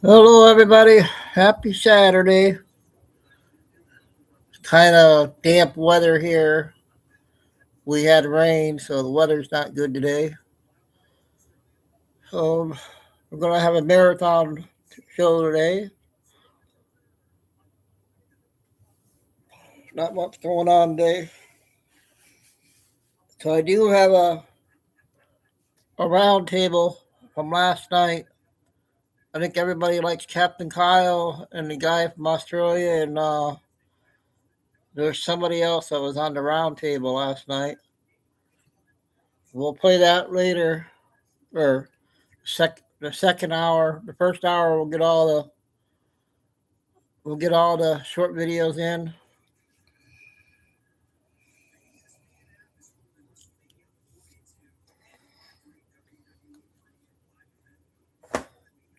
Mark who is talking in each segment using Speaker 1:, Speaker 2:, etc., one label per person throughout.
Speaker 1: Hello, everybody. Happy Saturday. Kind of damp weather here. We had rain, so the weather's not good today. So we're going to have a marathon show today. Not much going on today. So I do have a round table from last night. I think everybody likes Captain Kyle and the guy from Australia, and there's somebody else that was on the round table last night. We'll play that later, or the second hour. The first hour we'll get all the short videos in.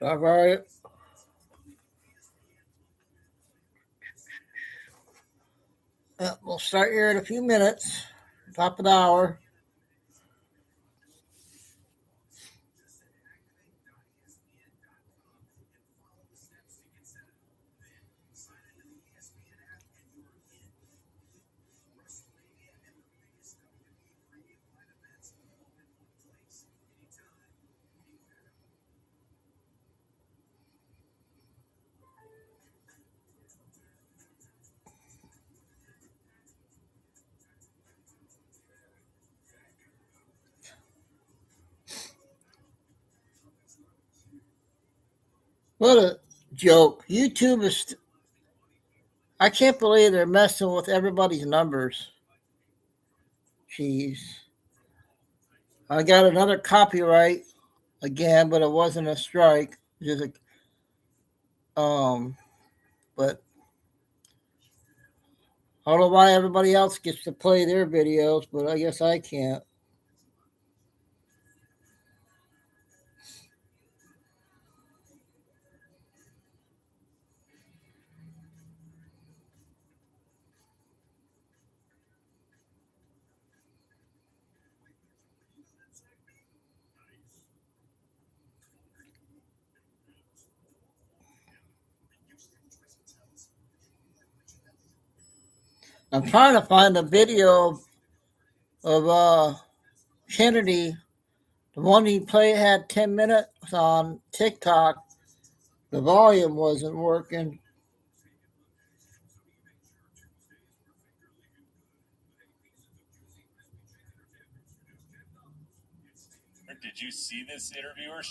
Speaker 1: All right. We'll start here in a few minutes. Top of the hour. What a joke. YouTube is. I can't believe they're messing with everybody's numbers. Jeez. I got another copyright again, but it wasn't a strike. Just but I don't know why everybody else gets to play their videos, but I guess I can't. I'm trying to find a video of Kennedy. The one he played had 10 minutes on TikTok. The volume wasn't working.
Speaker 2: Did you see this interviewer?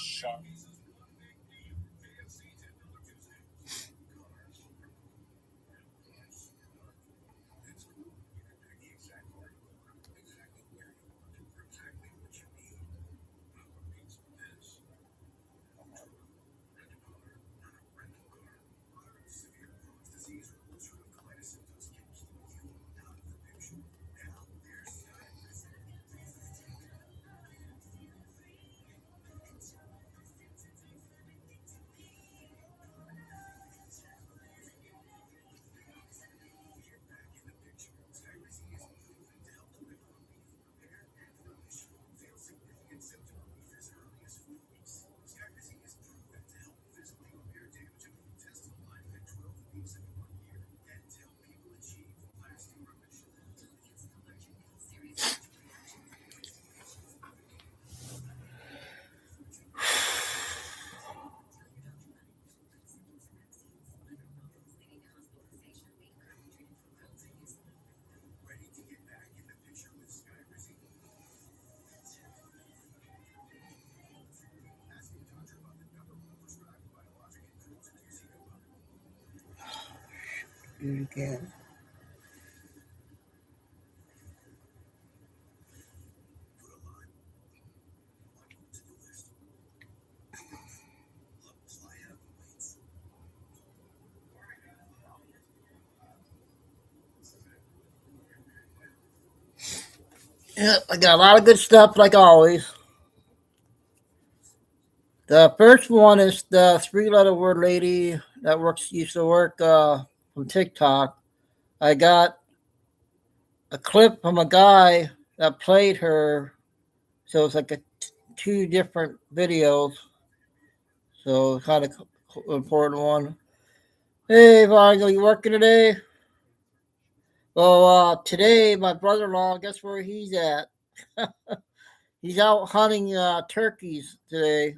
Speaker 1: Do it again. Yep, I got a lot of good stuff like always. The first one is the three-letter word lady that used to work from TikTok. I got a clip from a guy that played her, so it's like two different videos. So kind of important one. Hey, Vigil, you working today? Well, today my brother-in-law, guess where he's at? He's out hunting turkeys today.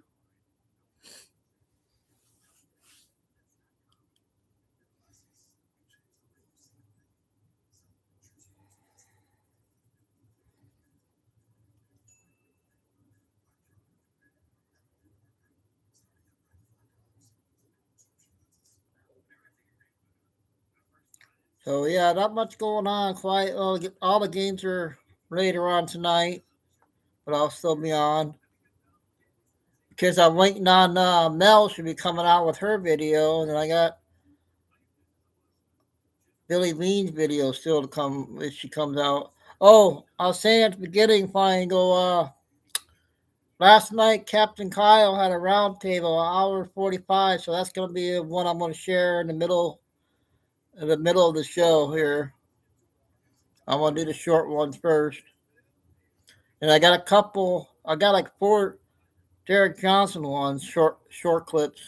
Speaker 1: So yeah, not much going on. Quite all the games are later on tonight, but I'll still be on because I'm waiting on Mel should be coming out with her video, and then I got Billy Bean's video still to come if she comes out. Oh, I was saying at the beginning, fine, go. Last night, Captain Kyle had a round table, hour 45, so that's going to be one I'm going to share in the middle of the show here. I'm going to do the short ones first. And I got a couple, I got like 4 Derek Johnson ones, short clips.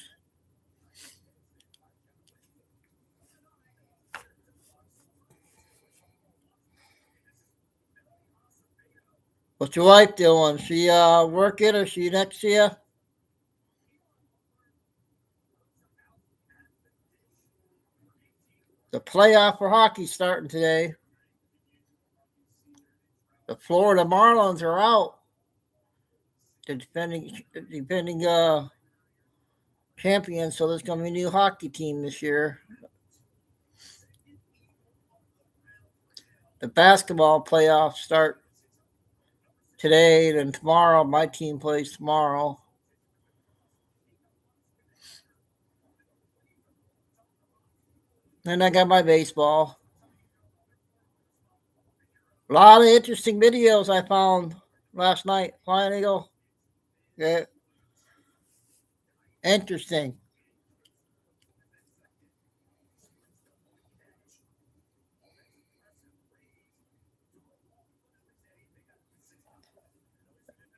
Speaker 1: What's your wife doing? She working or she next to you? The playoff for hockey starting today. The Florida Marlins are out. The defending champions, so there's going to be a new hockey team this year. The basketball playoffs start today, then tomorrow. My team plays tomorrow. Then I got my baseball. A lot of interesting videos I found last night. Flying Eagle. Yeah. Interesting.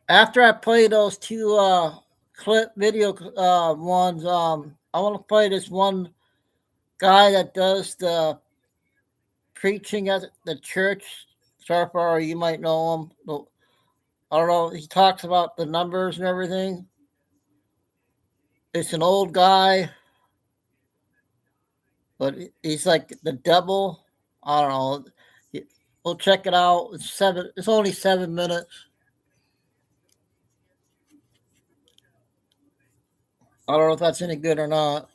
Speaker 1: After I play those 2 clip video ones, I want to play this one guy that does the preaching at the church. So far, you might know him. I don't know. He talks about the numbers and everything. It's an old guy, but he's like the devil. I don't know. We'll check it out. It's only 7 minutes. I don't know if that's any good or not.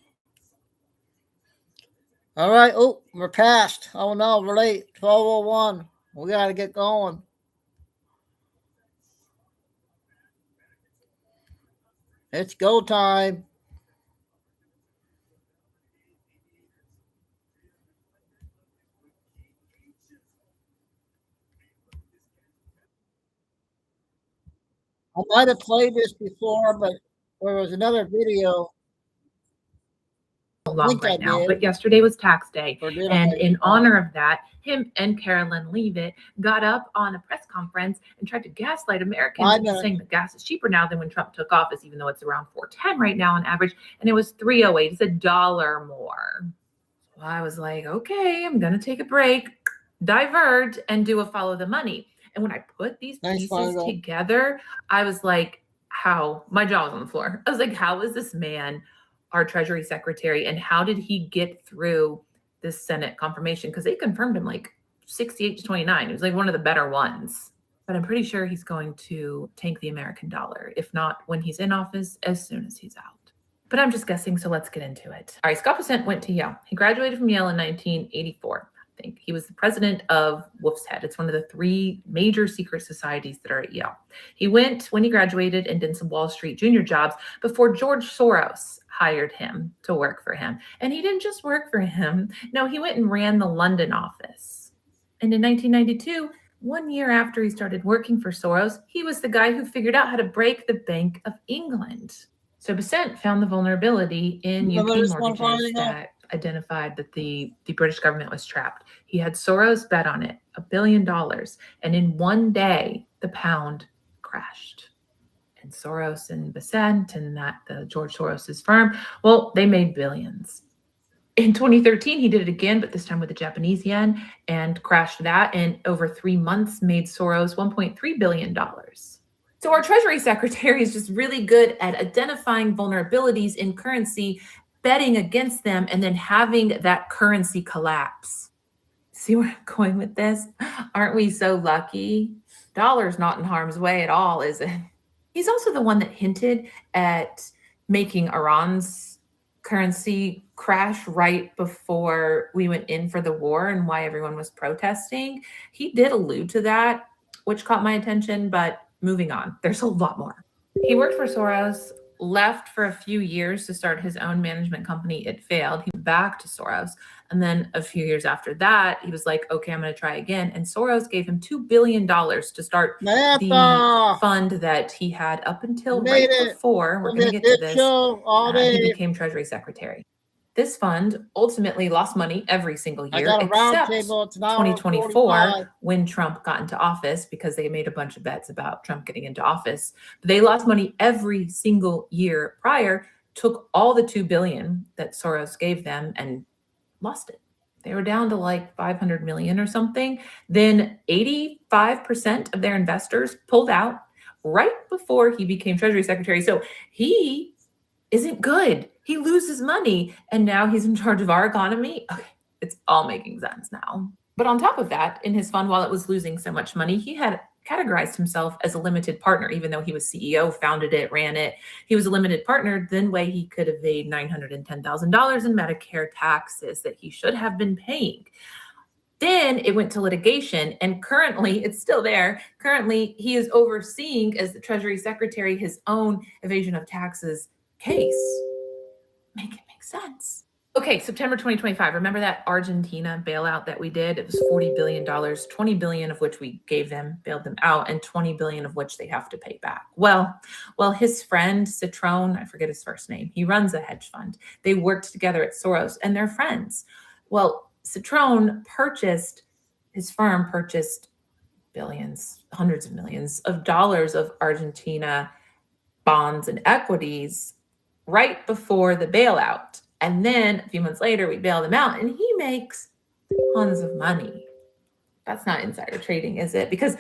Speaker 1: All right. Oh, we're past. Oh no, we're late. 12:01. We got to get going. It's go time. I might have played this before, but there was another video.
Speaker 3: Long right now, but yesterday was tax day, and in honor of that, him and Carolyn Leavitt got up on a press conference and tried to gaslight Americans into saying that gas is cheaper now than when Trump took office, even though it's around $4.10 right now on average, and it was $3.08. It's $1 more. Well, I was like, okay, I'm gonna take a break, divert, and do a follow the money. And when I put these pieces together, I was like, how? My jaw was on the floor. I was like, how is this man our Treasury Secretary, and how did he get through this Senate confirmation? Because they confirmed him like 68-29. It was like one of the better ones. But I'm pretty sure he's going to tank the American dollar, if not when he's in office, as soon as he's out. But I'm just guessing, so let's get into it. All right, Scott Bessent went to Yale. He graduated from Yale in 1984. I think he was the president of Wolf's Head. It's one of the 3 major secret societies that are at Yale. He went when he graduated and did some Wall Street junior jobs before George Soros hired him to work for him. And he didn't just work for him. No, he went and ran the London office. And in 1992, 1 year after he started working for Soros, he was the guy who figured out how to break the Bank of England. So Bessent found the vulnerability in UK mortgages that identified that the British government was trapped. He had Soros bet on it, $1 billion. And in one day, the pound crashed. and Soros and Besant and the George Soros's firm, well, they made billions. In 2013, he did it again, but this time with the Japanese yen, and crashed that, and over 3 months made Soros $1.3 billion. So our Treasury Secretary is just really good at identifying vulnerabilities in currency, betting against them, and then having that currency collapse. See where I'm going with this? Aren't we so lucky? Dollar's not in harm's way at all, is it? He's also the one that hinted at making Iran's currency crash right before we went in for the war and why everyone was protesting. He did allude to that, which caught my attention, but moving on, there's a lot more. He worked for Soros, left for a few years to start his own management company. It failed. He went back to Soros. And then a few years after that, he was like, okay, I'm going to try again. And Soros gave him $2 billion to start the fund that he had up until right before, we're going to get to this, he became Treasury Secretary. This fund ultimately lost money every single year, except 2024, when Trump got into office, because they made a bunch of bets about Trump getting into office. But they lost money every single year prior, took all the $2 billion that Soros gave them and lost it. They were down to like 500 million or something. Then 85% of their investors pulled out right before he became Treasury Secretary. So he isn't good. He loses money, and now he's in charge of our economy. Okay, it's all making sense now. But on top of that, in his fund, while it was losing so much money, he had categorized himself as a limited partner, even though he was CEO, founded it, ran it. He was a limited partner. Then way he could evade $910,000 in Medicare taxes that he should have been paying. Then it went to litigation, and currently it's still there. Currently, he is overseeing, as the Treasury Secretary, his own evasion of taxes case. Make it make sense. Okay, September 2025. Remember that Argentina bailout that we did? It was $40 billion, $20 billion of which we gave them, bailed them out, and $20 billion of which they have to pay back. Well, his friend Citron, I forget his first name, he runs a hedge fund. They worked together at Soros, and they're friends. Well, Citron his firm purchased billions, hundreds of millions of dollars of Argentina bonds and equities right before the bailout. And then a few months later, we bail them out, and he makes tons of money. That's not insider trading, is it? Because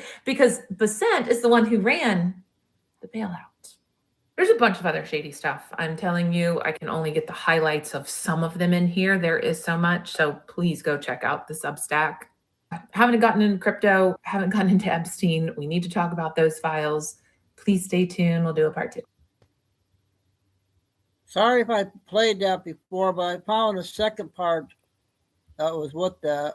Speaker 3: Besant is the one who ran the bailout. There's a bunch of other shady stuff. I'm telling you, I can only get the highlights of some of them in here. There is so much, so please go check out the Substack. I haven't gotten into crypto, haven't gotten into Epstein. We need to talk about those files. Please stay tuned. We'll do a part 2.
Speaker 1: Sorry if I played that before, but I found the second part that was with that.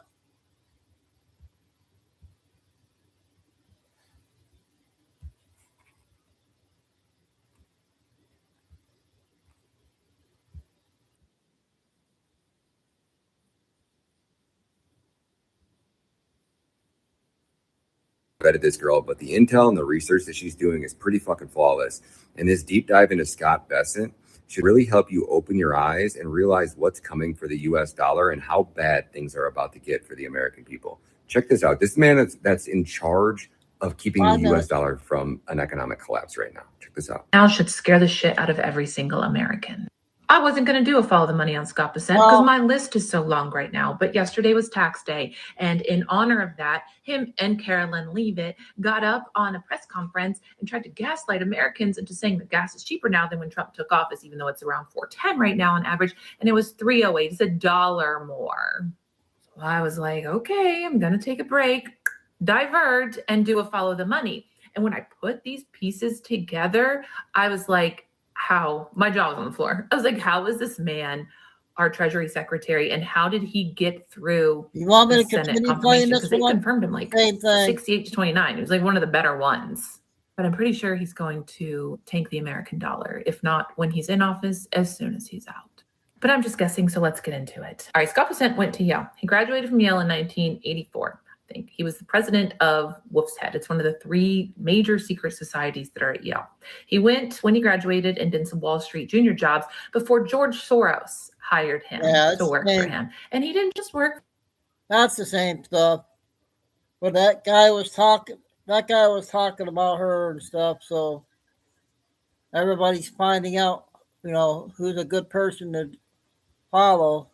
Speaker 4: Vetted this girl, but the intel and the research that she's doing is pretty fucking flawless. And this deep dive into Scott Bessent should really help you open your eyes and realize what's coming for the US dollar and how bad things are about to get for the American people. Check this out. This man that's in charge of keeping the US dollar from an economic collapse right now. Check this out.
Speaker 3: Now should scare the shit out of every single American. I wasn't going to do a follow the money on Scott Bessent because my list is so long right now. But yesterday was tax day. And in honor of that, him and Carolyn Leavitt got up on a press conference and tried to gaslight Americans into saying that gas is cheaper now than when Trump took office, even though it's around $4.10 right now on average. And it was $3.08. It's $1 more. So I was like, okay, I'm going to take a break, divert, and do a follow the money. And when I put these pieces together, I was like, how? My jaw was on the floor. I was like, how is this man our Treasury Secretary, and how did he get through the Senate confirmation? Because they confirmed him like 68 to 29. It was like one of the better ones. But I'm pretty sure he's going to tank the American dollar, if not when he's in office, as soon as he's out. But I'm just guessing, so let's get into it. All right, Scott Bessent went to Yale. He graduated from Yale in 1984. He was the president of Wolf's Head. It's one of the 3 major secret societies that are at Yale. He went when he graduated and did some Wall Street junior jobs before George Soros hired him to work for him. And he didn't just work.
Speaker 1: That's the same stuff. But that guy was talking about her and stuff. So everybody's finding out, who's a good person to follow.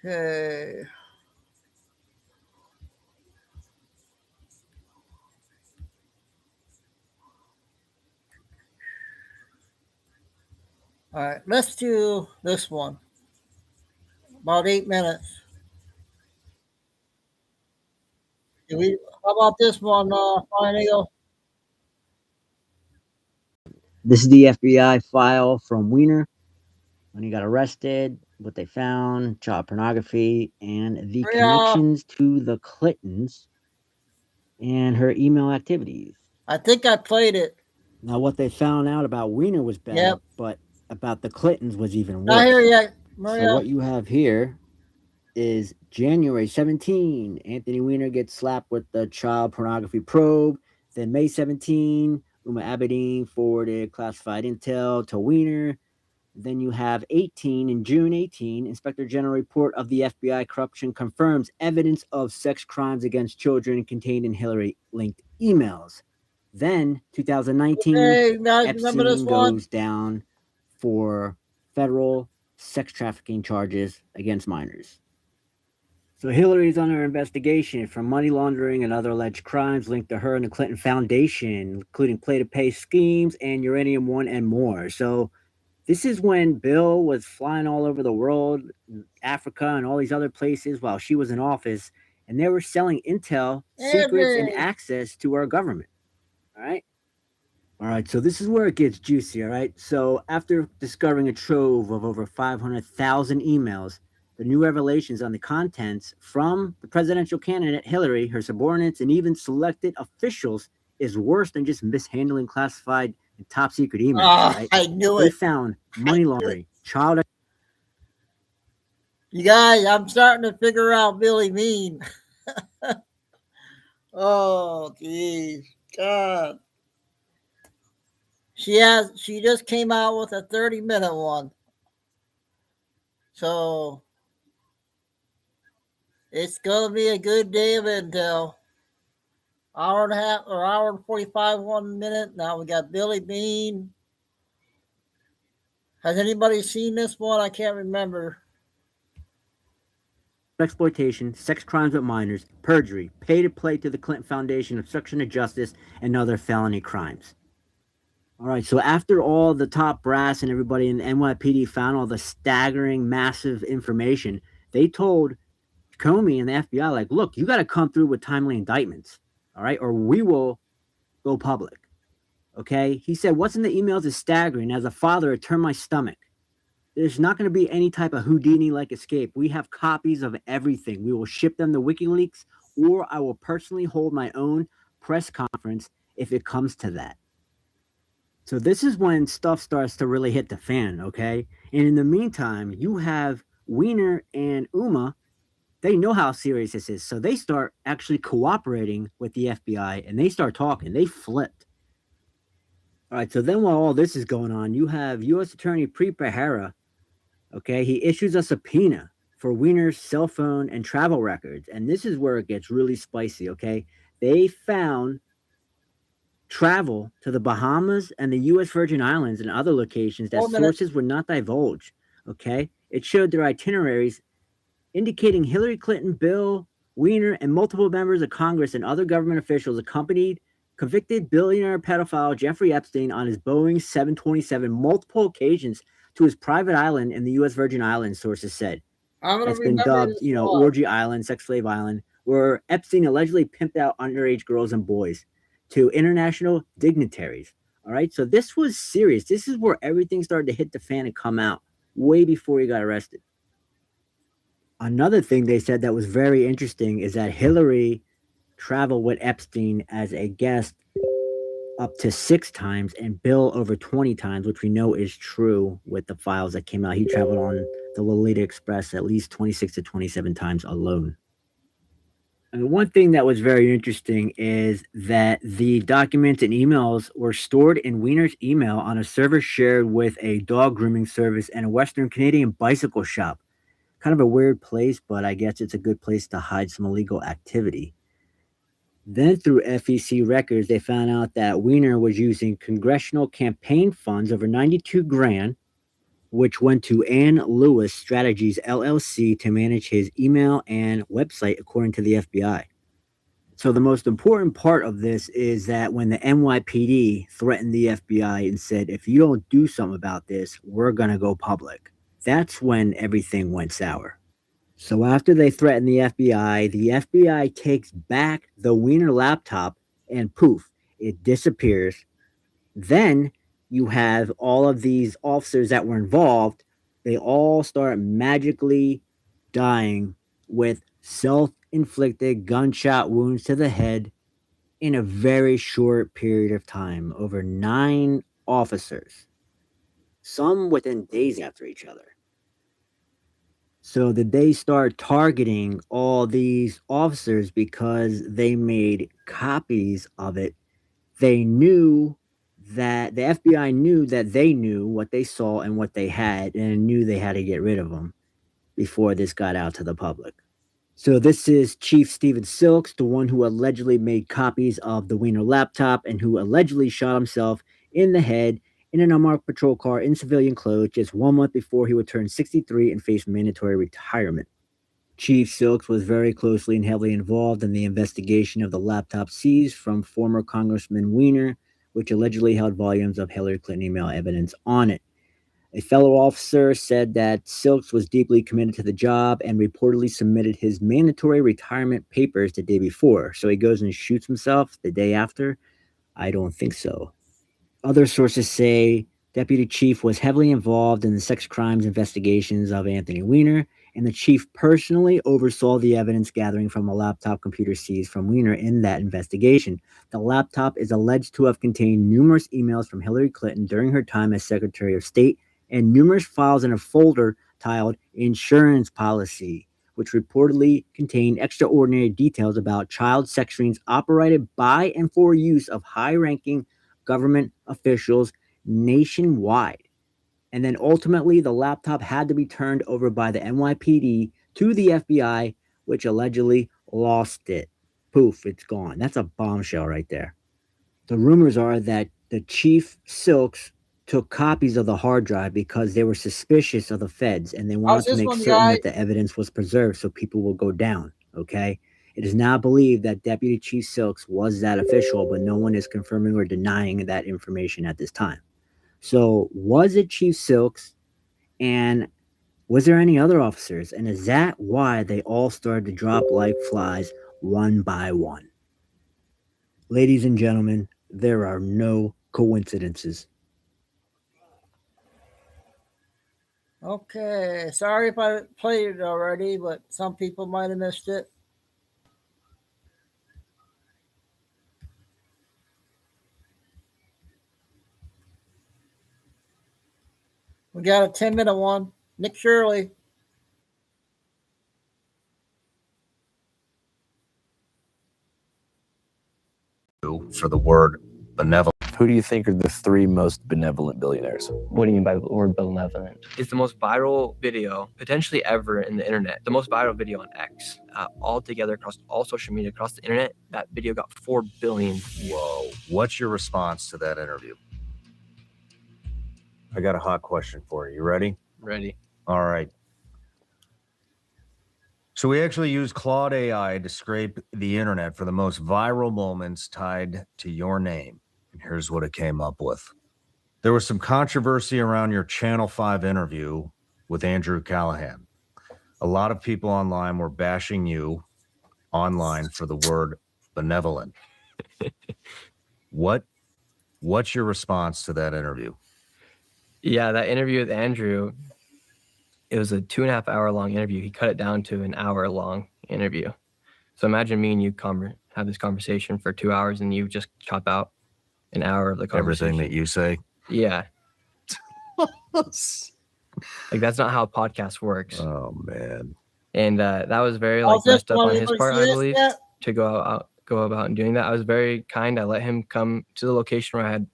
Speaker 1: Okay. All right, let's do this one. About 8 minutes. How about this one, Fine Eagle?
Speaker 5: This is the FBI file from Wiener when he got arrested, what they found, child pornography, and the connections to the Clintons and her email activities.
Speaker 1: I think I played it.
Speaker 5: Now, what they found out about Wiener was bad,
Speaker 1: Yep.
Speaker 5: but about the Clintons was even worse.
Speaker 1: Not here yet, Maria.
Speaker 5: So what you have here is January 17, Anthony Weiner gets slapped with the child pornography probe. Then May 17, Uma Abedin forwarded classified intel to Weiner. Then you have 18, in June 18, Inspector General report of the FBI corruption confirms evidence of sex crimes against children contained in Hillary-linked emails. Then, 2019, Epstein goes down for federal sex trafficking charges against minors. So Hillary is under investigation for money laundering and other alleged crimes linked to her and the Clinton Foundation, including pay-to-pay schemes and Uranium One and more. So this is when Bill was flying all over the world, Africa and all these other places while she was in office, and they were selling intel, secrets, and access to our government. All right, so this is where it gets juicy, all right? So after discovering a trove of over 500,000 emails, the new revelations on the contents from the presidential candidate Hillary, her subordinates, and even selected officials is worse than just mishandling classified and top secret emails, right?
Speaker 1: I knew
Speaker 5: They
Speaker 1: it.
Speaker 5: found money laundering, child...
Speaker 1: You guys, I'm starting to figure out Billy Mean. Oh, geez. God. She just came out with a 30-minute one. So it's gonna be a good day of intel. Hour and a half or hour and 45 1 minute. Now we got Billy Bean. Has anybody seen this one? I can't remember.
Speaker 5: Exploitation, sex crimes with minors, perjury, pay to play to the Clinton Foundation, obstruction of justice, and other felony crimes. All right, so after all the top brass and everybody in the NYPD found all the staggering, massive information, they told Comey and the FBI, like, look, you got to come through with timely indictments, all right, or we will go public, okay? He said, what's in the emails is staggering. As a father, it turned my stomach. There's not going to be any type of Houdini-like escape. We have copies of everything. We will ship them to WikiLeaks, or I will personally hold my own press conference if it comes to that. So this is when stuff starts to really hit the fan, okay? And in the meantime, you have Weiner and Uma. They know how serious this is. So they start actually cooperating with the FBI, and they start talking. They flipped. All right, so then while all this is going on, you have U.S. Attorney Preet Bharara. Okay, he issues a subpoena for Weiner's cell phone and travel records. And this is where it gets really spicy, okay? They found travel to the Bahamas and the U.S. Virgin Islands and other locations that sources would not divulge, okay? It showed their itineraries indicating Hillary Clinton, Bill Weiner, and multiple members of Congress and other government officials accompanied convicted billionaire pedophile Jeffrey Epstein on his Boeing 727 multiple occasions to his private island in the U.S. Virgin Islands, sources said. That's been dubbed, Orgy Island, Sex Slave Island, where Epstein allegedly pimped out underage girls and boys to international dignitaries. All right, so this was serious. This is where everything started to hit the fan and come out way before he got arrested. Another thing they said that was very interesting is that Hillary traveled with Epstein as a guest up to 6 times and Bill over 20 times, which we know is true with the files that came out. He traveled on the Lolita Express at least 26 to 27 times alone. And one thing that was very interesting is that the documents and emails were stored in Weiner's email on a server shared with a dog grooming service and a Western Canadian bicycle shop. Kind of a weird place, but I guess it's a good place to hide some illegal activity. Then through FEC records, they found out that Weiner was using congressional campaign funds over 92 grand, which went to Ann Lewis Strategies LLC to manage his email and website, according to the FBI. So the most important part of this is that when the NYPD threatened the FBI and said, if you don't do something about this, we're going to go public. That's when everything went sour. So after they threatened the FBI takes back the Weiner laptop and poof, it disappears. Then you have all of these officers that were involved. They all start magically dying with self-inflicted gunshot wounds to the head in a very short period of time. Over 9 officers, some within days after each other. So did they start targeting all these officers because they made copies of it? They knew that the FBI knew that they knew what they saw and what they had, and knew they had to get rid of them before this got out to the public. So this is Chief Stephen Silks, the one who allegedly made copies of the Weiner laptop and who allegedly shot himself in the head in an unmarked patrol car in civilian clothes just 1 month before he would turn 63 and face mandatory retirement. Chief Silks was very closely and heavily involved in the investigation of the laptop seized from former Congressman Weiner, which allegedly held volumes of Hillary Clinton email evidence on it. A fellow officer said that Silks was deeply committed to the job and reportedly submitted his mandatory retirement papers the day before. So he goes and shoots himself the day after? I don't think so. Other sources say Deputy Chief was heavily involved in the sex crimes investigations of Anthony Weiner, and the chief personally oversaw the evidence gathering from a laptop computer seized from Weiner in that investigation. The laptop is alleged to have contained numerous emails from Hillary Clinton during her time as Secretary of State and numerous files in a folder titled Insurance Policy, which reportedly contained extraordinary details about child sex rings operated by and for use of high-ranking government officials nationwide. And then ultimately, the laptop had to be turned over by the NYPD to the FBI, which allegedly lost it. Poof, it's gone. That's a bombshell right there. The rumors are that the Chief Silks took copies of the hard drive because they were suspicious of the feds and they wanted to make certain that the evidence was preserved so people will go down, okay? It is now believed that Deputy Chief Silks was that official, but no one is confirming or denying that information at this time. So was it Chief Silks, and was there any other officers? And is that why they all started to drop like flies one by one? Ladies and gentlemen, there are no coincidences.
Speaker 1: Okay, sorry if I played it already, but some people might have missed it. We got a 10-minute one. Nick Shirley.
Speaker 6: For the word benevolent.
Speaker 7: Who do you think are the 3 most benevolent billionaires?
Speaker 8: What do you mean by the word benevolent?
Speaker 9: It's the most viral video potentially ever in the internet. The most viral video on X. All together across all social media, across the internet, that video got 4 billion.
Speaker 6: Whoa. What's your response to that interview? I got a hot question for you. You ready?
Speaker 9: Ready.
Speaker 6: All right. So we actually used Claude AI to scrape the internet for the most viral moments tied to your name. And here's what it came up with. There was some controversy around your Channel 5 interview with Andrew Callahan. A lot of people online were bashing you online for the word benevolent. What's your response to that interview?
Speaker 9: Yeah, that interview with Andrew, it was a 2.5 hour long interview. He cut it down to an hour long interview. So imagine me and you have this conversation for 2 hours and you just chop out an hour of the conversation.
Speaker 6: Everything that you say?
Speaker 9: Yeah. Like, that's not how a podcast works.
Speaker 6: Oh, man.
Speaker 9: And that was very messed up on his part, I believe, to go about and doing that. I was very kind. I let him come to the location where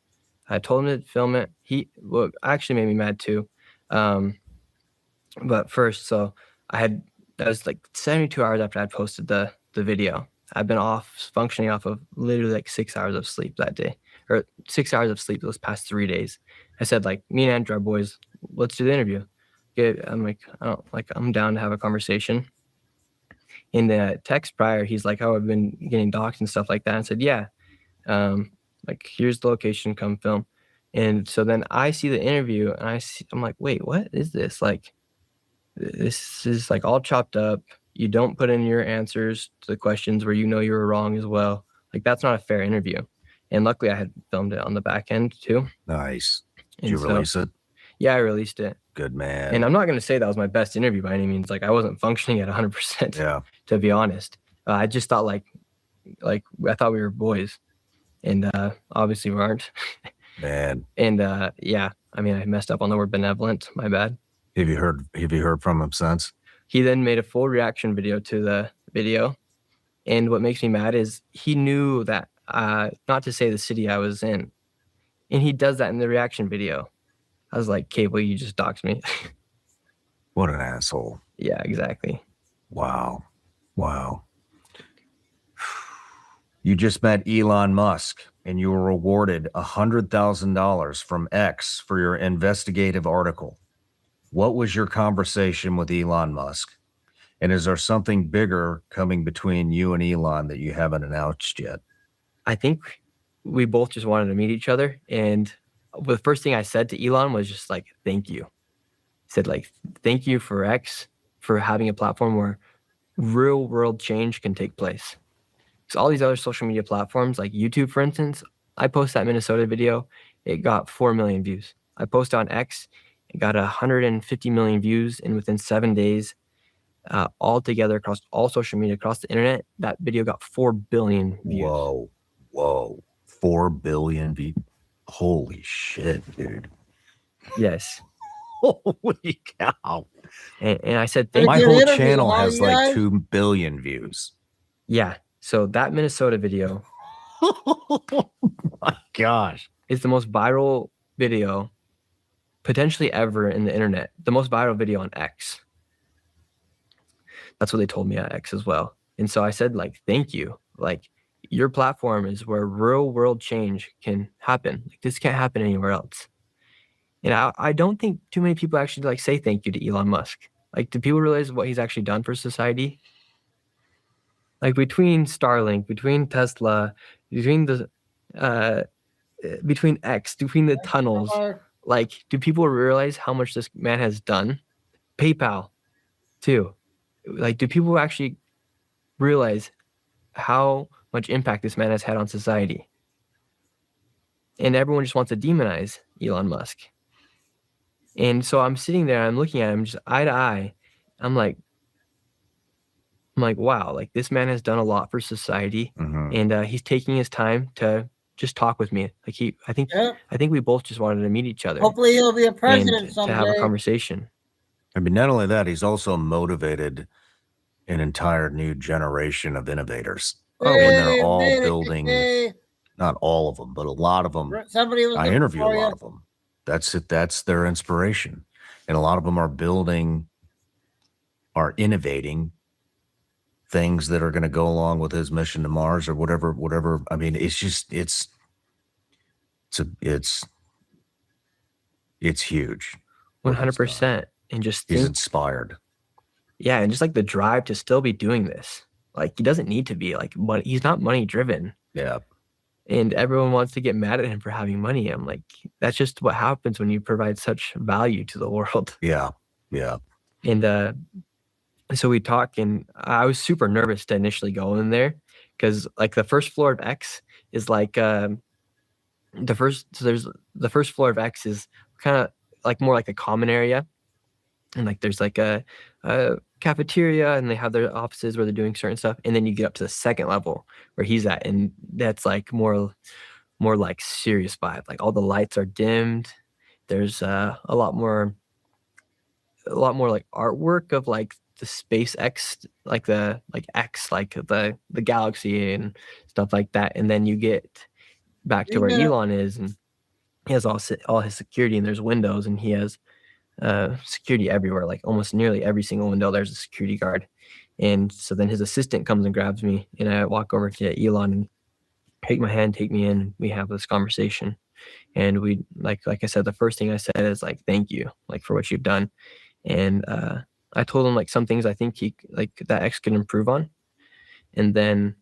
Speaker 9: I told him to film it. He actually made me mad too. But first, so that was like 72 hours after I'd posted the video. I've been functioning off of literally like 6 hours of sleep that day, or 6 hours of sleep those past 3 days. I said, like, me and Andrew, our boys, let's do the interview. I'm like, I'm down to have a conversation. In the text prior, he's like, oh, I've been getting doxxed and stuff like that. I said, yeah, like, here's the location, come film. And so then I see the interview and I'm like, wait, what is this? Like, this is like all chopped up. You don't put in your answers to the questions where you know you were wrong as well. Like, that's not a fair interview. And luckily I had filmed it on the back end too.
Speaker 6: Nice. Did
Speaker 9: And
Speaker 6: you release it?
Speaker 9: Yeah, I released it.
Speaker 6: Good man.
Speaker 9: And I'm not going to say that was my best interview by any means. Like, I wasn't functioning at 100%,
Speaker 6: Yeah.
Speaker 9: to be honest. I just thought like I thought we were boys, and obviously we aren't.
Speaker 6: Man.
Speaker 9: And yeah, I mean, I messed up on the word benevolent. My bad.
Speaker 6: Have you heard from him since?
Speaker 9: He then made a full reaction video to the video. And what makes me mad is he knew that not to say the city I was in. And he does that in the reaction video. I was like, Cable, you just doxed me.
Speaker 6: What an asshole.
Speaker 9: Yeah, exactly.
Speaker 6: Wow. You just met Elon Musk and you were awarded $100,000 from X for your investigative article. What was your conversation with Elon Musk? And is there something bigger coming between you and Elon that you haven't announced yet?
Speaker 9: I think we both just wanted to meet each other. And the first thing I said to Elon was just like, thank you. I said, like, thank you for X, for having a platform where real world change can take place. Because all these other social media platforms, like YouTube, for instance, I post that Minnesota video, it got 4 million views. I posted on X, it got 150 million views. And within 7 days, all together across all social media, across the internet, that video got 4 billion views.
Speaker 6: Whoa. 4 billion views. Holy shit, dude.
Speaker 9: Yes.
Speaker 6: Holy cow.
Speaker 9: And I said, thank
Speaker 6: My
Speaker 9: you.
Speaker 6: whole channel has like 2 billion views.
Speaker 9: Yeah. So that Minnesota video
Speaker 6: Oh my gosh.
Speaker 9: is the most viral video potentially ever in the internet. The most viral video on X. That's what they told me at X as well. And so I said, like, thank you. Like, your platform is where real world change can happen. Like, this can't happen anywhere else. And I don't think too many people actually like say thank you to Elon Musk. Like, do people realize what he's actually done for society? Like, between Starlink, between Tesla, between the between X, between the tunnels, like, do people realize how much this man has done? PayPal, too. Like, do people actually realize how much impact this man has had on society? And everyone just wants to demonize Elon Musk. And so I'm sitting there, I'm looking at him just eye to eye. I'm like, wow, like, this man has done a lot for society.
Speaker 6: Mm-hmm.
Speaker 9: And he's taking his time to just talk with me. Like, I think we both just wanted to meet each other.
Speaker 1: Hopefully he'll be a president
Speaker 9: and
Speaker 1: someday.
Speaker 9: to have a conversation.
Speaker 6: I mean, not only that, he's also motivated an entire new generation of innovators. And they're all building, not all of them, but a lot of them. I interview a lot of them. That's it. That's their inspiration. And a lot of them are innovating things that are going to go along with his mission to Mars or whatever. I mean, it's just, it's huge.
Speaker 9: 100%. And just
Speaker 6: he's inspired.
Speaker 9: Yeah. And just like the drive to still be doing this. Like, he doesn't need to be like, he's not money driven.
Speaker 6: Yeah.
Speaker 9: And everyone wants to get mad at him for having money. I'm like, that's just what happens when you provide such value to the world.
Speaker 6: Yeah.
Speaker 9: And so we talk, and I was super nervous to initially go in there because, like, the first floor of X is like the first floor of X is kind of like more like a common area, and like there's like a cafeteria, and they have their offices where they're doing certain stuff, and then you get up to the second level where he's at, and that's like more like serious vibe. Like, all the lights are dimmed. There's a lot more like artwork of like the SpaceX, like the X, like the galaxy and stuff like that. And then you get back to where Elon is, and he has all his security, and there's windows, and he has security everywhere. Like, almost nearly every single window there's a security guard. And so then his assistant comes and grabs me, and I walk over to Elon and take my hand, take me in. We have this conversation, and we like I said, the first thing I said is like, thank you, like for what you've done. And I told him like some things I think that X could improve on. And then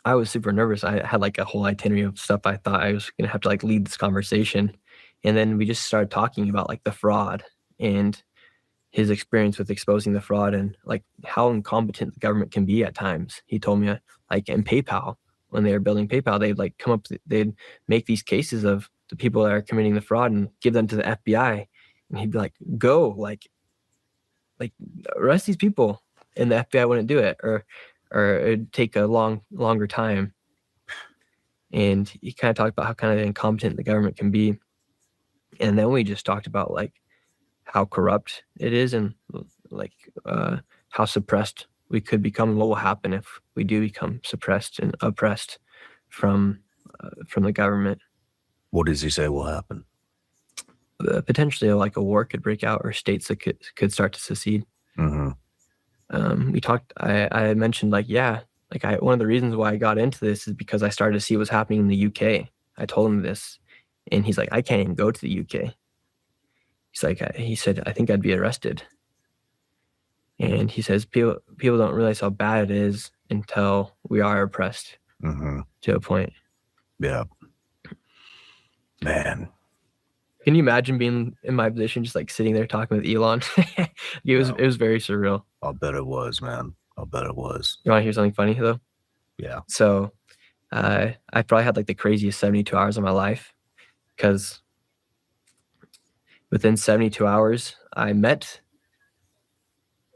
Speaker 9: I was super nervous. I had like a whole itinerary of stuff I thought I was gonna have to like lead this conversation. And then we just started talking about like the fraud and his experience with exposing the fraud and like how incompetent the government can be at times. He told me like in PayPal, when they were building PayPal, they'd make these cases of the people that are committing the fraud and give them to the FBI. And he'd be like, go, like arrest these people. And the FBI wouldn't do it, or it'd take a longer time. And he kind of talked about how kind of incompetent the government can be. And then we just talked about like how corrupt it is and like how suppressed we could become and what will happen if we do become suppressed and oppressed from the government.
Speaker 6: What does he say will happen?
Speaker 9: Potentially like a war could break out, or states that could start to secede.
Speaker 6: Mm-hmm.
Speaker 9: We talked, I mentioned like, one of the reasons why I got into this is because I started to see what's happening in the UK. I told him this, and he's like, I can't even go to the UK. He said, I think I'd be arrested. And he says, people don't realize how bad it is until we are oppressed to a point.
Speaker 6: Yeah. Man.
Speaker 9: Can you imagine being in my position, just like sitting there talking with Elon? It was very surreal.
Speaker 6: I'll bet it was, man. I'll bet it was.
Speaker 9: You want to hear something funny though?
Speaker 6: Yeah.
Speaker 9: So I probably had like the craziest 72 hours of my life, because within 72 hours, I met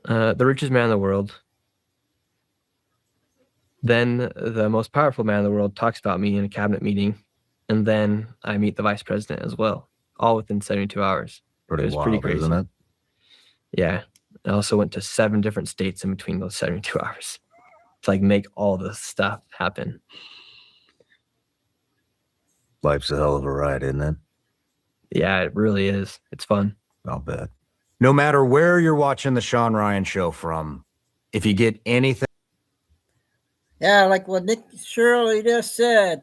Speaker 9: the richest man in the world. Then the most powerful man in the world talks about me in a cabinet meeting. And then I meet the vice president as well, all within 72 hours.
Speaker 6: Pretty
Speaker 9: It was
Speaker 6: wild,
Speaker 9: pretty crazy.
Speaker 6: isn't it?
Speaker 9: Yeah. I also went to 7 different states in between those 72 hours to like make all this stuff happen.
Speaker 6: Life's a hell of a ride, isn't it?
Speaker 9: Yeah, it really is. It's fun.
Speaker 6: I'll bet. No matter where you're watching the Sean Ryan Show from, if you get anything.
Speaker 1: Yeah, like what Nick Shirley just said,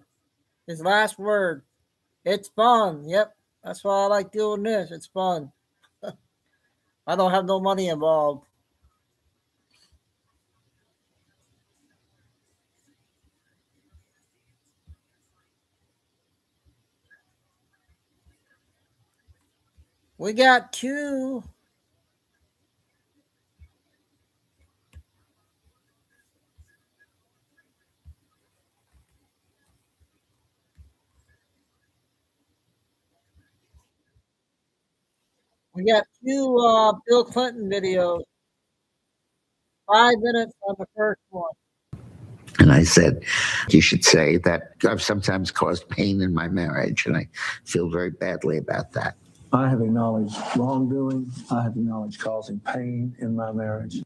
Speaker 1: his last word. It's fun. Yep. That's why I like doing this. It's fun. I don't have no money involved. We got 2. We got 2 Bill Clinton videos. 5 minutes on the first one.
Speaker 10: And I said, you should say that I've sometimes caused pain in my marriage, and I feel very badly about that.
Speaker 11: I have acknowledged wrongdoing. I have acknowledged causing pain in my marriage.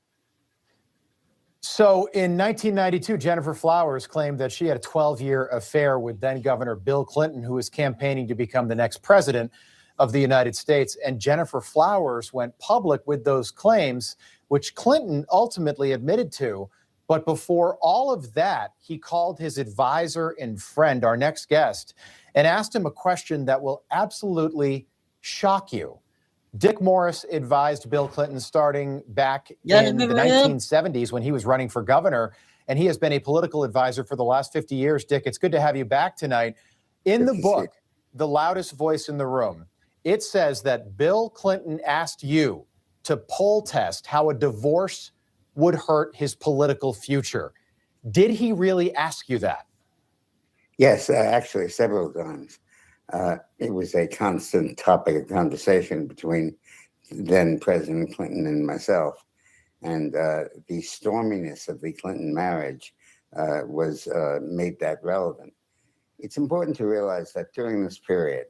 Speaker 12: So in 1992, Jennifer Flowers claimed that she had a 12-year affair with then-Governor Bill Clinton, who was campaigning to become the next president of the United States. And Jennifer Flowers went public with those claims, which Clinton ultimately admitted to. But before all of that, he called his advisor and friend, our next guest, and asked him a question that will absolutely shock you. Dick Morris advised Bill Clinton starting back in the 1970s when he was running for governor, and he has been a political advisor for the last 50 years. Dick, it's good to have you back tonight. In the book, The Loudest Voice in the Room, it says that Bill Clinton asked you to poll test how a divorce would hurt his political future. Did he really ask you that?
Speaker 10: Yes, actually, several times. It was a constant topic of conversation between then President Clinton and myself. And the storminess of the Clinton marriage was made that relevant. It's important to realize that during this period,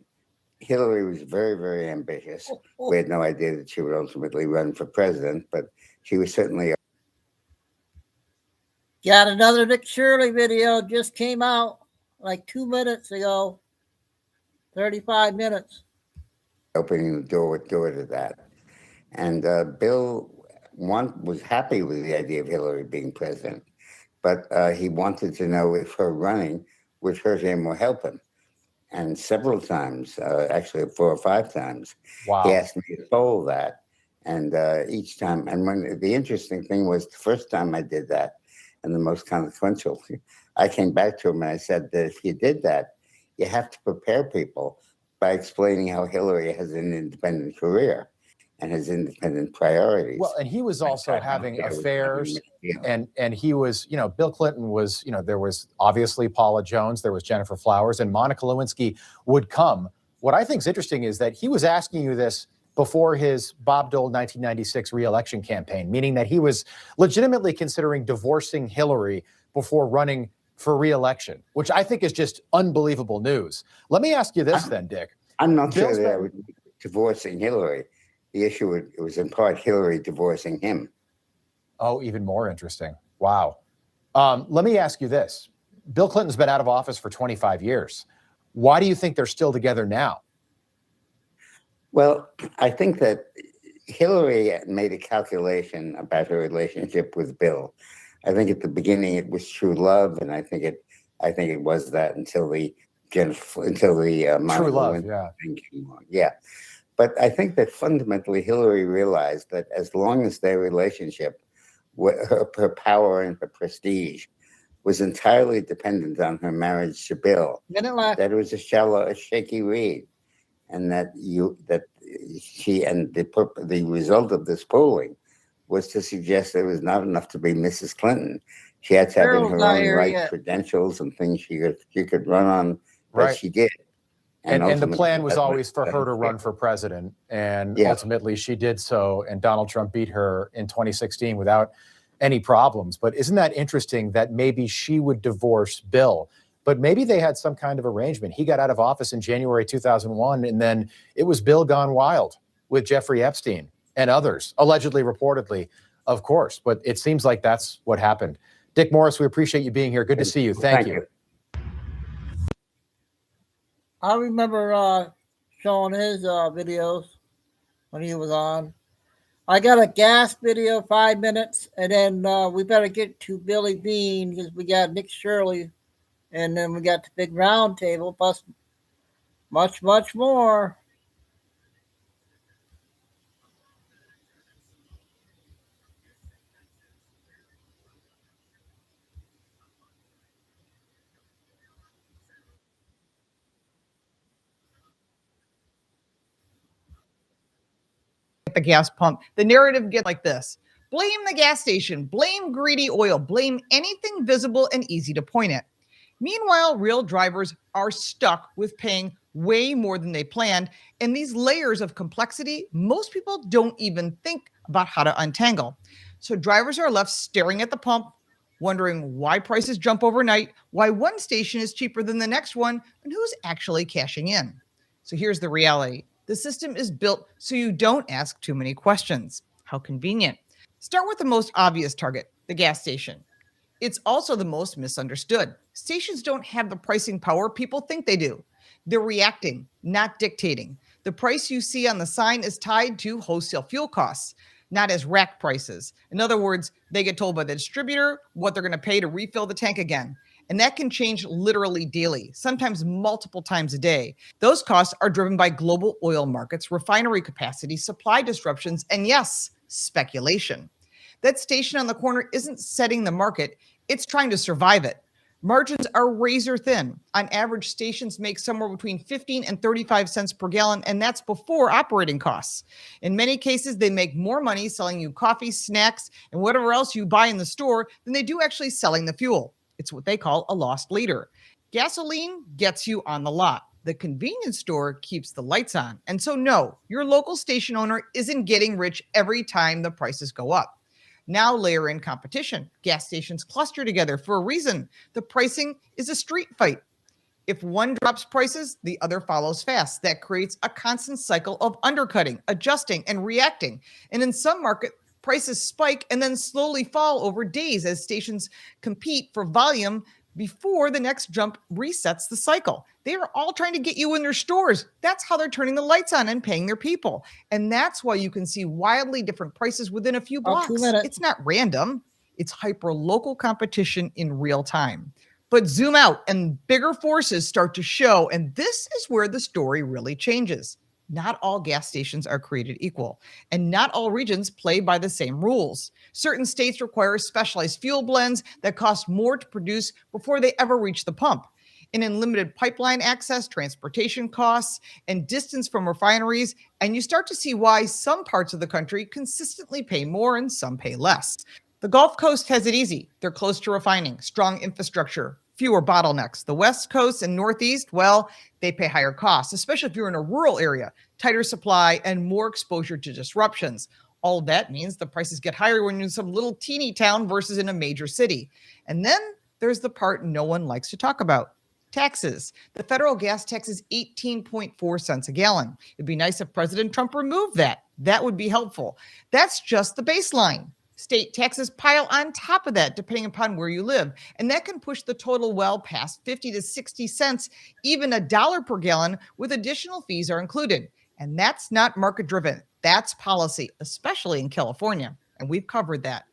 Speaker 10: Hillary was very, very ambitious. We had no idea that she would ultimately run for president, but she was certainly.
Speaker 1: Got another Nick Shirley video, just came out like 2 minutes ago. 35 minutes.
Speaker 10: Opening the door to that. And Bill was happy with the idea of Hillary being president, but he wanted to know if her running would hurt him or help him. And several times, actually 4 or 5 times, he asked me to poll that. And each time, and when the interesting thing was the first time I did that, and the most consequential, I came back to him and I said that if you did that, you have to prepare people by explaining how Hillary has an independent career and has independent priorities.
Speaker 12: Well, and he was also having affairs, and he was, Bill Clinton was, there was obviously Paula Jones, there was Jennifer Flowers, and Monica Lewinsky would come. What I think is interesting is that he was asking you this before his Bob Dole 1996 re-election campaign, meaning that he was legitimately considering divorcing Hillary before running for re-election, which I think is just unbelievable news. Let me ask you this then, Dick.
Speaker 10: I'm not sure that I would be divorcing Hillary. The issue was in part Hillary divorcing him.
Speaker 12: Oh, even more interesting. Wow. Let me ask you this. Bill Clinton's been out of office for 25 years. Why do you think they're still together now?
Speaker 10: Well, I think that Hillary made a calculation about her relationship with Bill. I think at the beginning it was true love, and I think it was that until the
Speaker 12: true love, yeah.
Speaker 10: thing came along. Yeah. But I think that fundamentally Hillary realized that as long as their relationship, her power and her prestige was entirely dependent on her marriage to Bill, that it was a shaky reed, and that the result of this polling was to suggest there was not enough to be Mrs. Clinton. She had to have in her own right credentials and things she could run on, that she did.
Speaker 12: And the plan was always for her to run for president. And ultimately she did so. And Donald Trump beat her in 2016 without any problems. But isn't that interesting that maybe she would divorce Bill? But maybe they had some kind of arrangement. He got out of office in January 2001. And then it was Bill gone wild with Jeffrey Epstein and others, allegedly, reportedly, of course. But it seems like that's what happened. Dick Morris, we appreciate you being here. Good to see you. Thank you.
Speaker 1: I remember showing his videos when he was on. I got a gas video, 5 minutes, and then we better get to Billy Bean because we got Nick Shirley, and then we got the big round table, plus much, much more.
Speaker 13: The gas pump, the narrative gets like this: blame the gas station, blame greedy oil, blame anything visible and easy to point at. Meanwhile, real drivers are stuck with paying way more than they planned, and these layers of complexity most people don't even think about how to untangle. So drivers are left staring at the pump, wondering why prices jump overnight, why one station is cheaper than the next one, and who's actually cashing in. So here's the reality. The system is built so you don't ask too many questions. How convenient. Start with the most obvious target, the gas station. It's also the most misunderstood. Stations don't have the pricing power people think they do. They're reacting, not dictating. The price you see on the sign is tied to wholesale fuel costs, not as rack prices. In other words, they get told by the distributor what they're going to pay to refill the tank again. And that can change literally daily, sometimes multiple times a day. Those costs are driven by global oil markets, refinery capacity, supply disruptions, and yes, speculation. That station on the corner isn't setting the market, it's trying to survive it. Margins are razor thin. On average, stations make somewhere between 15 and 35 cents per gallon, and that's before operating costs. In many cases, they make more money selling you coffee, snacks, and whatever else you buy in the store than they do actually selling the fuel. It's what they call a lost leader. Gasoline gets you on the lot. The convenience store keeps the lights on. And so no, your local station owner isn't getting rich every time the prices go up. Now layer in competition. Gas stations cluster together for a reason. The pricing is a street fight. If one drops prices, the other follows fast. That creates a constant cycle of undercutting, adjusting, and reacting. And in some markets, prices spike and then slowly fall over days as stations compete for volume before the next jump resets the cycle. They are all trying to get you in their stores. That's how they're turning the lights on and paying their people. And that's why you can see wildly different prices within a few blocks.
Speaker 1: 2 minutes.
Speaker 13: It's not random. It's hyper-local competition in real time. But zoom out and bigger forces start to show, and this is where the story really changes. Not all gas stations are created equal, and not all regions play by the same rules. Certain states require specialized fuel blends that cost more to produce before they ever reach the pump. And unlimited pipeline access, transportation costs, and distance from refineries, and you start to see why some parts of the country consistently pay more and some pay less. The Gulf Coast has it easy. They're close to refining, strong infrastructure, fewer bottlenecks. The West Coast and Northeast, well, they pay higher costs, especially if you're in a rural area, tighter supply, and more exposure to disruptions. All of that means the prices get higher when you're in some little teeny town versus in a major city. And then there's the part no one likes to talk about. Taxes. The federal gas tax is 18.4 cents a gallon. It'd be nice if President Trump removed that. That would be helpful. That's just the baseline. State taxes pile on top of that, depending upon where you live. And that can push the total well past 50 to 60 cents, even $1 per gallon, with additional fees are included. And that's not market driven. That's policy, especially in California. And we've covered that.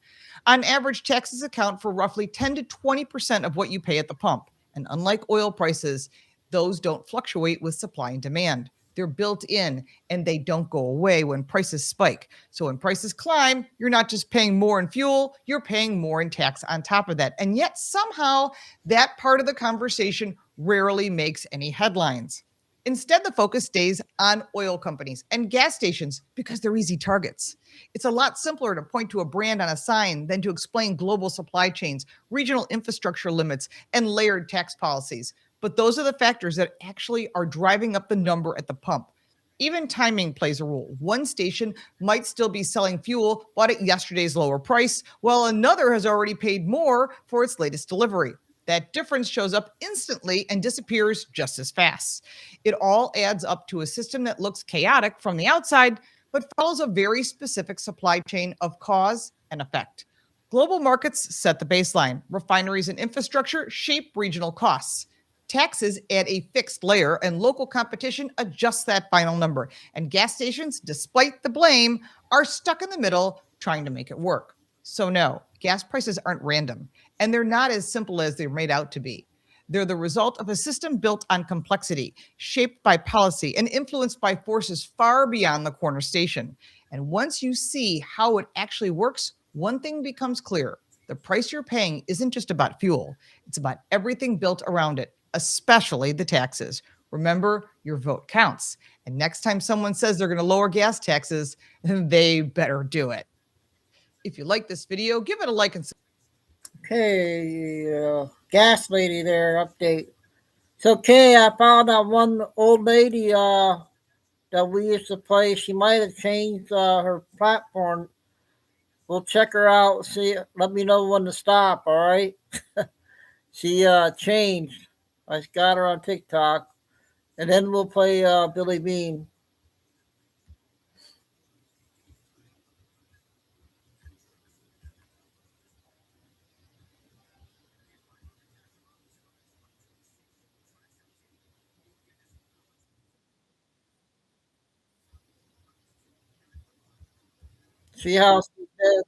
Speaker 13: On average, taxes account for roughly 10 to 20% of what you pay at the pump. And unlike oil prices, those don't fluctuate with supply and demand. They're built in and they don't go away when prices spike. So when prices climb, you're not just paying more in fuel, you're paying more in tax on top of that. And yet somehow that part of the conversation rarely makes any headlines. Instead, the focus stays on oil companies and gas stations because they're easy targets. It's a lot simpler to point to a brand on a sign than to explain global supply chains, regional infrastructure limits, and layered tax policies. But those are the factors that actually are driving up the number at the pump. Even timing plays a role. One station might still be selling fuel bought at yesterday's lower price, while another has already paid more for its latest delivery. That difference shows up instantly and disappears just as fast. It all adds up to a system that looks chaotic from the outside, but follows a very specific supply chain of cause and effect. Global markets set the baseline. Refineries and infrastructure shape regional costs. Taxes add a fixed layer, and local competition adjusts that final number. And gas stations, despite the blame, are stuck in the middle trying to make it work. So no, gas prices aren't random, and they're not as simple as they're made out to be. They're the result of a system built on complexity, shaped by policy, and influenced by forces far beyond the corner station. And once you see how it actually works, one thing becomes clear. The price you're paying isn't just about fuel. It's about everything built around it, especially the taxes. Remember, your vote counts. And next time someone says they're going to lower gas taxes, they better do it. If you like this video, give it a like and
Speaker 1: Okay, gas lady there, update. It's okay, I found that one old lady that we used to play. She might have changed her platform. We'll check her out, see, let me know when to stop, all right? She changed. I got her on TikTok. And then we'll play Billy Bean. See how she said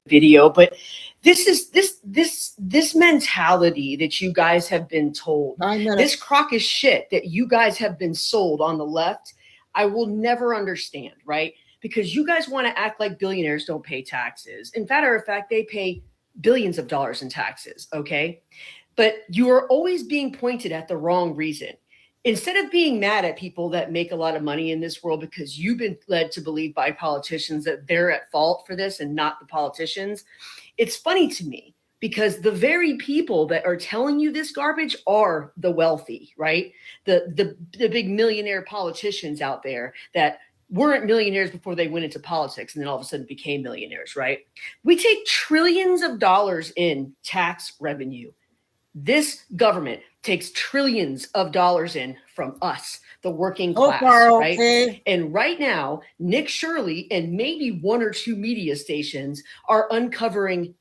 Speaker 14: video, but this mentality that you guys have been told, this crock of shit that you guys have been sold on the left, I will never understand, right? Because you guys want to act like billionaires don't pay taxes. In matter of fact, they pay billions of dollars in taxes, okay? But you are always being pointed at the wrong reason. Instead of being mad at people that make a lot of money in this world because you've been led to believe by politicians that they're at fault for this and not the politicians, it's funny to me because the very people that are telling you this garbage are the wealthy, right? The big millionaire politicians out there that weren't millionaires before they went into politics and then all of a sudden became millionaires, right? We take trillions of dollars in tax revenue. This government takes trillions of dollars in from us, the working class, right? And right now, Nick Shirley and maybe one or two media stations are uncovering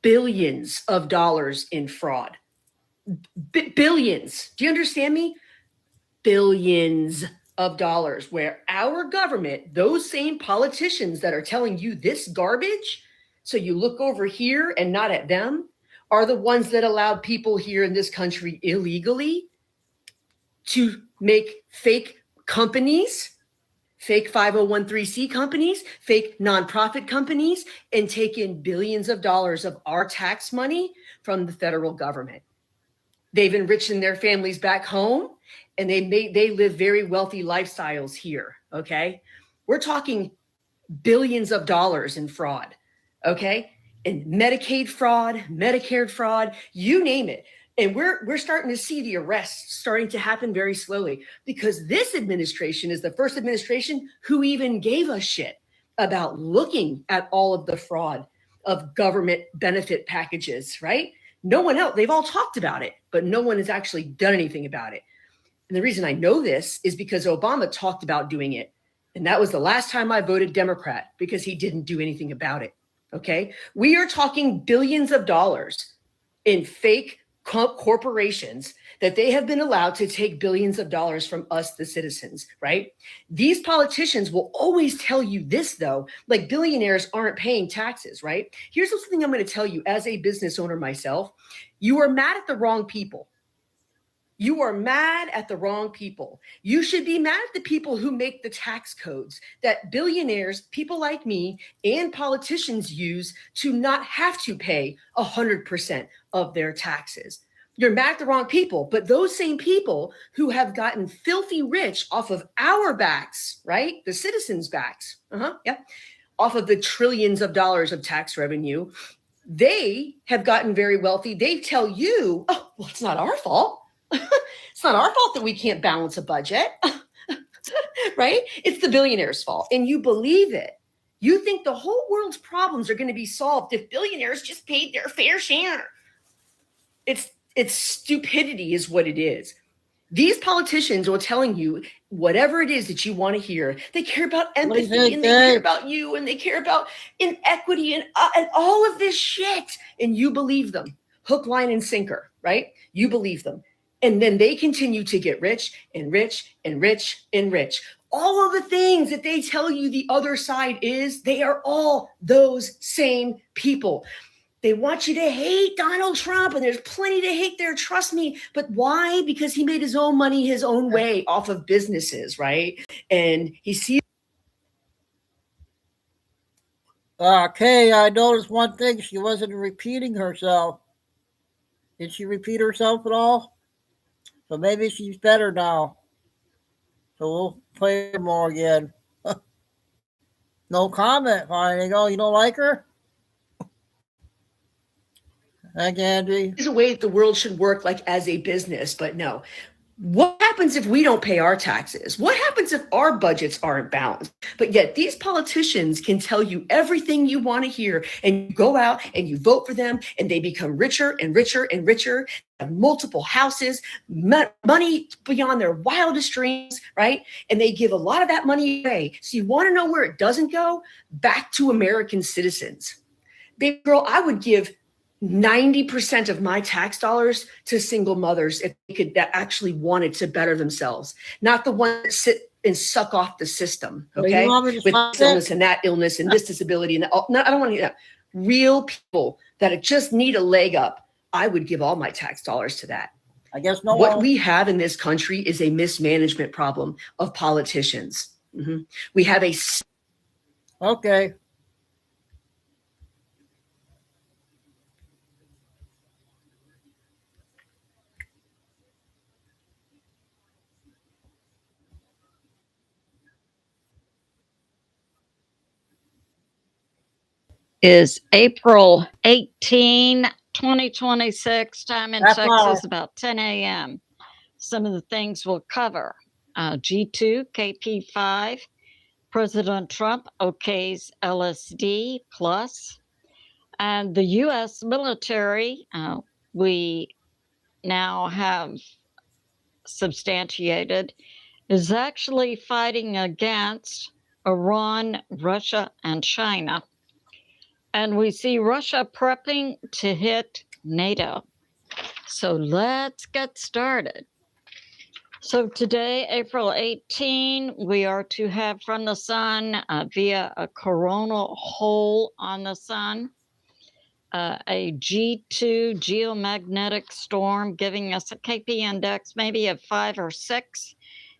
Speaker 14: billions of dollars in fraud. billions. Do you understand me? Billions of dollars, where our government, those same politicians that are telling you this garbage, so you look over here and not at them, are the ones that allowed people here in this country illegally to make fake companies, fake 501(c) companies, fake nonprofit companies, and take in billions of dollars of our tax money from the federal government. They've enriched their families back home, and they live very wealthy lifestyles here. Okay, we're talking billions of dollars in fraud. Okay, and Medicaid fraud, Medicare fraud, you name it. And we're starting to see the arrests starting to happen very slowly, because this administration is the first administration who even gave a shit about looking at all of the fraud of government benefit packages, right? No one else, they've all talked about it, but no one has actually done anything about it. And the reason I know this is because Obama talked about doing it. And that was the last time I voted Democrat, because he didn't do anything about it. Okay. We are talking billions of dollars in fake corporations that they have been allowed to take billions of dollars from us, the citizens, right? These politicians will always tell you this, though, like billionaires aren't paying taxes, right? Here's something I'm going to tell you as a business owner myself. You are mad at the wrong people. You are mad at the wrong people. You should be mad at the people who make the tax codes that billionaires, people like me, and politicians use to not have to pay 100% of their taxes. You're mad at the wrong people, but those same people who have gotten filthy rich off of our backs, right? The citizens' backs, off of the trillions of dollars of tax revenue, they have gotten very wealthy. They tell you, oh, well, it's not our fault. It's not our fault that we can't balance a budget, right? It's the billionaires' fault. And you believe it. You think the whole world's problems are going to be solved if billionaires just paid their fair share. It's stupidity is what it is. These politicians are telling you whatever it is that you want to hear. They care about empathy, and they care about you, and they care about inequity and all of this shit. And you believe them. Hook, line, and sinker, right? You believe them. And then they continue to get rich and rich and rich and rich. All of the things that they tell you the other side is, they are all those same people. They want you to hate Donald Trump, and there's plenty to hate there, trust me. But why? Because he made his own money his own way off of businesses, right? And he sees.
Speaker 1: Okay, I noticed one thing. She wasn't repeating herself. Did she repeat herself at all? So maybe she's better now. So we'll play her more again. No comment. Fine. Oh, you don't like her? Thank you, Andy.
Speaker 14: There's a way that the world should work, like as a business, but no. What happens if we don't pay our taxes? What happens if our budgets aren't balanced? But yet these politicians can tell you everything you want to hear, and you go out and you vote for them, and they become richer and richer and richer, have multiple houses, money beyond their wildest dreams, right? And they give a lot of that money away. So you want to know where it doesn't go? Back to American citizens. Baby girl, I would give 90% of my tax dollars to single mothers if they could that actually wanted to better themselves, not the ones that sit and suck off the system. Okay, with this illness and that illness and this disability and that. No, I don't want to hear that. Real people that just need a leg up. I would give all my tax dollars to that.
Speaker 1: I guess
Speaker 14: what we have in this country is a mismanagement problem of politicians. Mm-hmm. We have a.
Speaker 1: Okay.
Speaker 15: Is April 18, 2026. Time in Texas, about 10 a.m. Some of the things we'll cover. G2, KP5, President Trump okays LSD plus, and the U.S. military, we now have substantiated, is actually fighting against Iran, Russia, and China. And we see Russia prepping to hit NATO. So let's get started. So today, April 18, we are to have from the sun via a coronal hole on the sun, a G2 geomagnetic storm giving us a KP index maybe of 5 or 6,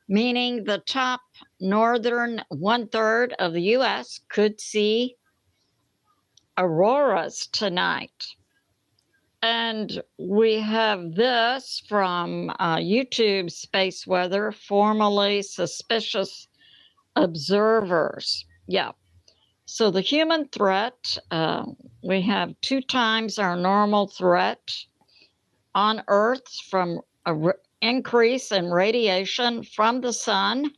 Speaker 15: meaning the top northern 1/3 of the U.S. could see auroras tonight. And we have this from YouTube Space Weather, formerly suspicious observers. Yeah. So the human threat, we have 2 times our normal threat on Earth from an increase in radiation from the sun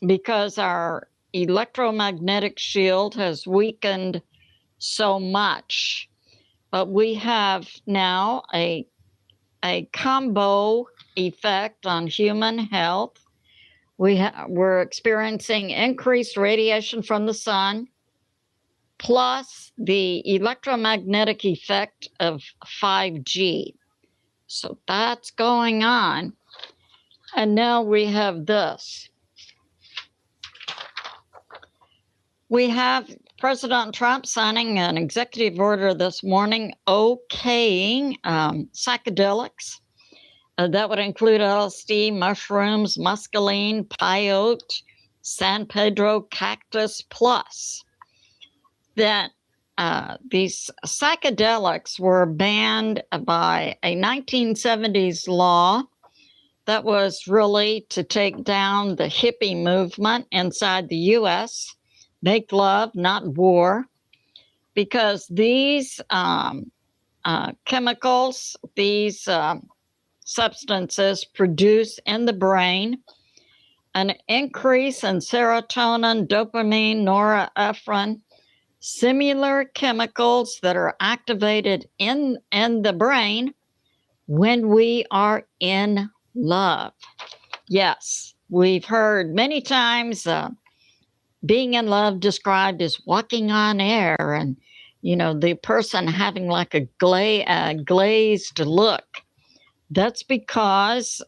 Speaker 15: because our electromagnetic shield has weakened so much. But we have now a combo effect on human health. We're experiencing increased radiation from the sun, plus the electromagnetic effect of 5G. So that's going on. And now we have this. We have President Trump signing an executive order this morning okaying psychedelics. That would include LSD, mushrooms, mescaline, peyote, San Pedro cactus plus. That these psychedelics were banned by a 1970s law that was really to take down the hippie movement inside the U.S., make love, not war, because these chemicals, these substances produce in the brain an increase in serotonin, dopamine, norepinephrine, similar chemicals that are activated in the brain when we are in love. Yes, we've heard many times being in love described as walking on air, and the person having like a glazed look. That's because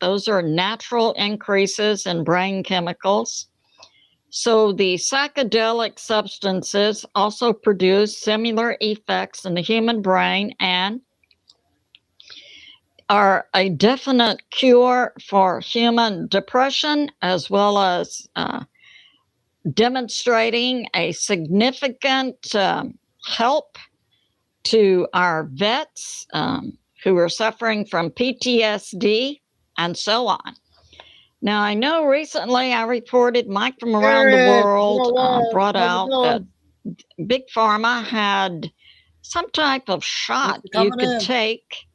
Speaker 15: those are natural increases in brain chemicals. So the psychedelic substances also produce similar effects in the human brain and are a definite cure for human depression, as well as demonstrating a significant help to our vets who are suffering from PTSD and so on. Now, I know recently I reported Mike from around the world brought out that Big Pharma had some type of shot you could take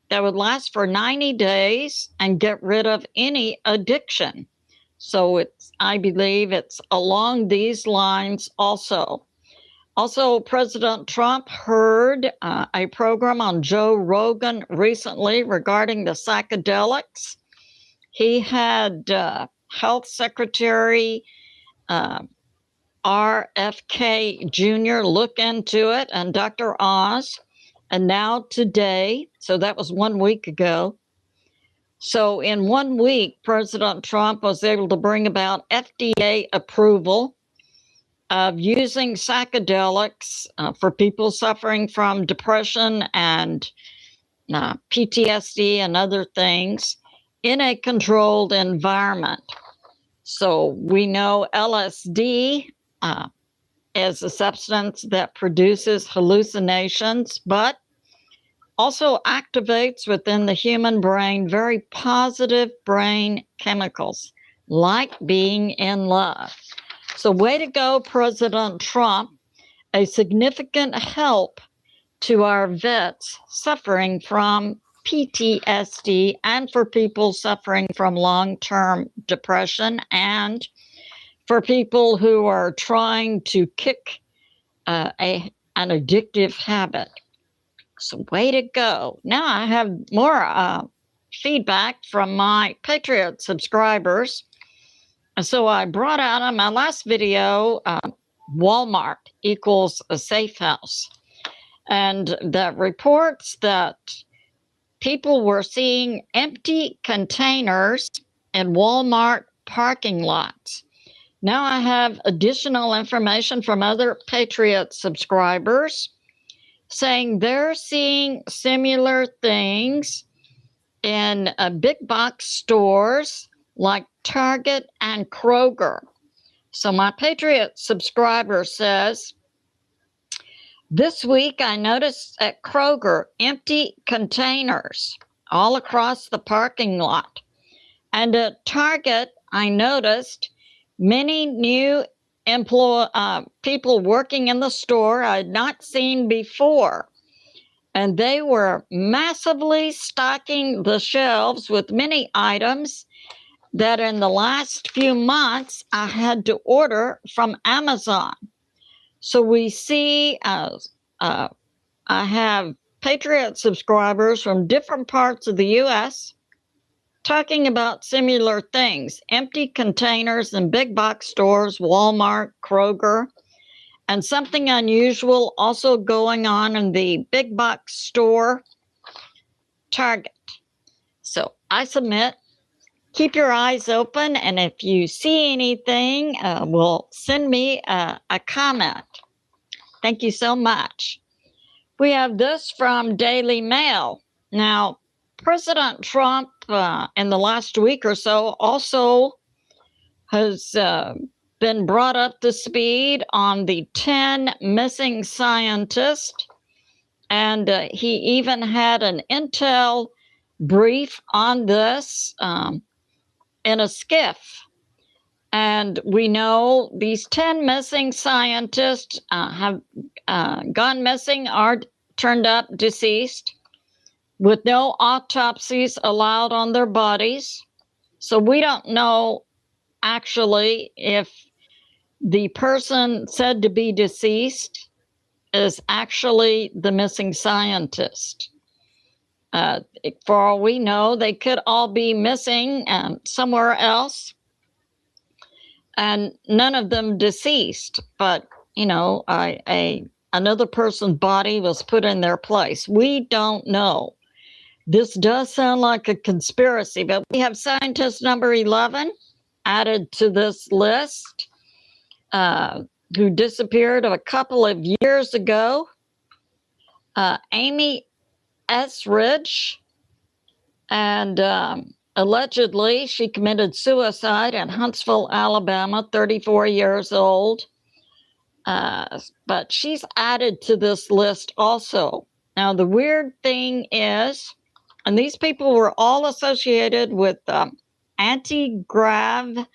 Speaker 15: that would last for 90 days and get rid of any addiction. So I believe it's along these lines also. Also, President Trump heard a program on Joe Rogan recently regarding the psychedelics. He had Health Secretary RFK Jr. look into it, and Dr. Oz. And now today, so that was 1 week ago. So in 1 week, President Trump was able to bring about FDA approval of using psychedelics for people suffering from depression and PTSD and other things in a controlled environment. So we know LSD is a substance that produces hallucinations, but also activates within the human brain very positive brain chemicals, like being in love. So way to go, President Trump, a significant help to our vets suffering from PTSD and for people suffering from long-term depression and for people who are trying to kick an addictive habit. So way to go. Now I have more feedback from my Patriot subscribers. So I brought out on my last video, Walmart equals a safe house. And that reports that people were seeing empty containers in Walmart parking lots. Now I have additional information from other Patriot subscribers saying they're seeing similar things in big box stores like Target and Kroger. So my Patriot subscriber says, this week I noticed at Kroger empty containers all across the parking lot. And at Target, I noticed many new people working in the store I had not seen before. And they were massively stocking the shelves with many items that in the last few months I had to order from Amazon. So we see, I have Patriot subscribers from different parts of the U.S. talking about similar things, empty containers in big box stores, Walmart, Kroger, and something unusual also going on in the big box store, Target. So I submit, keep your eyes open, and if you see anything, well, send me a comment. Thank you so much. We have this from Daily Mail. Now, President Trump, in the last week or so, also has been brought up to speed on the 10 missing scientists, and he even had an intel brief on this in a skiff. And we know these 10 missing scientists have gone missing, are turned up deceased, with no autopsies allowed on their bodies. So we don't know actually if the person said to be deceased is actually the missing scientist. For all we know, they could all be missing somewhere else, and none of them deceased. But, you know, another person's body was put in their place. We don't know. This does sound like a conspiracy, but we have scientist number 11 added to this list, who disappeared a couple of years ago. Amy Esridge, and allegedly she committed suicide in Huntsville, Alabama, 34 years old. But she's added to this list also. Now, the weird thing is, and these people were all associated with anti-gravity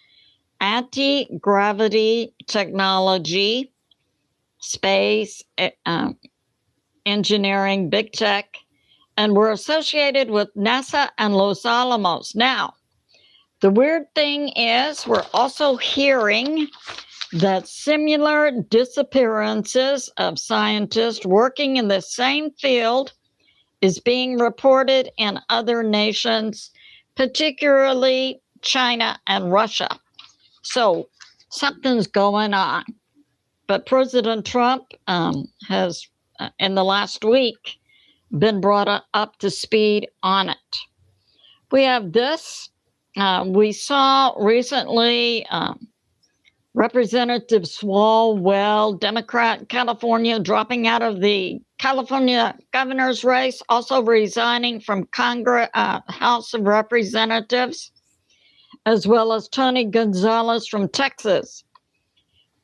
Speaker 15: technology, space, engineering, big tech, and were associated with NASA and Los Alamos. Now, the weird thing is we're also hearing that similar disappearances of scientists working in the same field is being reported in other nations, particularly China and Russia. So something's going on. But President Trump has, in the last week, been brought up to speed on it. We have this. We saw recently Representative Swalwell, Democrat, California, dropping out of the California governor's race, also resigning from Congress, House of Representatives, as well as Tony Gonzalez from Texas.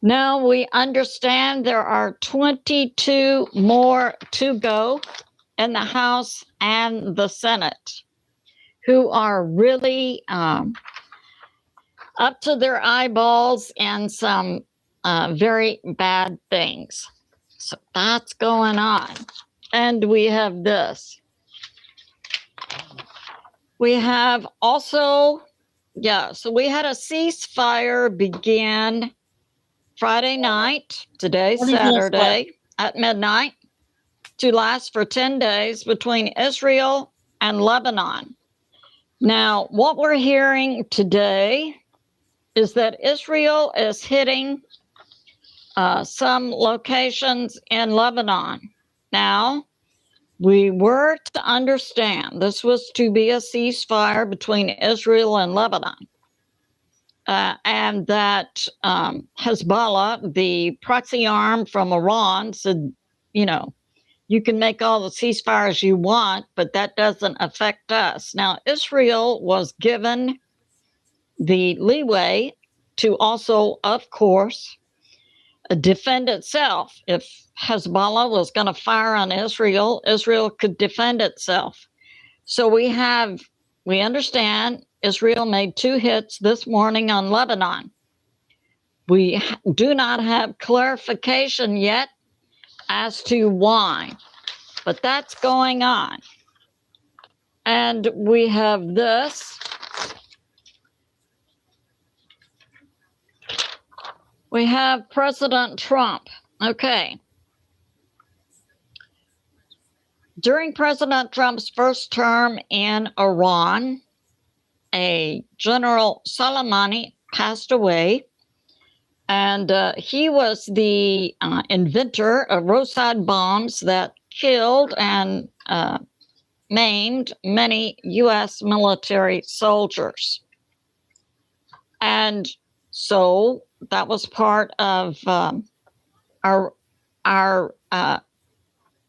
Speaker 15: Now we understand there are 22 more to go in the House and the Senate who are really up to their eyeballs in some very bad things. So that's going on. And we have this. We have also, so we had a ceasefire begin Friday night, today, Saturday, at midnight, to last for 10 days between Israel and Lebanon. Now, what we're hearing today is that Israel is hitting some locations in Lebanon. Now, we were to understand this was to be a ceasefire between Israel and Lebanon, and that Hezbollah, the proxy arm from Iran, said, you know, you can make all the ceasefires you want, but that doesn't affect us. Now, Israel was given the leeway to also, of course, defend itself. If Hezbollah was going to fire on Israel, Israel could defend itself. So we understand Israel made 2 hits this morning on Lebanon. We do not have clarification yet as to why, but that's going on. And we have this. We have President Trump. Okay. During President Trump's first term in Iran, a General Soleimani passed away, and he was the inventor of roadside bombs that killed and maimed many U.S. military soldiers. And so that was part of our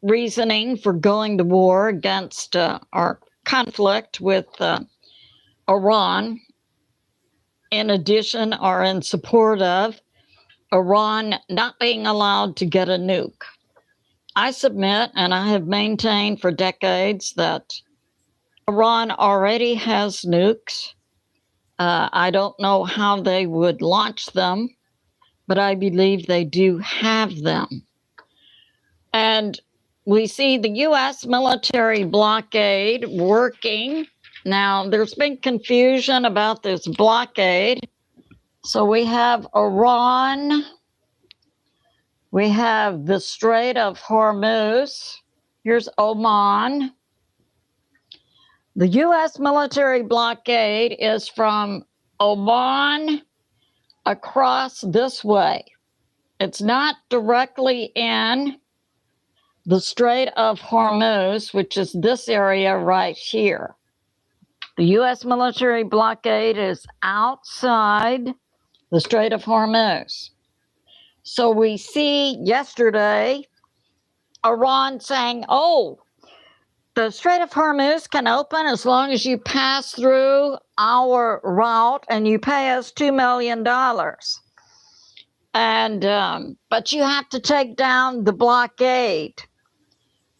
Speaker 15: reasoning for going to war against our conflict with Iran, in addition or in support of Iran not being allowed to get a nuke. I submit, and I have maintained for decades, that Iran already has nukes. I don't know how they would launch them, but I believe they do have them. And we see the U.S. military blockade working. Now, there's been confusion about this blockade. So we have Iran. We have the Strait of Hormuz. Here's Oman. The U.S. military blockade is from Oman across this way. It's not directly in the Strait of Hormuz, which is this area right here. The U.S. military blockade is outside the Strait of Hormuz. So we see yesterday Iran saying, oh, the Strait of Hormuz can open as long as you pass through our route and you pay us $2 million. And but you have to take down the blockade.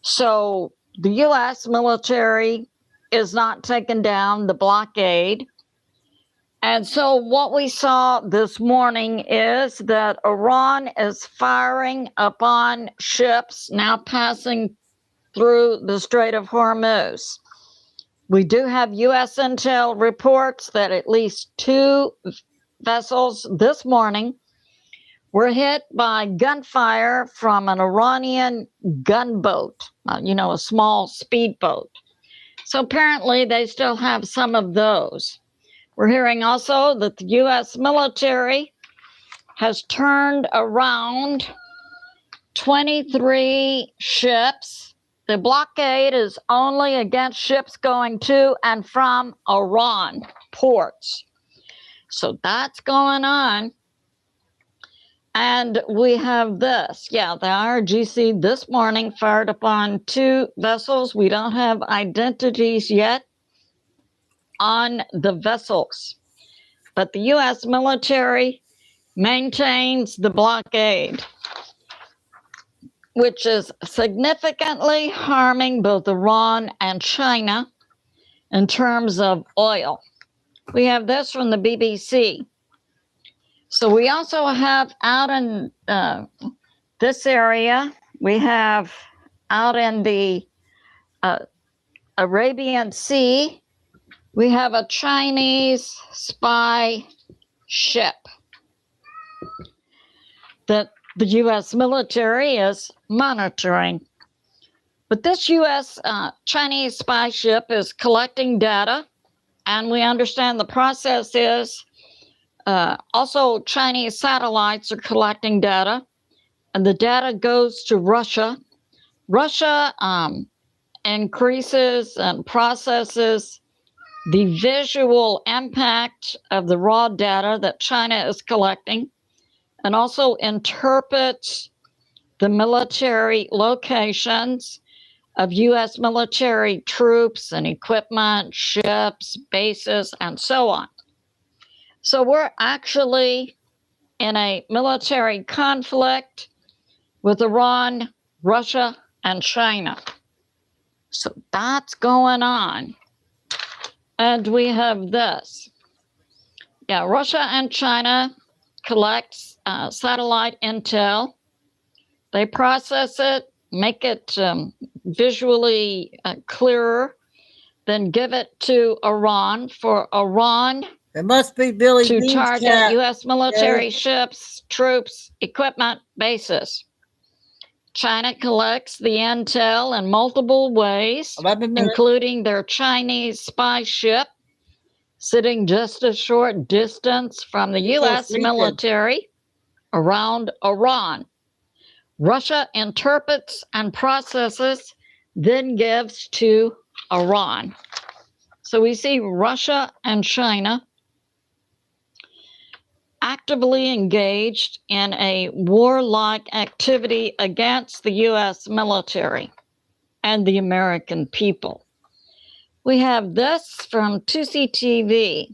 Speaker 15: So the U.S. military is not taking down the blockade. And so what we saw this morning is that Iran is firing upon ships now passing through the Strait of Hormuz. We do have U.S. intel reports that at least 2 vessels this morning were hit by gunfire from an Iranian gunboat, a small speedboat. So apparently they still have some of those. We're hearing also that the U.S. military has turned around 23 ships. The blockade is only against ships going to and from Iran ports. So that's going on. And we have this. Yeah, the IRGC this morning fired upon 2 vessels. We don't have identities yet on the vessels. But the U.S. military maintains the blockade, which is significantly harming both Iran and China in terms of oil. We have this from the BBC. So we also have out in this area, we have out in the Arabian Sea, we have a Chinese spy ship that the U.S. military is monitoring. But this U.S. Chinese spy ship is collecting data, and we understand the process is also Chinese satellites are collecting data, and the data goes to Russia. Russia increases and processes the visual impact of the raw data that China is collecting, and also interprets the military locations of U.S. military troops and equipment, ships, bases, and so on. So we're actually in a military conflict with Iran, Russia, and China. So that's going on. And we have this. Yeah, Russia and China collect satellite intel. They process it, make it visually clearer, then give it to Iran for Iran
Speaker 1: it must be Billy
Speaker 15: to
Speaker 1: Bean's
Speaker 15: target
Speaker 1: cat.
Speaker 15: U.S. military ships, troops, equipment, bases. China collects the intel in multiple ways, including their Chinese spy ship sitting just a short distance from the U.S. military around Iran. Russia interprets and processes, then gives to Iran. So we see Russia and China actively engaged in a warlike activity against the U.S. military and the American people. We have this from 2CTV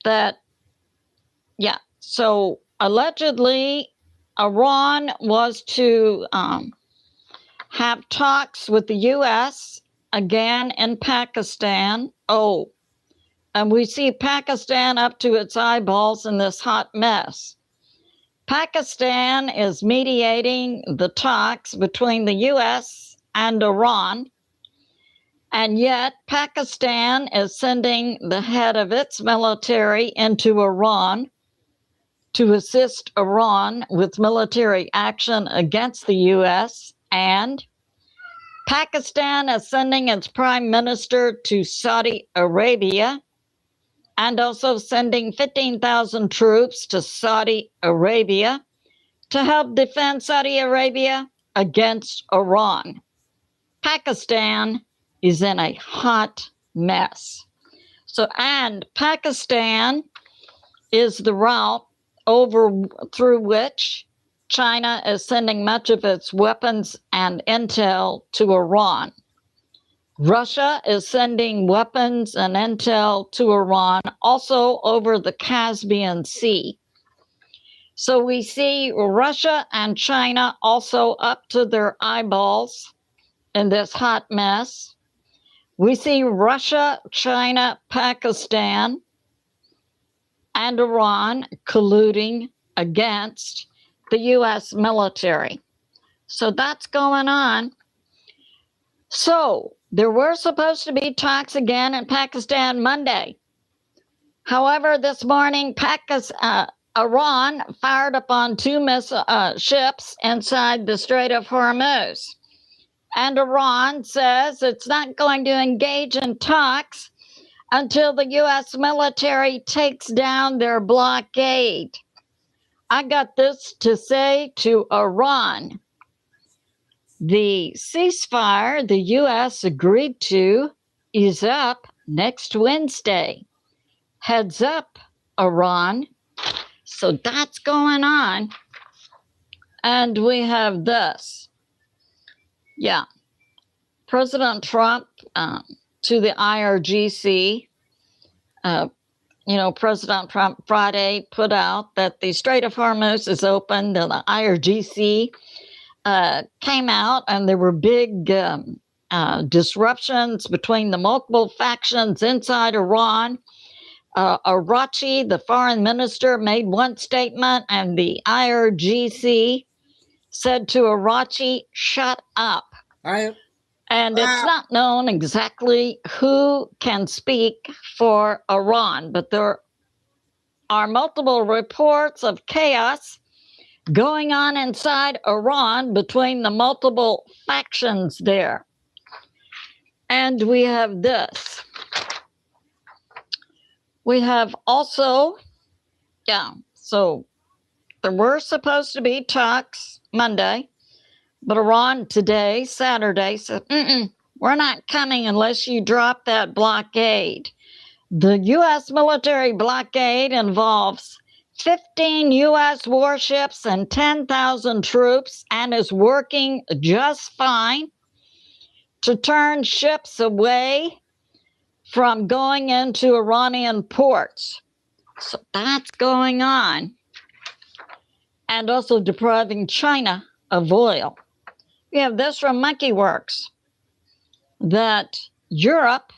Speaker 15: that, so allegedly Iran was to have talks with the U.S. again in Pakistan. And we see Pakistan up to its eyeballs in this hot mess. Pakistan is mediating the talks between the U.S. and Iran, and yet Pakistan is sending the head of its military into Iran to assist Iran with military action against the U.S., and Pakistan is sending its prime minister to Saudi Arabia, and also sending 15,000 troops to Saudi Arabia to help defend Saudi Arabia against Iran. Pakistan is in a hot mess. And Pakistan is the route through which China is sending much of its weapons and intel to Iran. Russia is sending weapons and intel to Iran, also over the Caspian Sea. So we see Russia and China also up to their eyeballs in this hot mess. We see Russia, China, Pakistan, and Iran colluding against the U.S. military. So that's going on. So there were supposed to be talks again in Pakistan Monday. However, this morning, Iran fired upon two ships inside the Strait of Hormuz. And Iran says it's not going to engage in talks until the U.S. military takes down their blockade. I got this to say to Iran. The ceasefire the U.S. agreed to is up next Wednesday. Heads up, Iran. So that's going on. And we have this. President Trump to the IRGC. President Trump Friday put out that the Strait of Hormuz is open. The IRGC came out, and there were big disruptions between the multiple factions inside Iran. Arachi, the foreign minister, made one statement, and the IRGC said to Arachi, "Shut up." And it's not known exactly who can speak for Iran, but there are multiple reports of chaos going on inside Iran between the multiple factions there. And we have this. We have also, so there were supposed to be talks Monday. But Iran today, Saturday, said, we're not coming unless you drop that blockade. The U.S. military blockade involves 15 U.S. warships and 10,000 troops and is working just fine to turn ships away from going into Iranian ports. So that's going on. And also depriving China of oil. We have this from Monkeyworks that Europe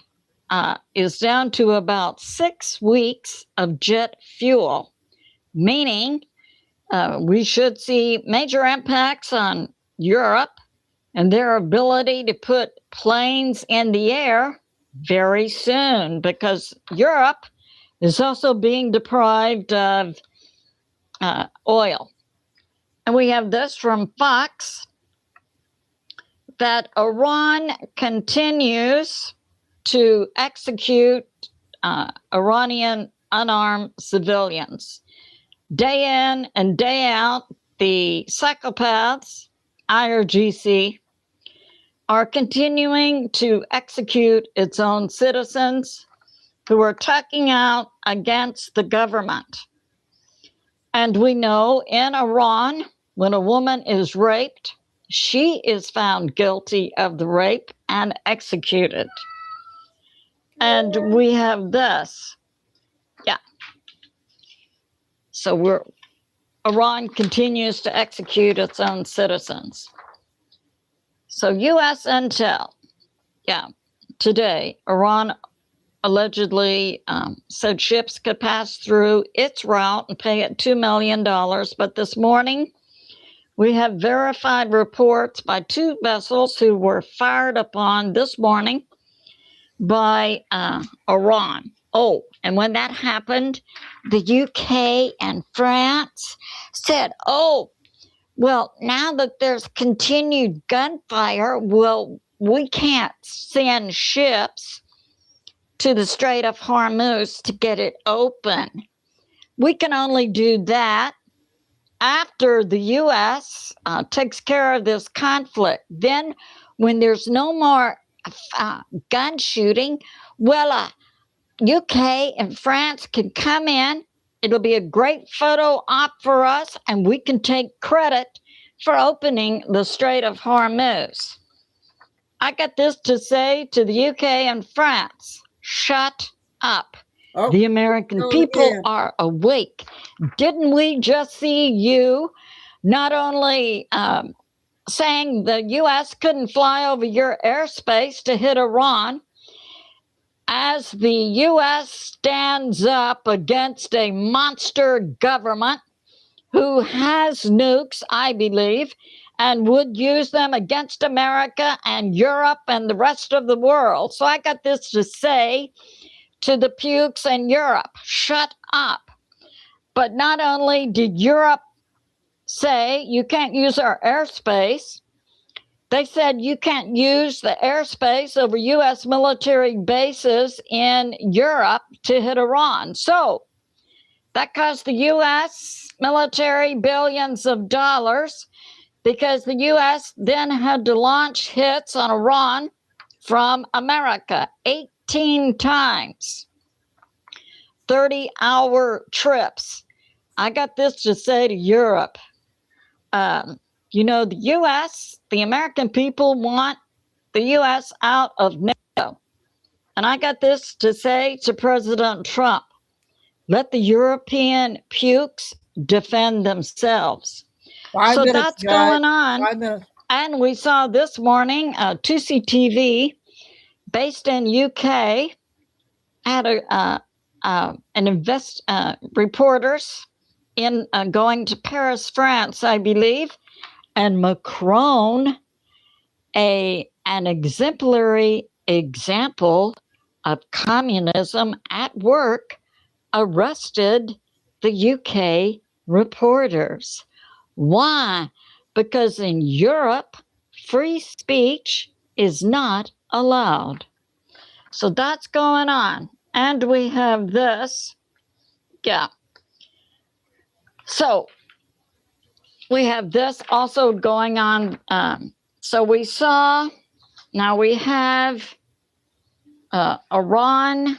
Speaker 15: is down to about 6 weeks of jet fuel, meaning we should see major impacts on Europe and their ability to put planes in the air very soon, because Europe is also being deprived of oil. And we have this from Fox that Iran continues to execute Iranian unarmed civilians. Day in and day out, the psychopaths, IRGC, are continuing to execute its own citizens who are talking out against the government. And we know in Iran, when a woman is raped, she is found guilty of the rape and executed. And we have this. Yeah. So Iran continues to execute its own citizens. So U.S. intel, today, Iran allegedly said ships could pass through its route and pay it $2 million. But this morning, we have verified reports by 2 vessels who were fired upon this morning by Iran. Oh, and when that happened, the UK and France said, well, now that there's continued gunfire, we can't send ships to the Strait of Hormuz to get it open. We can only do that after the U.S. Takes care of this conflict. Then when there's no more gun shooting, UK and France can come in. It'll be a great photo op for us, and we can take credit for opening the Strait of Hormuz. I got this to say to the UK and France: shut up. The American people are awake. Didn't we just see you not only saying the U.S. couldn't fly over your airspace to hit Iran, as the U.S. stands up against a monster government who has nukes, I believe, and would use them against America and Europe and the rest of the world. So I got this to say to the pukes in Europe: shut up. But not only did Europe say you can't use our airspace, they said you can't use the airspace over U.S. military bases in Europe to hit Iran. So that cost the U.S. military billions of dollars, because the U.S. then had to launch hits on Iran from America 18 times, 30-hour trips. I got this to say to Europe. The U.S., the American people want the U.S. out of NATO. And I got this to say to President Trump: let the European pukes defend themselves. So that's going on. And we saw this morning, 2CTV, based in UK, had reporters in going to Paris, France, I believe, and Macron, an exemplary example of communism at work, arrested the UK reporters. Why? Because in Europe, free speech is not allowed. So that's going on. And we have this. Yeah. So we have this also going on. So we saw, now we have Iran.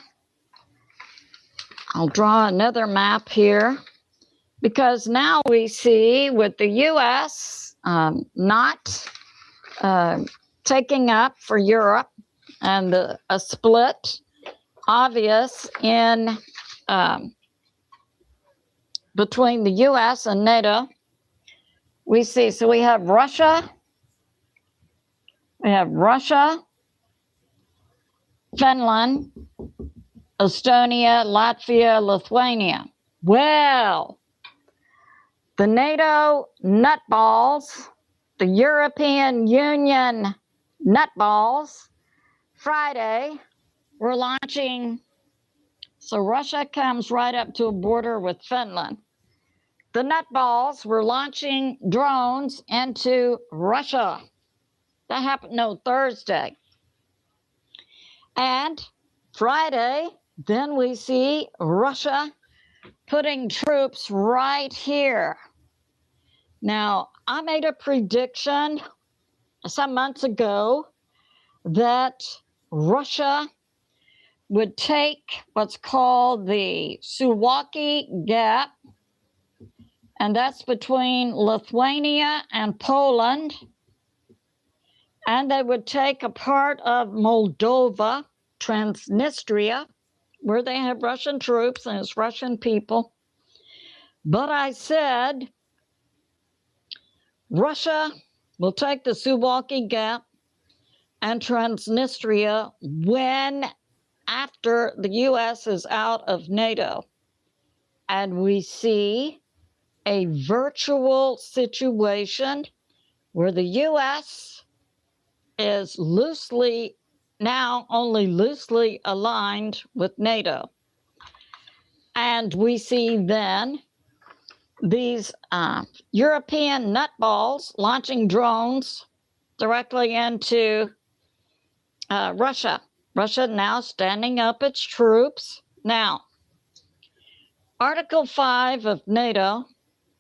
Speaker 15: I'll draw another map here because now we see with the U.S. Not taking up for Europe and a split obvious in between the U.S. and NATO. We see, so we have Russia, Finland, Estonia, Latvia, Lithuania. Well, the NATO nutballs, the European Union nutballs, Friday, we're launching. So Russia comes right up to a border with Finland. The nutballs were launching drones into Russia. That happened Thursday. And Friday, then we see Russia putting troops right here. Now, I made a prediction some months ago that Russia would take what's called the Suwalki Gap, and that's between Lithuania and Poland, and they would take a part of Moldova, Transnistria, where they have Russian troops and it's Russian people. But I said Russia will take the Suwalki Gap and Transnistria when after the U.S. is out of NATO. And we see a virtual situation where the U.S. is only loosely aligned with NATO. And we see then these European nutballs launching drones directly into Russia. Russia now standing up its troops. Now, Article 5 of NATO,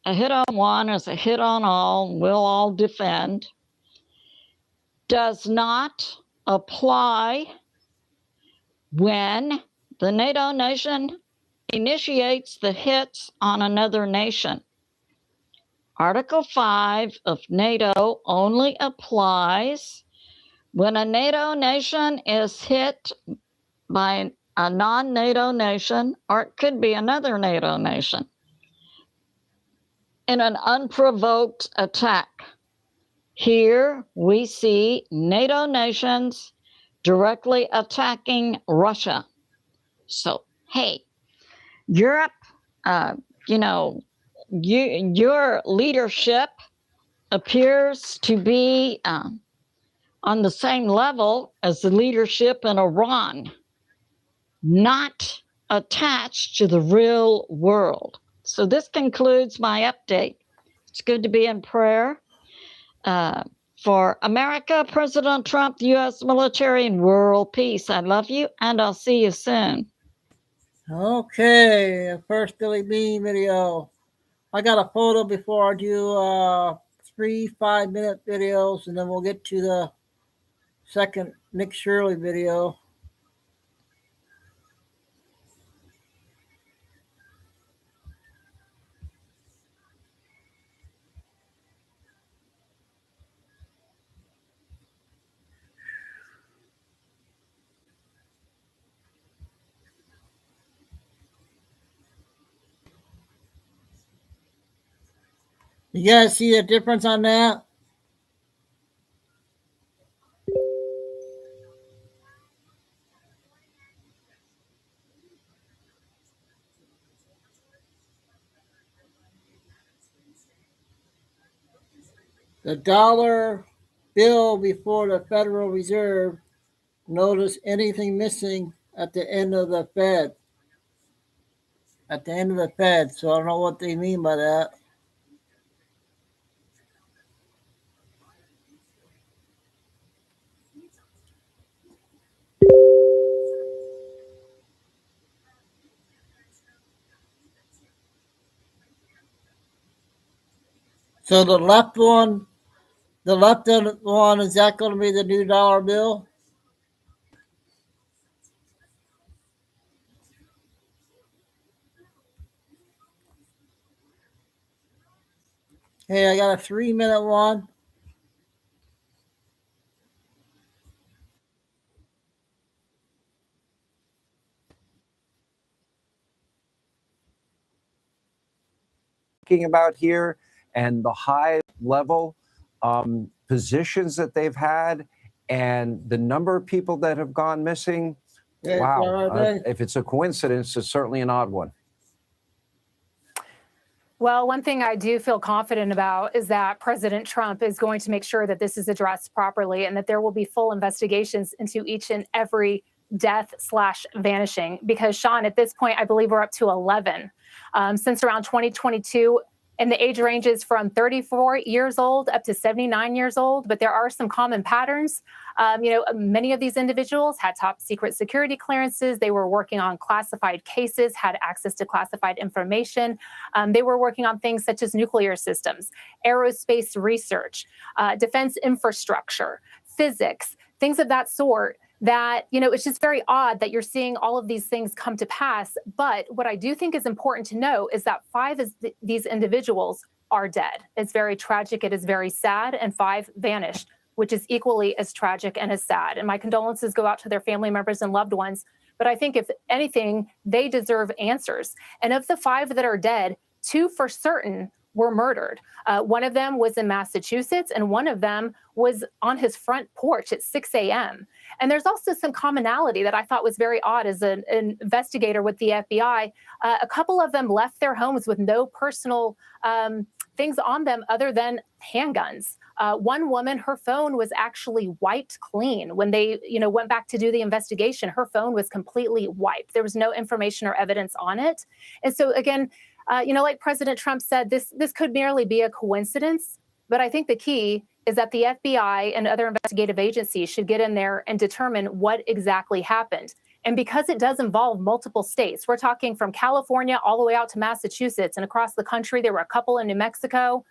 Speaker 15: a hit on one is a hit on all, we'll all defend, does not apply when the NATO nation initiates the hits on another nation. Article 5 of NATO only applies when a NATO nation is hit by a non-NATO nation, or it could be another NATO nation, in an unprovoked attack. Here we see NATO nations directly attacking Russia. So, hey, Europe, your leadership appears to be on the same level as the leadership in Iran, not attached to the real world. So this concludes my update. It's good to be in prayer for America, President Trump, the U.S. military, and world peace. I love you, and I'll see you soon.
Speaker 1: Okay, first Billy Bean video. I got a photo before I do 3 5-minute videos, and then we'll get to the second Nick Shirley video. You guys see the difference on that? The dollar bill before the Federal Reserve. Notice anything missing at the end of the Fed. At the end of the Fed. So I don't know what they mean by that. So the left one, is that going to be the new dollar bill? Hey, I got a 3-minute one.
Speaker 16: About here and the high level positions that they've had and the number of people that have gone missing.
Speaker 1: Yeah,
Speaker 16: wow. If it's a coincidence, it's certainly an odd one.
Speaker 17: Well, one thing I do feel confident about is that President Trump is going to make sure that this is addressed properly and that there will be full investigations into each and every death/vanishing. Because, Sean, at this point, I believe we're up to 11 since around 2022. And the age ranges from 34 years old up to 79 years old. But there are some common patterns. Many of these individuals had top secret security clearances. They were working on classified cases, had access to classified information. They were working on things such as nuclear systems, aerospace research, defense infrastructure, physics, things of that sort. That, it's just very odd that you're seeing all of these things come to pass. But what I do think is important to know is that 5 of these individuals are dead. It's very tragic. It is very sad. And 5 vanished, which is equally as tragic and as sad. And my condolences go out to their family members and loved ones. But I think if anything, they deserve answers. And of the 5 that are dead, 2 for certain were murdered. One of them was in Massachusetts, and one of them was on his front porch at 6 a.m. And there's also some commonality that I thought was very odd as an investigator with the FBI. A couple of them left their homes with no personal things on them other than handguns. One woman, her phone was actually wiped clean. When they, went back to do the investigation, her phone was completely wiped. There was no information or evidence on it. And so again, like President Trump said, this could merely be a coincidence. But I think the key is that the FBI and other investigative agencies should get in there and determine what exactly happened. And because it does involve multiple states, we're talking from California all the way out to Massachusetts and across the country. There were a couple in New Mexico.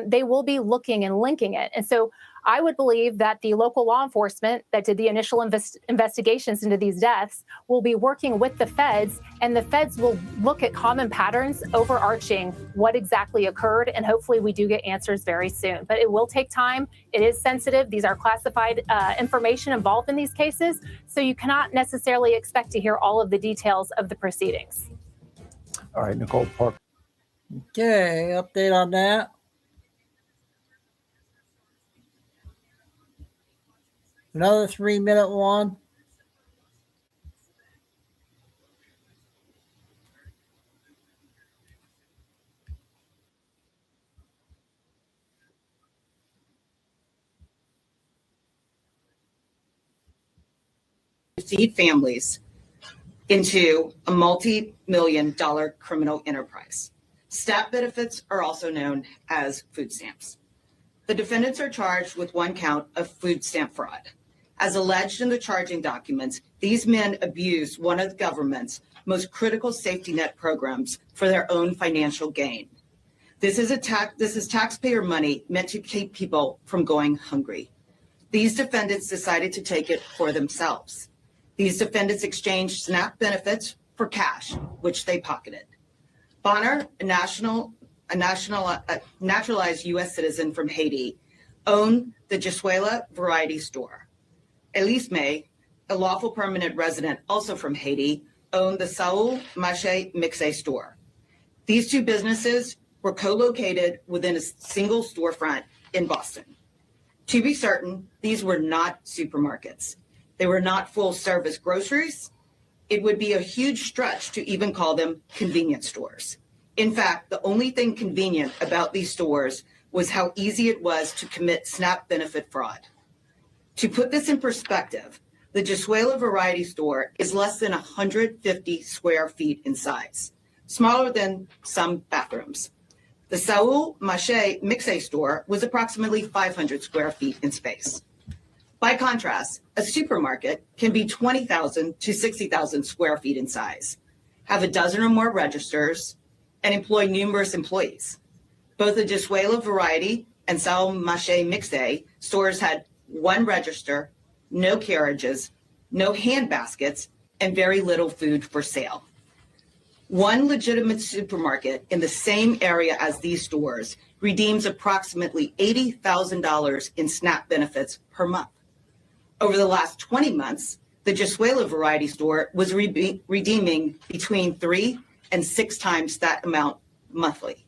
Speaker 17: They will be looking and linking it. And so I would believe that the local law enforcement that did the initial investigations into these deaths will be working with the feds, and the feds will look at common patterns overarching what exactly occurred. And hopefully we do get answers very soon. But it will take time. It is sensitive. These are classified information involved in these cases. So you cannot necessarily expect to hear all of the details of the proceedings.
Speaker 16: All right, Nicole Park.
Speaker 1: Okay, update on that. Another 3-minute one.
Speaker 18: Feed families into a multi-million-dollar criminal enterprise. SNAP benefits are also known as food stamps. The defendants are charged with 1 count of food stamp fraud. As alleged in the charging documents, these men abused one of the government's most critical safety net programs for their own financial gain. This is taxpayer money meant to keep people from going hungry. These defendants decided to take it for themselves. These defendants exchanged SNAP benefits for cash, which they pocketed. Bonner, a naturalized U.S. citizen from Haiti, owned the Jesuela Variety Store. Elise May, a lawful permanent resident also from Haiti, owned the Saul Mache Mixe store. These 2 businesses were co-located within a single storefront in Boston. To be certain, these were not supermarkets. They were not full-service groceries. It would be a huge stretch to even call them convenience stores. In fact, the only thing convenient about these stores was how easy it was to commit SNAP benefit fraud. To put this in perspective, the Jesuela Variety Store is less than 150 square feet in size, smaller than some bathrooms. The Saul Mache Mixe store was approximately 500 square feet in space. By contrast, a supermarket can be 20,000 to 60,000 square feet in size, have a dozen or more registers, and employ numerous employees. Both the Jisuela Variety and Sal Mache Mixe stores had one register, no carriages, no hand baskets, and very little food for sale. One legitimate supermarket in the same area as these stores redeems approximately $80,000 in SNAP benefits per month. Over the last 20 months, the Jisuela Variety store was redeeming between 3 and 6 times that amount monthly,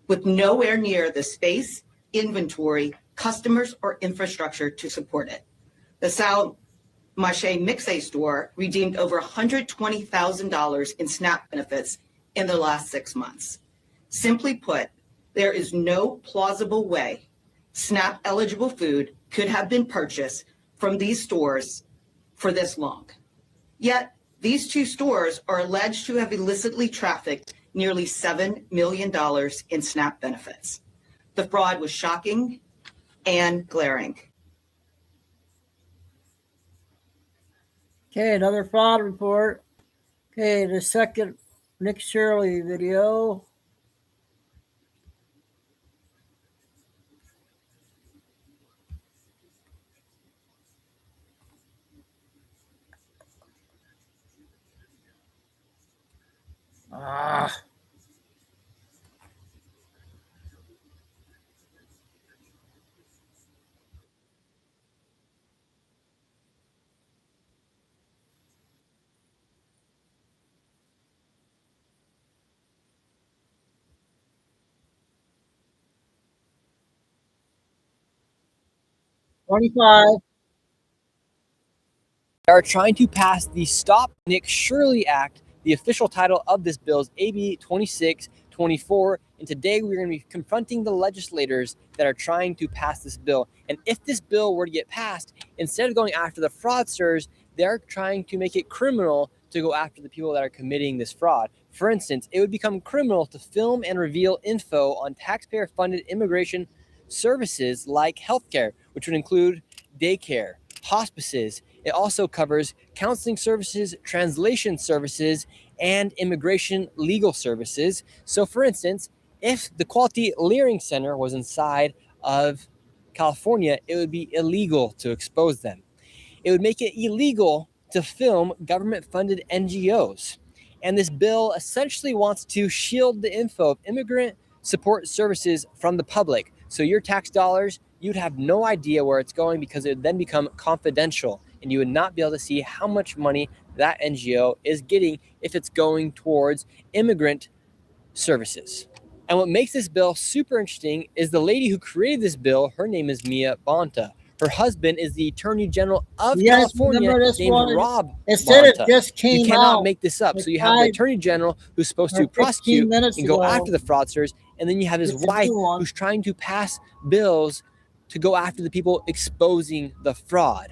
Speaker 18: with nowhere near the space, inventory, customers, or infrastructure to support it. The Sal Mache Mixe store redeemed over $120,000 in SNAP benefits in the last 6 months. Simply put, there is no plausible way SNAP eligible food could have been purchased from these stores for this long. Yet, these two stores are alleged to have illicitly trafficked nearly $7 million in SNAP benefits. The fraud was shocking and glaring.
Speaker 1: Okay, another fraud report. Okay, the second Nick Shirley video. Ah. $25.
Speaker 19: They are trying to pass the Stop Nick Shirley Act. The official title of this bill is AB 2624. And today we're going to be confronting the legislators that are trying to pass this bill. And if this bill were to get passed, instead of going after the fraudsters, they're trying to make it criminal to go after the people that are committing this fraud. For instance, it would become criminal to film and reveal info on taxpayer-funded immigration services like healthcare, which would include daycare, hospices. It also covers counseling services, translation services, and immigration legal services. So for instance, if the Quality Learning Center was inside of California, it would be illegal to expose them. It would make it illegal to film government-funded NGOs. And this bill essentially wants to shield the info of immigrant support services from the public. So your tax dollars, you'd have no idea where it's going because it would then become confidential and you would not be able to see how much money that NGO is getting if it's going towards immigrant services. And what makes this bill super interesting is the lady who created this bill, her name is Mia Bonta. Her husband is the Attorney General of California named Rob Bonta.
Speaker 1: Just came
Speaker 19: you cannot
Speaker 1: out.
Speaker 19: make this up. So you have the Attorney General who's supposed to prosecute and go after the fraudsters, and then you have his wife who's trying to pass bills to go after the people exposing the fraud.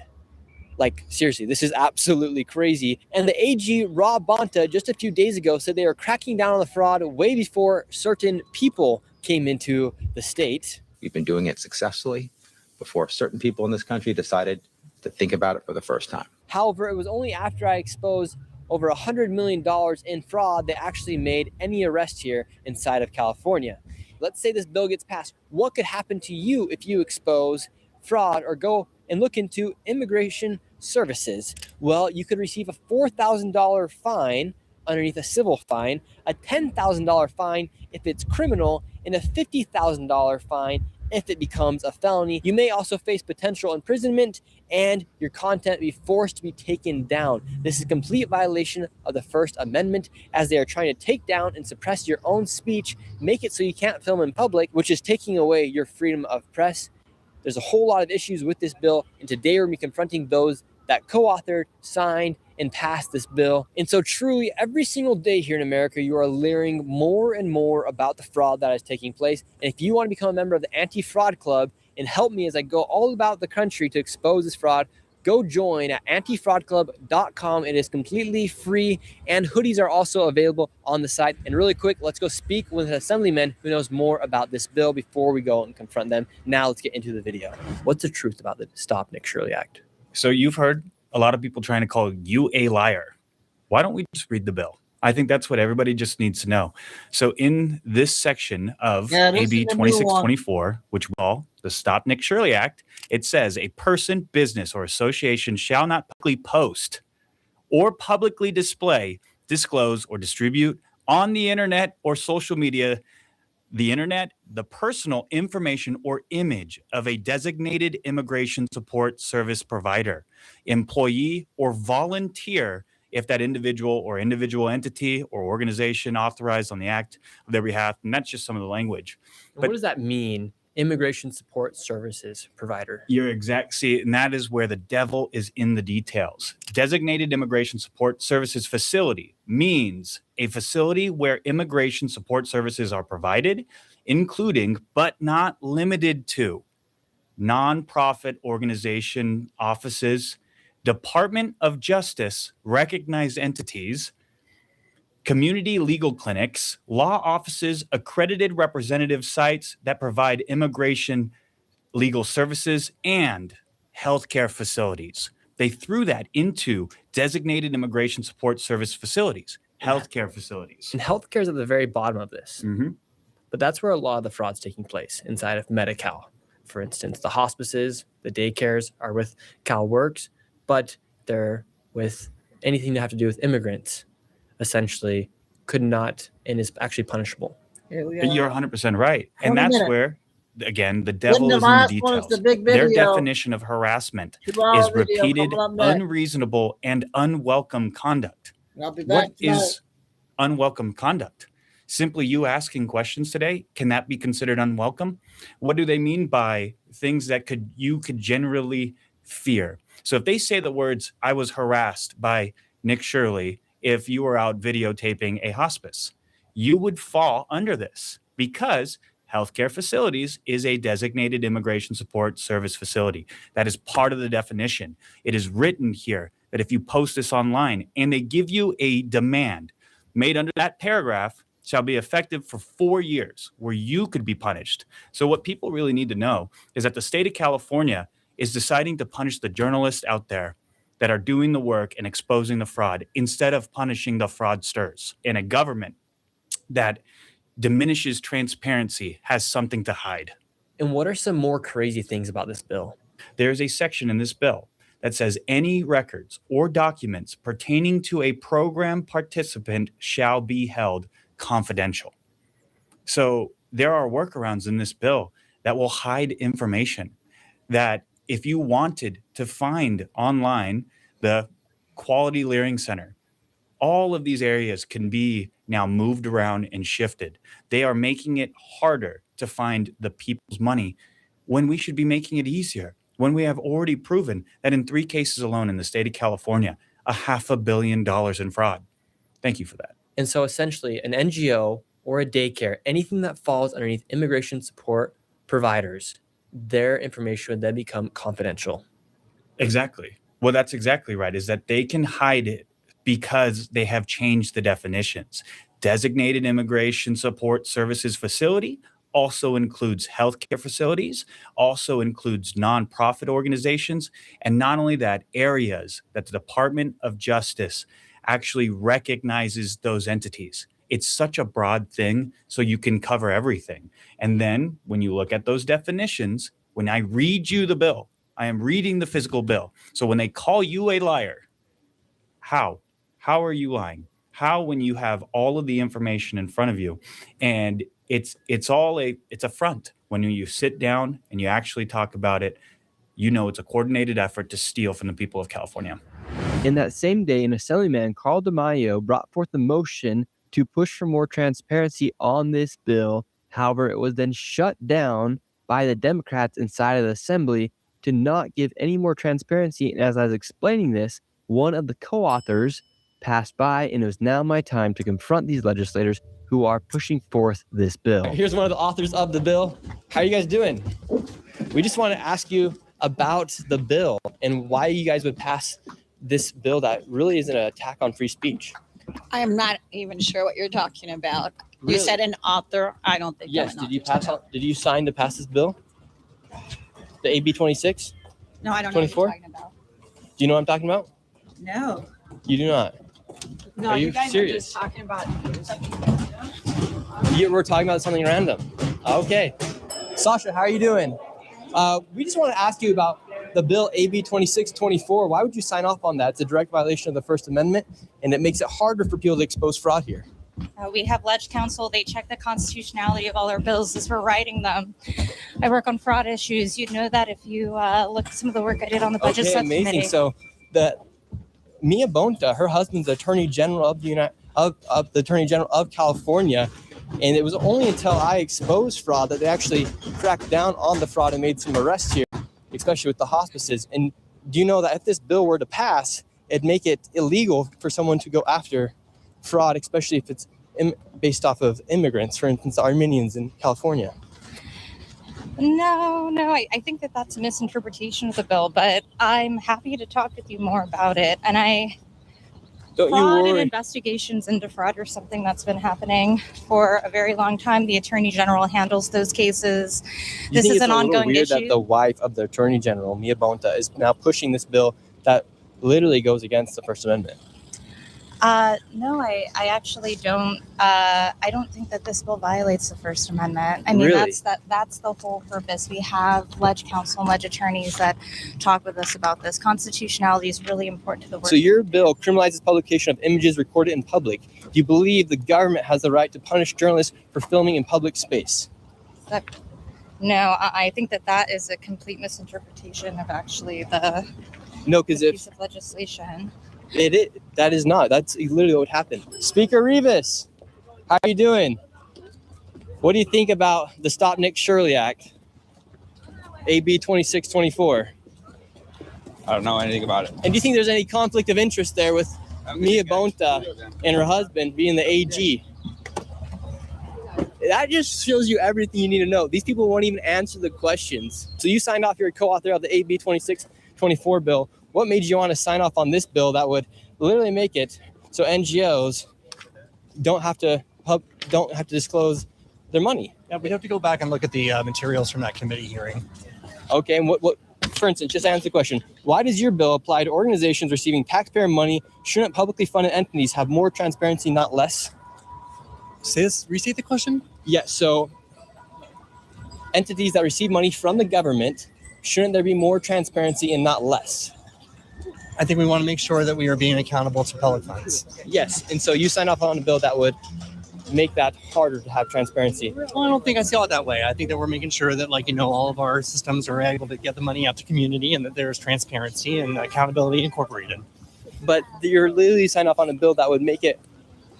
Speaker 19: Like, seriously, this is absolutely crazy. And the AG, Rob Bonta, just a few days ago said they were cracking down on the fraud way before certain people came into the state.
Speaker 20: We've been doing it successfully before certain people in this country decided to think about it for the first time.
Speaker 19: However, it was only after I exposed over $100 million in fraud they actually made any arrest here inside of California. Let's say this bill gets passed. What could happen to you if you expose fraud or go and look into immigration services? Well, you could receive a $4,000 fine underneath a civil fine, a $10,000 fine if it's criminal, and a $50,000 fine if it becomes a felony. You may also face potential imprisonment and your content be forced to be taken down. This is a complete violation of the First Amendment, as they are trying to take down and suppress your own speech, make it so you can't film in public, which is taking away your freedom of press. There's a whole lot of issues with this bill, and today we're going to be confronting those that co-authored, signed, and passed this bill. And so truly, every single day here in America, you are learning more and more about the fraud that is taking place. And if you want to become a member of the Anti-Fraud Club and help me as I go all about the country to expose this fraud, go join at antifraudclub.com. It is completely free, and hoodies are also available on the site. And really quick, let's go speak with an assemblyman who knows more about this bill before we go and confront them. Now let's get into the video. What's the truth about the Stop Nick Shirley Act?
Speaker 21: So you've heard a lot of people trying to call you a liar. Why don't we just read the bill? I think that's what everybody just needs to know. So in this section of
Speaker 1: Yeah, this
Speaker 21: AB
Speaker 1: is the new one.
Speaker 21: 2624, which we call the Stop Nick Shirley Act, it says a person, business, or association shall not publicly post or publicly display, disclose, or distribute on the internet or social media, the internet, the personal information or image of a designated immigration support service provider, employee, or volunteer if that individual or individual entity or organization authorized on the act of their behalf. And that's just some of the language.
Speaker 19: And what does that mean? Immigration support services provider.
Speaker 21: You're exact. See, and that is where the devil is in the details. Designated Immigration Support Services Facility means a facility where immigration support services are provided, including but not limited to nonprofit organization offices, Department of Justice recognized entities, community legal clinics, law offices, accredited representative sites that provide immigration legal services, and healthcare facilities. They threw that into designated immigration support service facilities, healthcare facilities.
Speaker 19: And healthcare is at the very bottom of this.
Speaker 21: Mm-hmm.
Speaker 19: But that's where a lot of the fraud's taking place inside of Medi-Cal. For instance, the hospices, the daycares are with CalWorks, but they're with anything to have to do with immigrants, essentially could not and is actually punishable.
Speaker 21: You're 100% right. And
Speaker 1: Hold a
Speaker 21: that's
Speaker 1: minute.
Speaker 21: where, again, the devil
Speaker 1: the
Speaker 21: is in the
Speaker 1: last one is
Speaker 21: details.
Speaker 1: the big
Speaker 21: Their
Speaker 1: video.
Speaker 21: definition of harassment
Speaker 1: 2-hour
Speaker 21: is
Speaker 1: video
Speaker 21: repeated,
Speaker 1: coming up next.
Speaker 21: unreasonable, and unwelcome conduct.
Speaker 1: I'll be back
Speaker 21: What is unwelcome conduct? Simply you asking questions today, can that be considered unwelcome? What do they mean by things that you could generally fear? So if they say the words, I was harassed by Nick Shirley, if you were out videotaping a hospice, you would fall under this because healthcare facilities is a designated immigration support service facility. That is part of the definition. It is written here that if you post this online and they give you a demand made under that paragraph, shall be effective for 4 years, where you could be punished. So what people really need to know is that the state of California is deciding to punish the journalists out there that are doing the work and exposing the fraud instead of punishing the fraudsters. And a government that diminishes transparency has something to hide.
Speaker 19: And what are some more crazy things about this bill?
Speaker 21: There's a section in this bill that says any records or documents pertaining to a program participant shall be held confidential. So there are workarounds in this bill that will hide information that if you wanted to find online the Quality Learning Center, all of these areas can be now moved around and shifted. They are making it harder to find the people's money when we should be making it easier, when we have already proven that in 3 cases alone in the state of California, $500 million in fraud. Thank you for that.
Speaker 19: And so essentially an NGO or a daycare, anything that falls underneath immigration support providers, their information would then become confidential.
Speaker 21: Exactly. Well, that's exactly right, is that they can hide it because they have changed the definitions. Designated Immigration Support Services Facility also includes healthcare facilities, also includes nonprofit organizations, and not only that, areas that the Department of Justice actually recognizes those entities. It's such a broad thing, so you can cover everything. And then when you look at those definitions, when I read you the bill, I am reading the physical bill. So when they call you a liar, how are you lying? How, when you have all of the information in front of you, and it's a front. When you sit down and you actually talk about it, you know it's a coordinated effort to steal from the people of California.
Speaker 22: In that same day, an assemblyman, Carl DeMaio, brought forth a motion to push for more transparency on this bill. However, it was then shut down by the Democrats inside of the assembly to not give any more transparency. And as I was explaining this, one of the co-authors passed by, and it was now my time to confront these legislators who are pushing forth this bill.
Speaker 19: Here's one of the authors of the bill. How are you guys doing? We just want to ask you about the bill and why you guys would pass this bill that really is an attack on free speech.
Speaker 23: I am not even sure what you're talking about.
Speaker 19: Really?
Speaker 23: You said an author. I don't think.
Speaker 19: Yes.
Speaker 23: I'm an
Speaker 19: Did you
Speaker 23: author.
Speaker 19: did you sign to pass this bill? The AB 26?
Speaker 23: No, I don't know what
Speaker 19: 24?
Speaker 23: you're talking about.
Speaker 19: Do you know what I'm talking about?
Speaker 23: No.
Speaker 19: You do not.
Speaker 23: No,
Speaker 19: Are
Speaker 23: you
Speaker 19: you
Speaker 23: guys
Speaker 19: serious?
Speaker 23: are just talking about.
Speaker 19: We're talking about something random. Okay. Sasha, how are you doing? We just want to ask you about the bill AB 2624. Why would you sign off on that? It's a direct violation of the First Amendment, and it makes it harder for people to expose fraud here.
Speaker 2: We have Ledge Council. They check the constitutionality of all our bills as we're writing them. I work on fraud issues. You'd know that if you look at some of the work I did on the budget
Speaker 19: Okay,
Speaker 2: subcommittee.
Speaker 19: amazing. So the Mia Bonta, her husband's the Attorney General of the Attorney General of California, and it was only until I exposed fraud that they actually cracked down on the fraud and made some arrests here, especially with the hospices. And do you know that if this bill were to pass, it'd make it illegal for someone to go after fraud, especially if it's based off of immigrants, for instance, Armenians in California?
Speaker 2: No, I think that that's a misinterpretation of the bill, but I'm happy to talk with you more about it. And
Speaker 19: Don't you
Speaker 2: fraud and
Speaker 19: worry.
Speaker 2: investigations into fraud are something that's been happening for a very long time. The Attorney General handles those cases.
Speaker 19: You
Speaker 2: This
Speaker 19: think
Speaker 2: is
Speaker 19: it's
Speaker 2: an
Speaker 19: a little
Speaker 2: ongoing
Speaker 19: weird
Speaker 2: issue.
Speaker 19: that the wife of the Attorney General, Mia Bonta, is now pushing this bill that literally goes against the First Amendment?
Speaker 2: No, I actually don't. I don't think that this bill violates the First Amendment. I mean,
Speaker 19: Really?
Speaker 2: that's the whole purpose. We have Ledge Council and Ledge attorneys that talk with us about this. Constitutionality is really important to the work.
Speaker 19: So your bill criminalizes publication of images recorded in public. Do you believe the government has the right to punish journalists for filming in public space?
Speaker 2: No, I think that that is a complete misinterpretation of actually the
Speaker 19: No, because
Speaker 2: piece of legislation.
Speaker 19: that is not. That's literally what would happen. Speaker Rivas, how are you doing? What do you think about the Stop Nick Shirley Act, AB 2624?
Speaker 3: I don't know anything about it.
Speaker 19: And do you think there's any conflict of interest there with Mia Bonta and her husband being the AG? That just shows you everything you need to know. These people won't even answer the questions. So you signed off, you're a co-author of the AB 2624 bill. What made you want to sign off on this bill that would literally make it so NGOs don't have to disclose their money?
Speaker 4: Yeah, we'd have to go back and look at the materials from that committee hearing.
Speaker 19: Okay, and what, for instance, just answer the question. Why does your bill apply to organizations receiving taxpayer money? Shouldn't publicly funded entities have more transparency, not less?
Speaker 4: Restate the question?
Speaker 19: Yeah, so entities that receive money from the government, shouldn't there be more transparency and not less?
Speaker 4: I think we want to make sure that we are being accountable to public funds.
Speaker 19: Yes, and so you signed off on a bill that would make that harder to have transparency.
Speaker 4: Well, I don't think I see it that way. I think that we're making sure that, all of our systems are able to get the money out to community and that there's transparency and accountability incorporated.
Speaker 19: But you're literally signed off on a bill that would make it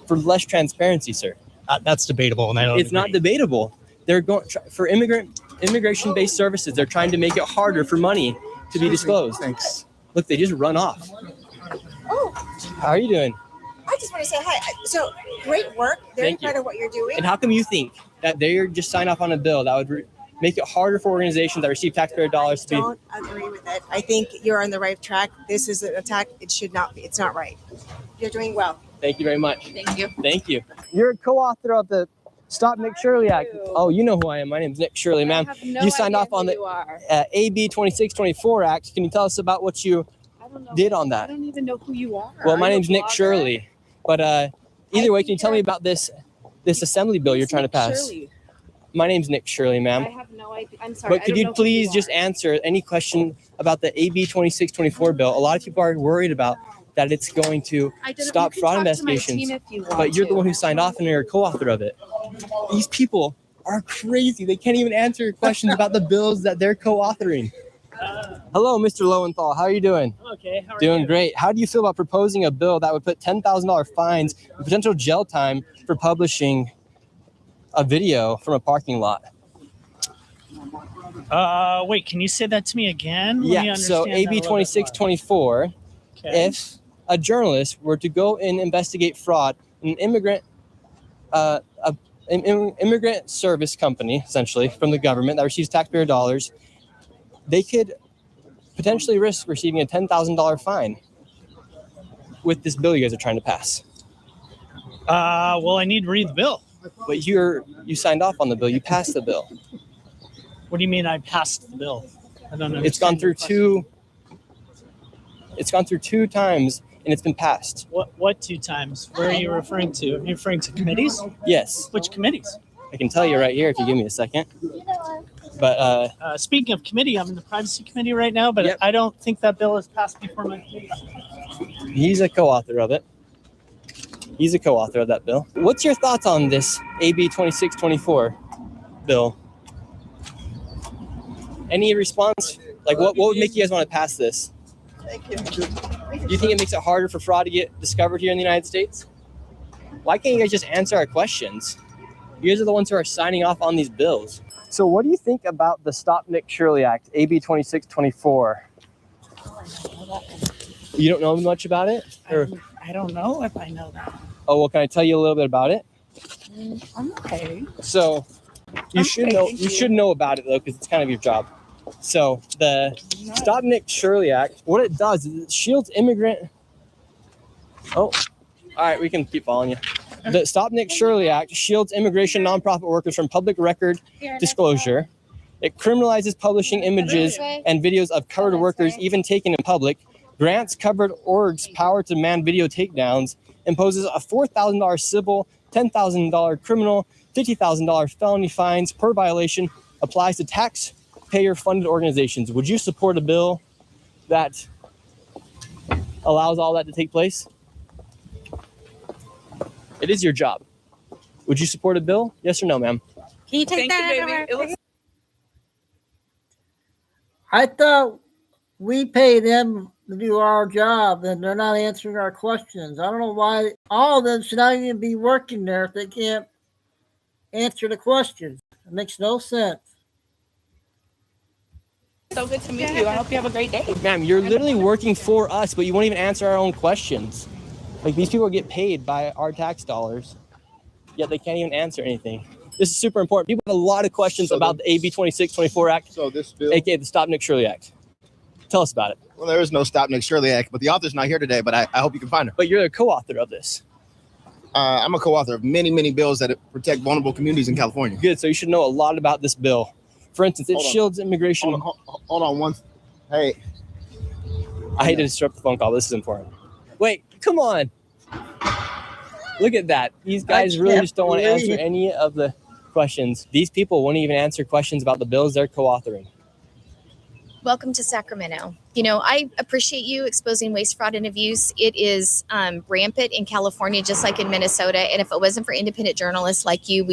Speaker 19: for less transparency, sir.
Speaker 4: That's debatable, and I don't
Speaker 19: It's not debatable. They're going for immigration-based services. They're trying to make it harder for money to be disclosed.
Speaker 4: Thanks.
Speaker 19: Look, they just run off.
Speaker 24: Oh,
Speaker 19: How are you doing?
Speaker 24: I just want to say hi. So great work. Very
Speaker 19: Thank you.
Speaker 24: proud of what you're doing.
Speaker 19: And how come you think that they're just sign off on a bill that would make it harder for organizations that receive taxpayer dollars to be?
Speaker 24: Don't agree with it. I think you're on the right track. This is an attack. It should not be. It's not right. You're doing well.
Speaker 19: Thank you very much.
Speaker 24: Thank you.
Speaker 19: Thank you. You're a co-author of the Stop Nick Shirley Act. Oh, you know who I am. My name's Nick Shirley, ma'am.
Speaker 23: I have no
Speaker 19: You signed
Speaker 23: idea
Speaker 19: off on
Speaker 23: who
Speaker 19: the
Speaker 23: you are.
Speaker 19: AB 2624 Act. Can you tell us about what you did on
Speaker 23: I
Speaker 19: that?
Speaker 23: don't even know who you are.
Speaker 19: Well,
Speaker 23: Are
Speaker 19: my
Speaker 23: you a
Speaker 19: name's Nick
Speaker 23: blogger?
Speaker 19: Shirley. But either way, can you tell me about this assembly bill you're trying to pass?
Speaker 23: Shirley.
Speaker 19: My name's Nick Shirley, ma'am.
Speaker 23: I have no idea. I'm sorry.
Speaker 19: But could you please just answer any question about the AB 2624 bill? A lot of people are worried about that it's going to stop
Speaker 23: you can
Speaker 19: fraud
Speaker 23: talk to my
Speaker 19: investigations.
Speaker 23: team if you want
Speaker 19: But you're the
Speaker 23: to.
Speaker 19: one who signed off and you're a co-author of it. These people are crazy. They can't even answer questions about the bills that they're co-authoring. Hello, Mr. Lowenthal. How are you doing?
Speaker 25: Okay, how are
Speaker 19: Doing
Speaker 25: you?
Speaker 19: great. How do you feel about proposing a bill that would put $10,000 fines and potential jail time for publishing a video from a parking lot?
Speaker 25: Wait, can you say that to me again? Let me
Speaker 19: Yeah,
Speaker 25: understand
Speaker 19: so
Speaker 25: that a
Speaker 19: AB
Speaker 25: little bit
Speaker 19: 2624,
Speaker 25: Okay.
Speaker 19: if a journalist were to go and investigate fraud, an immigrant service company, essentially, from the government that receives taxpayer dollars, they could potentially risk receiving a $10,000 fine with this bill you guys are trying to pass.
Speaker 25: Well, I need to read the bill.
Speaker 19: But you signed off on the bill. You passed the bill.
Speaker 25: What do you mean I passed the bill? I don't know.
Speaker 19: It's gone through two times, and it's been passed.
Speaker 25: What 2 times? Where are you referring to? Are you referring to committees?
Speaker 19: Yes.
Speaker 25: Which committees?
Speaker 19: I can tell you right here if you give me a second. But
Speaker 25: speaking of committee, I'm in the privacy committee right now, but I don't think that bill has passed before my committee.
Speaker 19: he's a co-author of it. He's a co-author of that bill. What's your thoughts on this AB 2624 bill? Any response? Like, what would make you guys want to pass this?
Speaker 5: Thank you.
Speaker 19: Do you think it makes it harder for fraud to get discovered here in the United States? Why can't you guys just answer our questions? You guys are the ones who are signing off on these bills. So what do you think about the Stop Nick Shirley Act, AB 2624? You don't know much about it? Or?
Speaker 5: I don't know if I know that.
Speaker 19: Oh, well, can I tell you a little bit about it?
Speaker 5: I'm okay.
Speaker 19: So you should know. You should know about it though, because it's kind of your job. So the Stop Nick Shirley Act, what it does is it shields immigrant. Oh, all right, we can keep following you. The Stop Nick Shirley Act shields immigration nonprofit workers from public record disclosure. It criminalizes publishing images and videos of covered workers, even taken in public. Grants covered orgs power to demand video takedowns. Imposes a $4,000 civil, $10,000 criminal, $50,000 felony fines per violation. Applies to taxpayer-funded organizations. Would you support a bill that allows all that to take place? It is your job. Would you support a bill? Yes or no, ma'am?
Speaker 23: Can you take that?
Speaker 1: I thought we pay them to do our job and they're not answering our questions. I don't know why all of them should not even be working there if they can't answer the questions. It makes no sense.
Speaker 23: So good to meet you. I hope you have a great day.
Speaker 19: Ma'am, you're literally working for us, but you won't even answer our own questions. Like, these people get paid by our tax dollars, yet they can't even answer anything. This is super important. People have a lot of questions about the AB 2624 Act,
Speaker 6: so this bill,
Speaker 19: aka the Stop Nick Shirley Act. Tell us about it.
Speaker 6: Well, there is no Stop Nick Shirley Act, but the author's not here today, but I hope you can find her.
Speaker 19: But you're a co-author of this.
Speaker 6: I'm a co-author of many, many bills that protect vulnerable communities in California.
Speaker 19: Good, so you should know a lot about this bill. For instance, it shields immigration.
Speaker 6: Hold on one. Hey.
Speaker 19: I hate to disrupt the phone call. This is important. Wait, come on. Look at that. These guys really just don't want to answer any of the questions. These people won't even answer questions about the bills they're co-authoring.
Speaker 7: Welcome to Sacramento. You know, I appreciate you exposing waste, fraud, and abuse. It is rampant in California, just like in Minnesota. And if it wasn't for independent journalists like you,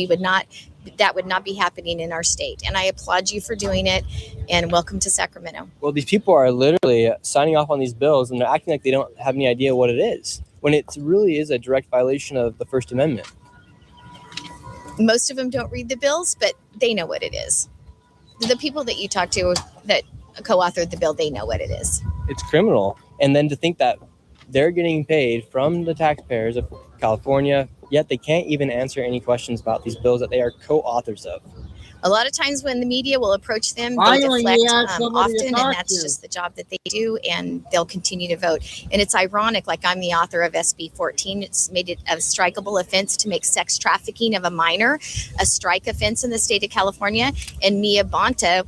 Speaker 7: that would not be happening in our state. And I applaud you for doing it. And welcome to Sacramento.
Speaker 19: Well, these people are literally signing off on these bills and they're acting like they don't have any idea what it is, when it really is a direct violation of the First Amendment.
Speaker 7: Most of them don't read the bills, but they know what it is. The people that you talk to that co-authored the bill, they know what it is.
Speaker 19: It's criminal. And then to think that they're getting paid from the taxpayers of California, yet they can't even answer any questions about these bills that they are co-authors of.
Speaker 7: A lot of times when the media will approach them, they
Speaker 1: Finally,
Speaker 7: deflect
Speaker 1: you have somebody to
Speaker 7: often,
Speaker 1: talk
Speaker 7: and that's
Speaker 1: to.
Speaker 7: just the job that they do, and they'll continue to vote. And it's ironic, like I'm the author of SB 14. It's made it a strikeable offense to make sex trafficking of a minor a strike offense in the state of California. And Mia Bonta,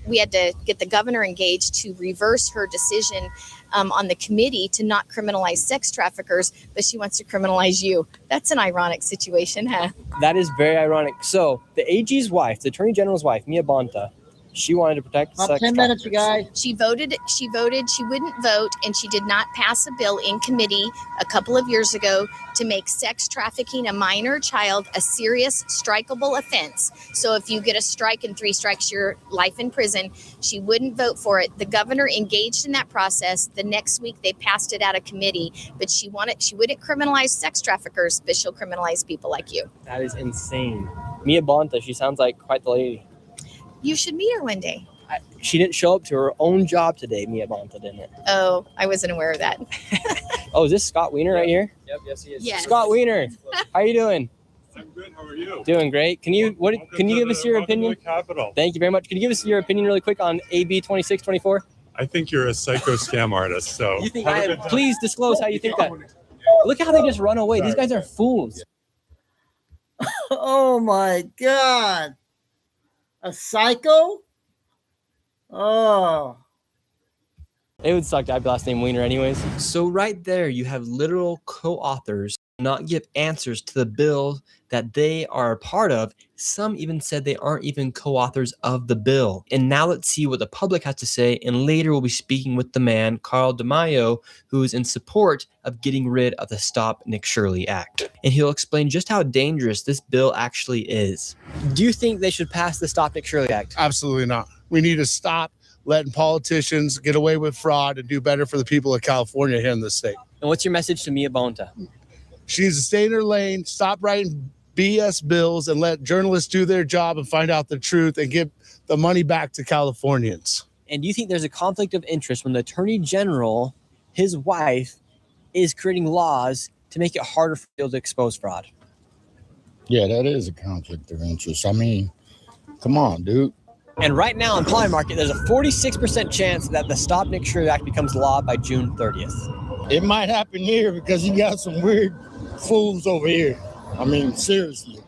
Speaker 7: we had to get the governor engaged to reverse her decision on the committee to not criminalize sex traffickers, but she wants to criminalize you. That's an ironic situation, huh?
Speaker 19: That is very ironic. So the AG's wife, the Attorney General's wife, Mia Bonta, she wanted to protect
Speaker 1: About
Speaker 19: sex
Speaker 1: 10 minutes, you guys.
Speaker 7: She voted, she wouldn't vote, and she did not pass a bill in committee a couple of years ago to make sex trafficking a minor child a serious strikeable offense. So if you get a strike and 3 strikes, your life in prison. She wouldn't vote for it. The governor engaged in that process. The next week they passed it out of committee, but she wouldn't criminalize sex traffickers, but she'll criminalize people like you.
Speaker 19: That is insane. Mia Bonta, she sounds like quite the lady.
Speaker 7: You should meet her one day.
Speaker 19: She didn't show up to her own job today, Mia Bonta, didn't it?
Speaker 7: Oh, I wasn't aware of that.
Speaker 19: Oh, is this Scott Wiener right here?
Speaker 3: Yep, yes, he is.
Speaker 7: Yes.
Speaker 19: Scott Wiener, how are you doing?
Speaker 8: I'm good. How are you?
Speaker 19: Doing great. Can you give us your opinion?
Speaker 8: Capital.
Speaker 19: Thank you very much. Can you give us your opinion really quick on AB 2624?
Speaker 8: I think you're a psycho scam artist. So
Speaker 19: You think please disclose how you think that. Look how they just run away. These guys are fools.
Speaker 1: Oh my God. A psycho? Oh.
Speaker 19: It would suck to have the last name Wiener anyways. So right there, you have literal co-authors not give answers to the bill that they are a part of. Some even said they aren't even co-authors of the bill. And now let's see what the public has to say. And later we'll be speaking with the man, Carl DeMaio, who is in support of getting rid of the Stop Nick Shirley Act. And he'll explain just how dangerous this bill actually is. Do you think they should pass the Stop Nick Shirley Act?
Speaker 9: Absolutely not. We need to stop letting politicians get away with fraud and do better for the people of California here in the state.
Speaker 19: And what's your message to Mia Bonta?
Speaker 9: She needs to stay in her lane, stop writing BS bills, and let journalists do their job and find out the truth and give the money back to Californians.
Speaker 19: And do you think there's a conflict of interest when the Attorney General, his wife, is creating laws to make it harder for people to expose fraud?
Speaker 10: Yeah, that is a conflict of interest. I mean, come on, dude.
Speaker 19: And right now in Poly Market, there's a 46% chance that the Stop Nick Shirley Act becomes law by June 30th.
Speaker 10: It might happen here because you got some weird fools over here. I mean, seriously.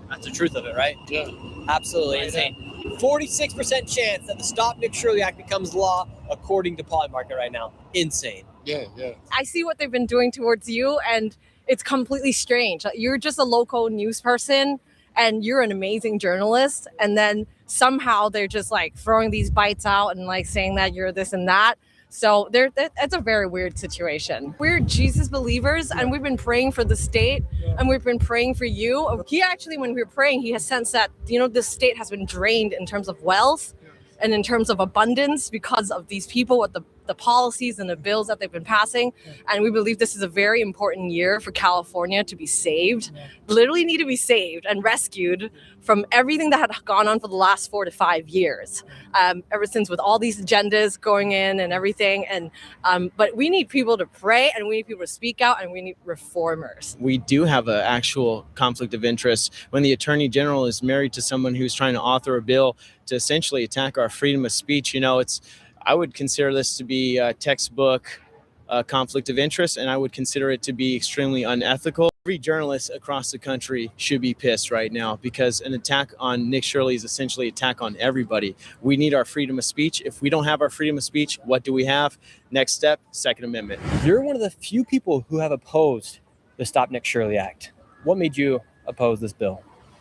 Speaker 19: That's the truth of it, right?
Speaker 10: Yeah.
Speaker 19: Absolutely insane. 46% chance that the Stop Nick Shirley Act becomes law according to Poly Market right now. Insane.
Speaker 10: Yeah.
Speaker 11: I see what they've been doing towards you, and it's completely strange. You're just a local news person, and you're an amazing journalist, and then somehow they're just like throwing these bites out and like saying that you're this and that. So it's a very weird situation. We're Jesus believers, and we've been praying for the state, and we've been praying for you. He actually, when we were praying, he has sensed that, this state has been drained in terms of wealth and in terms of abundance because of these people with the policies and the bills that they've been passing. And we believe this is a very important year for California to be saved, literally need to be saved and rescued from everything that had gone on for the last 4 to 5 years, ever since with all these agendas going in and everything. And but we need people to pray, and we need people to speak out, and we need reformers.
Speaker 12: We do have an actual conflict of interest when the Attorney General is married to someone who's trying to author a bill to essentially attack our freedom of speech. I would consider this to be a textbook conflict of interest, and I would consider it to be extremely unethical. Every journalist across the country should be pissed right now because an attack on Nick Shirley is essentially an attack on everybody. We need our freedom of speech. If we don't have our freedom of speech, what do we have? Next step, Second Amendment.
Speaker 19: You're one of the few people who have opposed the Stop Nick Shirley Act. What made you oppose this bill?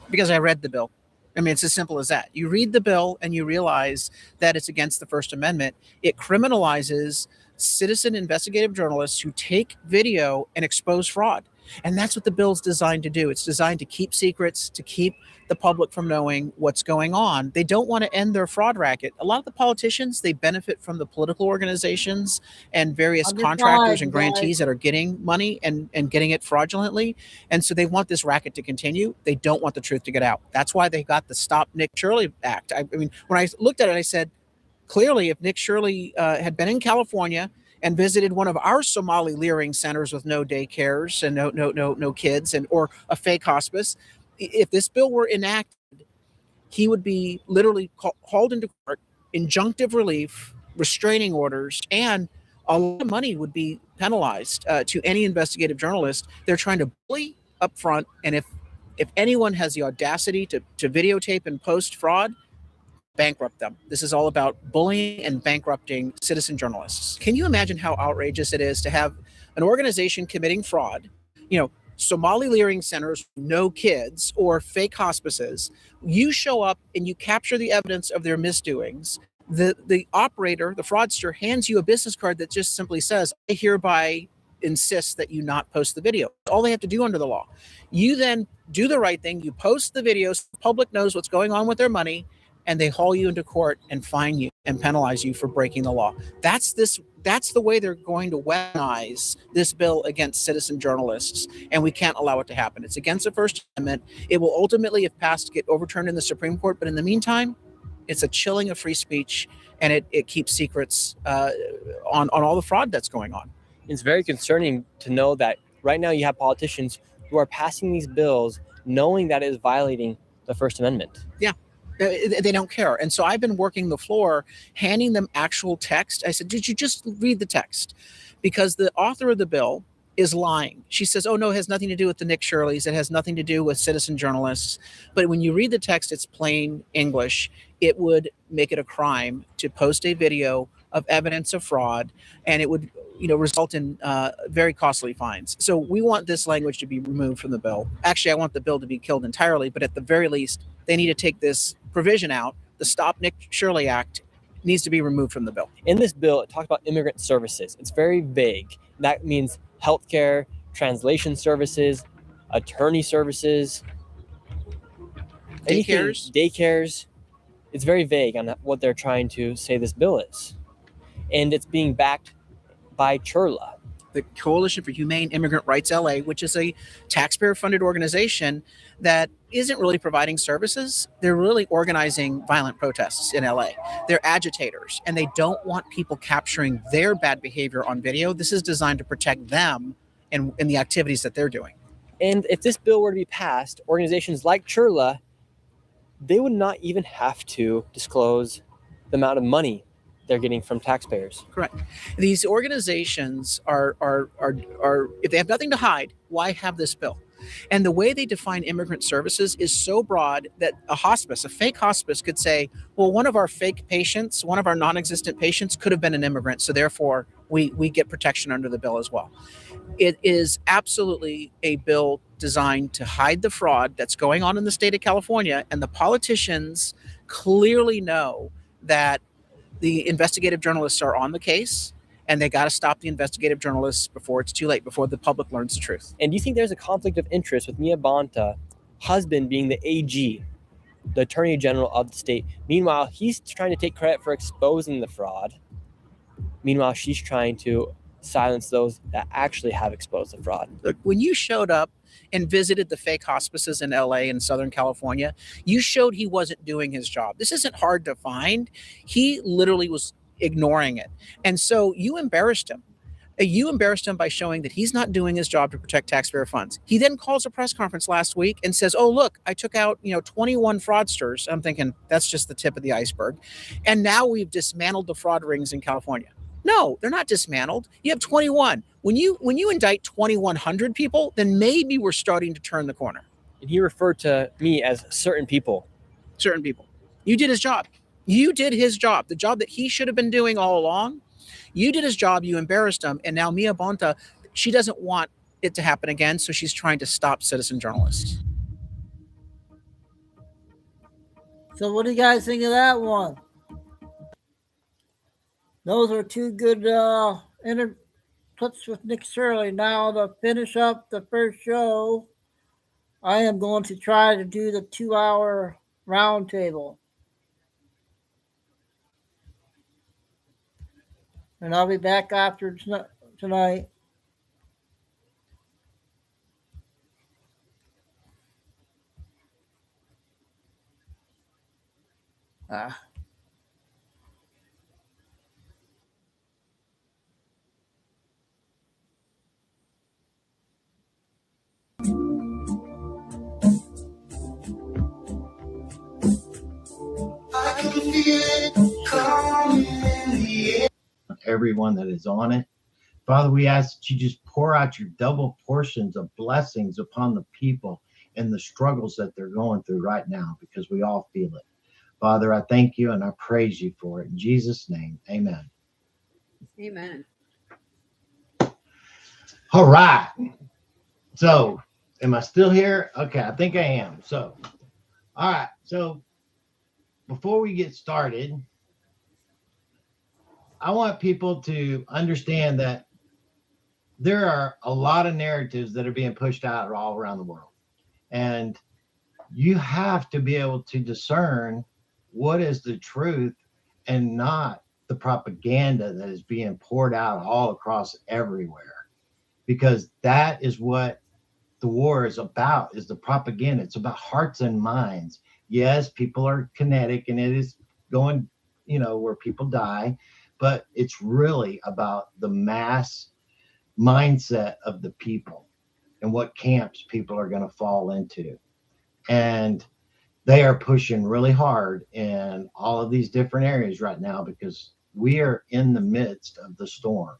Speaker 13: Because I read the bill. I mean, it's as simple as that. You read the bill and you realize that it's against the First Amendment. It criminalizes citizen investigative journalists who take video and expose fraud. And that's what the bill's designed to do. It's designed to keep secrets, to keep the public from knowing what's going on. They don't want to end their fraud racket. A lot of the politicians, they benefit from the political organizations and various contractors and grantees that are getting money and getting it fraudulently. And so they want this racket to continue. They don't want the truth to get out. That's why they got the Stop Nick Shirley Act. I mean, when I looked at it, I said, clearly, if Nick Shirley had been in California and visited one of our Somali leering centers with no daycares and no kids or a fake hospice, if this bill were enacted, he would be literally hauled into court, injunctive relief, restraining orders, and a lot of money would be penalized to any investigative journalist. They're trying to bully up front, and if anyone has the audacity to videotape and post fraud, bankrupt them. This is all about bullying and bankrupting citizen journalists. Can you imagine how outrageous it is to have an organization committing fraud, Somali leering centers, no kids, or fake hospices? You show up and you capture the evidence of their misdoings. The operator, the fraudster, hands you a business card that just simply says, I hereby insist that you not post the video. All they have to do under the law. You then do the right thing. You post the video so the public knows what's going on with their money, and they haul you into court and fine you and penalize you for breaking the law. That's the way they're going to weaponize this bill against citizen journalists, and we can't allow it to happen. It's against the First Amendment. It will ultimately, if passed, get overturned in the Supreme Court, but in the meantime, it's a chilling of free speech, and it keeps secrets on all the fraud that's going on.
Speaker 19: It's very concerning to know that right now you have politicians who are passing these bills knowing that it is violating the First Amendment.
Speaker 13: Yeah. They don't care. And so I've been working the floor, handing them actual text. I said, did you just read the text? Because the author of the bill is lying. She says, oh, no, it has nothing to do with the Nick Shirleys. It has nothing to do with citizen journalists. But when you read the text, it's plain English. It would make it a crime to post a video of evidence of fraud, and it would result in very costly fines. So we want this language to be removed from the bill. Actually, I want the bill to be killed entirely, but at the very least, they need to take this provision out. The Stop Nick Shirley Act needs to be removed from the bill.
Speaker 19: In this bill, it talks about immigrant services. It's very vague. That means healthcare, translation services, attorney services, daycares. It's very vague on what they're trying to say this bill is. And it's being backed by CHRLA,
Speaker 13: the Coalition for Humane Immigrant Rights LA, which is a taxpayer-funded organization that isn't really providing services. They're really organizing violent protests in LA. They're agitators, and they don't want people capturing their bad behavior on video. This is designed to protect them in the activities that they're doing.
Speaker 19: And if this bill were to be passed, organizations like CHRLA, they would not even have to disclose the amount of money they're getting from taxpayers.
Speaker 13: Correct. These organizations are if they have nothing to hide, why have this bill? And the way they define immigrant services is so broad that a fake hospice could say, well, one of our fake patients, one of our non-existent patients could have been an immigrant, so therefore we get protection under the bill as well. It is absolutely a bill designed to hide the fraud that's going on in the state of California, and the politicians clearly know that the investigative journalists are on the case, and they got to stop the investigative journalists before it's too late, before the public learns the truth.
Speaker 19: And do you think there's a conflict of interest with Mia Bonta, husband being the AG, the Attorney General of the state? Meanwhile, he's trying to take credit for exposing the fraud. Meanwhile, she's trying to silence those that actually have exposed the fraud.
Speaker 13: Look, when you showed up and visited the fake hospices in LA and Southern California, you showed he wasn't doing his job. This isn't hard to find. He literally was ignoring it. And so you embarrassed him. You embarrassed him by showing that he's not doing his job to protect taxpayer funds. He then calls a press conference last week and says, oh, look, I took out 21 fraudsters. I'm thinking that's just the tip of the iceberg. And now we've dismantled the fraud rings in California. No, they're not dismantled. You have 21. When you indict 2,100 people, then maybe we're starting to turn the corner.
Speaker 19: And he referred to me as certain people.
Speaker 13: Certain people. You did his job. You did his job, the job that he should have been doing all along. You did his job. You embarrassed him. And now Mia Bonta, she doesn't want it to happen again. So she's trying to stop citizen journalists.
Speaker 1: So what do you guys think of that one? Those are two good inputs with Nick Shirley. Now to finish up the first show, I am going to try to do the 2-hour roundtable. And I'll be back after tonight.
Speaker 14: I can feel it coming in the air. Everyone that is on it. Father, we ask that you just pour out your double portions of blessings upon the people and the struggles that they're going through right now, because we all feel it. Father, I thank you and I praise you for it. In Jesus' name, amen.
Speaker 15: Amen.
Speaker 14: All right. So, am I still here? Okay, I think I am. So, all right. So, before we get started, I want people to understand that there are a lot of narratives that are being pushed out all around the world. And you have to be able to discern what is the truth and not the propaganda that is being poured out all across everywhere. Because that is what the war is about, is the propaganda. It's about hearts and minds. Yes, people are kinetic and it is going, where people die, but it's really about the mass mindset of the people and what camps people are going to fall into. And they are pushing really hard in all of these different areas right now because we are in the midst of the storm.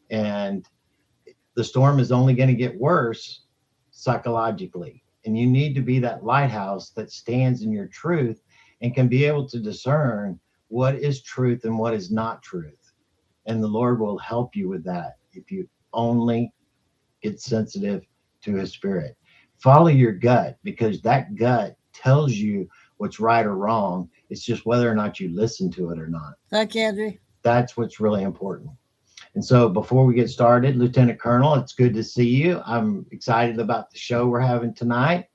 Speaker 14: And the storm is only going to get worse psychologically. And you need to be that lighthouse that stands in your truth and can be able to discern what is truth and what is not truth. And the Lord will help you with that if you only get sensitive to his spirit. Follow your gut, because that gut tells you what's right or wrong. It's just whether or not you listen to it or not.
Speaker 1: Thank you, Andrew.
Speaker 14: That's what's really important. And so before we get started, Lieutenant Colonel, it's good to see you. I'm excited about the show we're having tonight.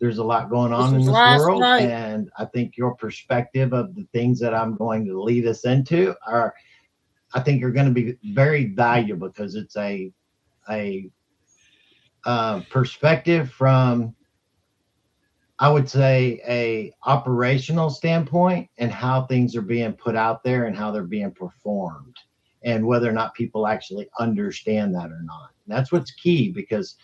Speaker 14: There's a lot going on in this world, and I think your perspective of the things that I'm going to lead us into are, I think, are going to be very valuable, because it's a perspective from, I would say, a operational standpoint, and how things are being put out there and how they're being performed, and whether or not people actually understand that or not. And that's what's key, because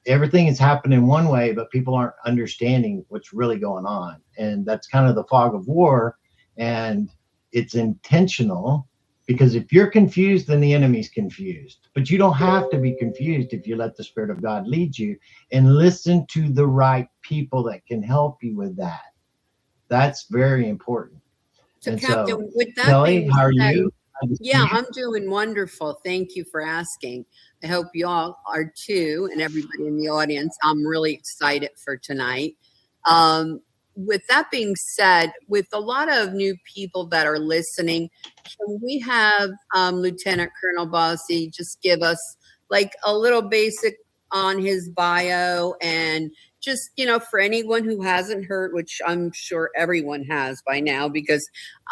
Speaker 14: everything is happening one way, but people aren't understanding what's really going on. And that's kind of the fog of war. And it's intentional, because if you're confused, then the enemy's confused. But you don't have to be confused if you let the Spirit of God lead you and listen to the right people that can help you with that. That's very important.
Speaker 15: So,
Speaker 14: And
Speaker 15: Captain, with that
Speaker 14: Kelly,
Speaker 15: being
Speaker 14: how are
Speaker 15: said,
Speaker 14: you?
Speaker 15: Yeah, I'm doing wonderful. Thank you for asking. I hope you all are too, and everybody in the audience. I'm really excited for tonight. With that being said, with a lot of new people that are listening, can we have Lieutenant Colonel Bossy just give us like a little basic on his bio, and just, for anyone who hasn't heard, which I'm sure everyone has by now, because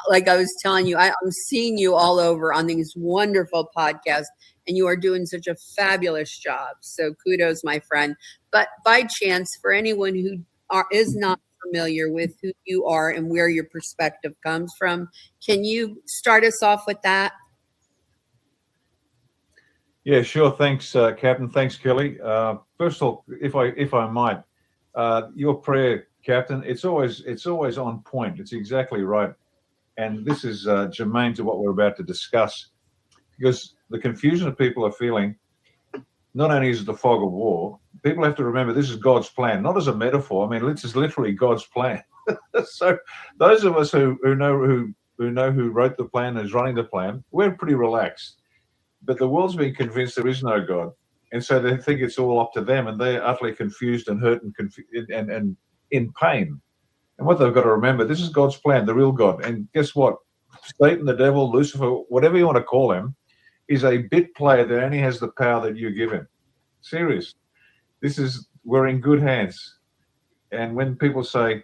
Speaker 15: like I was telling you, I'm seeing you all over on these wonderful podcasts, and you are doing such a fabulous job. So kudos, my friend. But by chance, for anyone who is not familiar with who you are and where your perspective comes from, can you start us off with that?
Speaker 16: Yeah, sure. Thanks, Captain. Thanks, Kelly. First of all, if I might, your prayer, Captain, it's always on point. It's exactly right, and this is germane to what we're about to discuss, because the confusion that people are feeling, not only is it the fog of war, people have to remember this is God's plan, not as a metaphor. I mean, this is literally God's plan. So those of us who know who wrote the plan and is running the plan, we're pretty relaxed. But the world's been convinced there is no God, and so they think it's all up to them, and they're utterly confused and hurt and in pain. And what they've got to remember, this is God's plan, the real God. And guess what? Satan, the devil, Lucifer, whatever you want to call him, is a bit player that only has the power that you give him. Serious. We're in good hands. And when people say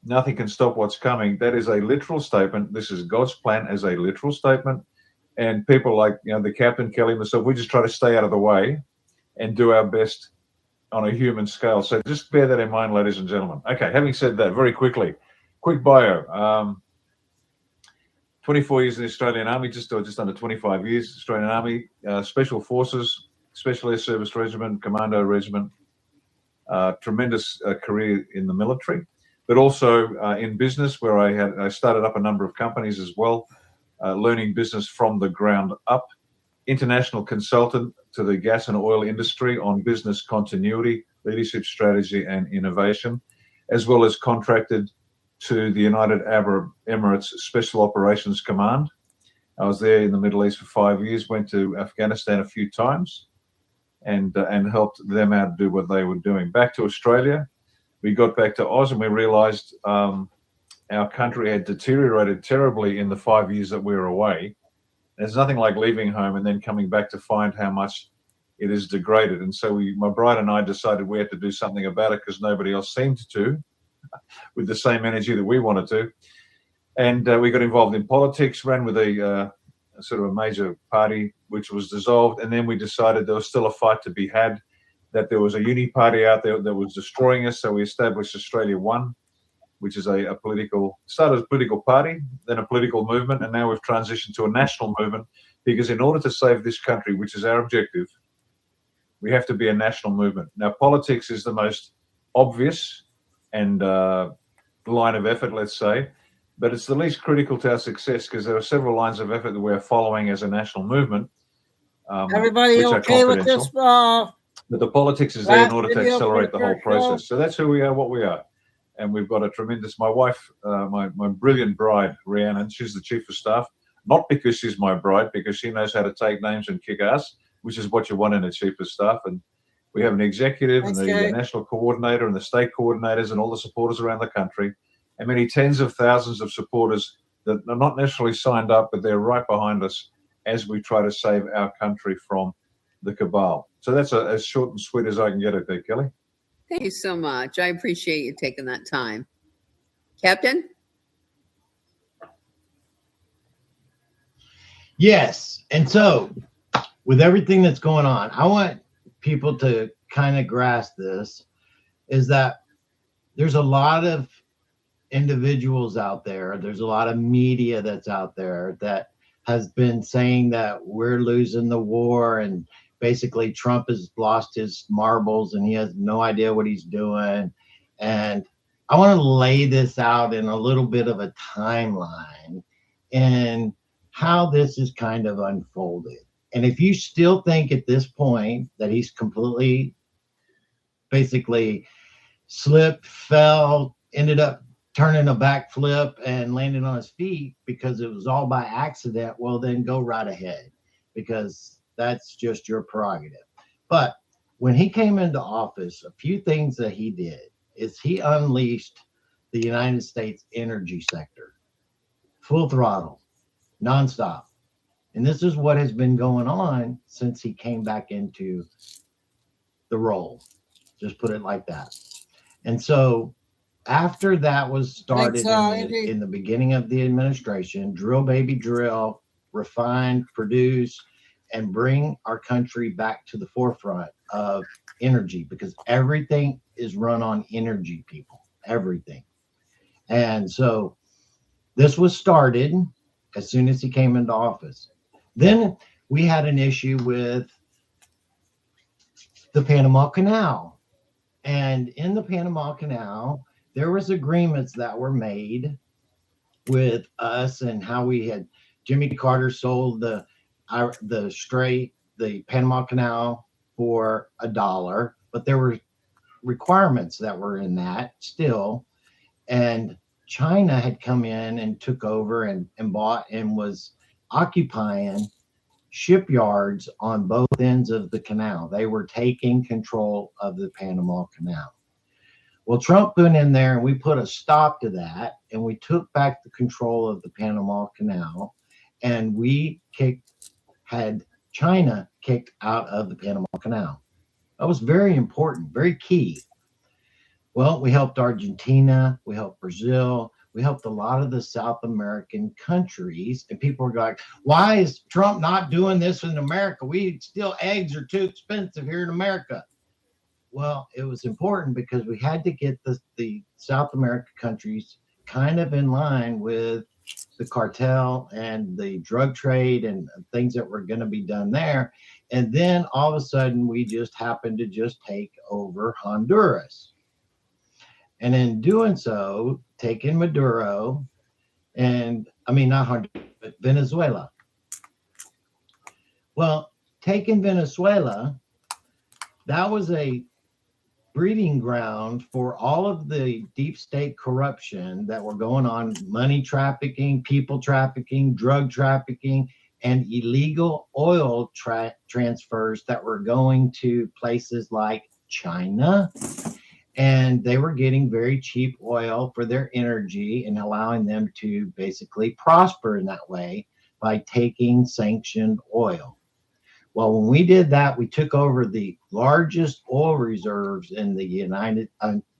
Speaker 16: nothing can stop what's coming, that is a literal statement. This is God's plan as a literal statement. And people like, the Captain, Kelly, myself, we just try to stay out of the way and do our best on a human scale. So just bear that in mind, ladies and gentlemen. Okay, having said that, very quickly, quick bio. 24 years in the Australian Army, just under 25 years, Australian Army, Special Forces, Special Air Service Regiment, Commando Regiment, tremendous career in the military, but also in business, where I started up a number of companies as well, learning business from the ground up, international consultant to the gas and oil industry on business continuity, leadership strategy, and innovation, as well as contracted to the United Arab Emirates Special Operations Command. I was there in the Middle East for 5 years, went to Afghanistan a few times, and helped them out do what they were doing. Back to Australia, we got back to Oz, and we realised our country had deteriorated terribly in the 5 years that we were away. There's nothing like leaving home and then coming back to find how much it is degraded. And so my bride and I decided we had to do something about it, because nobody else seemed to, with the same energy that we wanted to. And we got involved in politics, ran with a sort of a major party, which was dissolved. And then we decided there was still a fight to be had, that there was a uni party out there that was destroying us. So we established Australia One, which is started as a political party, then a political movement, and now we've transitioned to a national movement, because in order to save this country, which is our objective, we have to be a national movement. Now, politics is the most obvious and line of effort, let's say, but it's the least critical to our success, because there are several lines of effort that we're following as a national movement.
Speaker 1: Everybody okay with this?
Speaker 16: But the politics is there in order to accelerate the whole process. So that's who we are, what we are. And we've got a tremendous, my wife, my brilliant bride, Rhiannon, she's the Chief of Staff. not because she's my bride, because she knows how to take names and kick ass, which is what you want in a chief of staff. And we have an executive and the national coordinator and the state coordinators and all the supporters around the country, and many tens of thousands of supporters that are not necessarily signed up, but they're right behind us as we try to save our country from the cabal. So that's as short and sweet as I can get it there, Kelly.
Speaker 15: Thank you so much. I appreciate you taking that time. Captain?
Speaker 14: Yes. And so, with everything that's going on, I want people to kind of grasp this, is that there's a lot of individuals out there, there's a lot of media that's out there that has been saying that we're losing the war and basically Trump has lost his marbles and he has no idea what he's doing. And I want to lay this out in a little bit of a timeline and how this is kind of unfolded. And if you still think at this point that he's completely basically slipped, fell, ended up turning a backflip and landing on his feet because it was all by accident, well, then go right ahead, because that's just your prerogative. But when he came into office, a few things that he did is he unleashed the United States energy sector, full throttle, nonstop. And this is what has been going on since he came back into the role. Just put it like that. And so after that was started in the beginning of the administration, drill, baby, drill, refine, produce, and bring our country back to the forefront of energy, because everything is run on energy, people, everything. And so this was started as soon as he came into office. Then we had an issue with the Panama Canal. And in the Panama Canal, there was agreements that were made with us and how we had, Jimmy Carter sold the Panama Canal for $1, but there were requirements that were in that still. And China had come in and took over and bought and was occupying shipyards on both ends of the canal. They were taking control of the Panama Canal. Well, Trump went in there and we put a stop to that, and we took back the control of the Panama Canal, and we had China kicked out of the Panama Canal. That was very important, very key. Well, we helped Argentina, we helped Brazil, we helped a lot of the South American countries, and people were like, why is Trump not doing this in America? Eggs are too expensive here in America. Well, it was important because we had to get the South American countries kind of in line with the cartel and the drug trade and things that were going to be done there. And then all of a sudden, we just happened to just take over Honduras. And in doing so, taking Maduro not Honduras, but Venezuela. Well, taking Venezuela, that was a breeding ground for all of the deep state corruption that were going on, money trafficking, people trafficking, drug trafficking, and illegal oil transfers that were going to places like China. And they were getting very cheap oil for their energy and allowing them to basically prosper in that way by taking sanctioned oil. Well, when we did that, we took over the largest oil reserves in the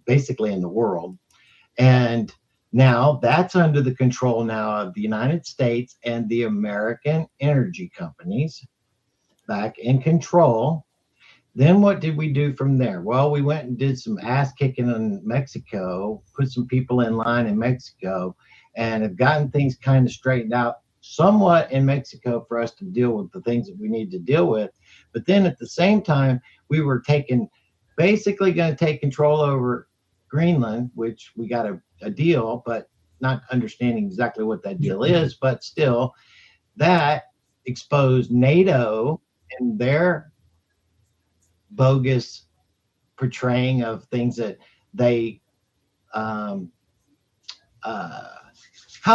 Speaker 14: basically in the world. And now that's under the control now of the United States and the American energy companies back in control. Then what did we do from there? Well, we went and did some ass kicking in Mexico, put some people in line in Mexico, and have gotten things kind of straightened out somewhat in Mexico for us to deal with the things that we need to deal with. But then at the same time, we were basically going to take control over Greenland, which we got a deal, but not understanding exactly what that deal is. But still, that exposed NATO and their bogus portraying of things that they how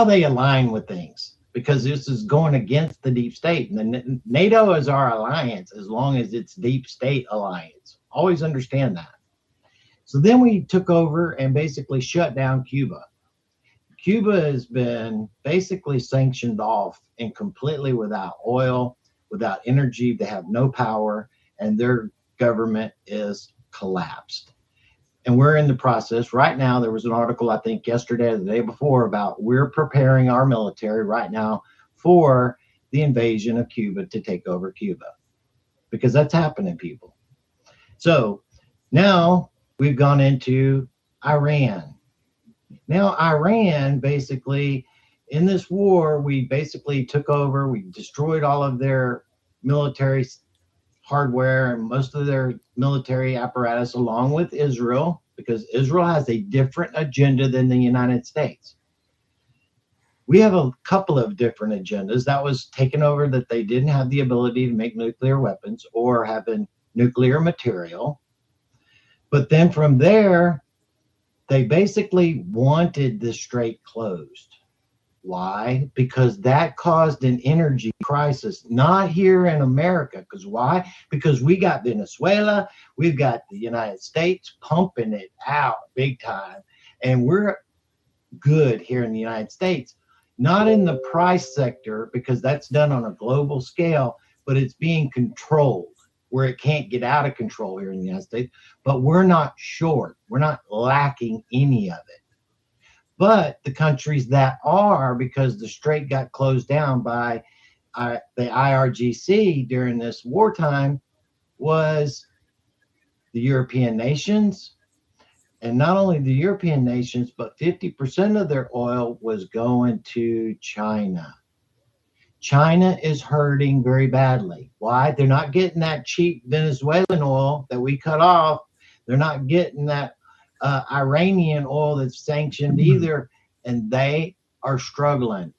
Speaker 14: they align with things. because this is going against the deep state. And NATO is our alliance as long as it's deep state alliance. Always understand that. So then we took over and basically shut down Cuba. Cuba has been basically sanctioned off and completely without oil, without energy. They have no power, and their government is collapsed. And we're in the process right now. There was an article, I think yesterday or the day before, about we're preparing our military right now for the invasion of Cuba to take over Cuba, because that's happening, people. So now we've gone into Iran. Now, Iran basically, in this war, we basically took over, we destroyed all of their military hardware and most of their military apparatus, along with Israel, because Israel has a different agenda than the United States. We have a couple of different agendas. That was taken over, that they didn't have the ability to make nuclear weapons or having nuclear material. But then from there, they basically wanted the strait closed. Why? Because that caused an energy crisis, not here in America. Because why? Because we got Venezuela, we've got the United States pumping it out big time, and we're good here in the United States. Not in the price sector, because that's done on a global scale, but it's being controlled where it can't get out of control here in the United States. But we're not short. We're not lacking any of it. But the countries that are, because the strait got closed down by the IRGC during this wartime, was the European nations. And not only the European nations, but 50% of their oil was going to China. China is hurting very badly. Why? They're not getting that cheap Venezuelan oil that we cut off. They're not getting that Iranian oil that's sanctioned either, and they are struggling.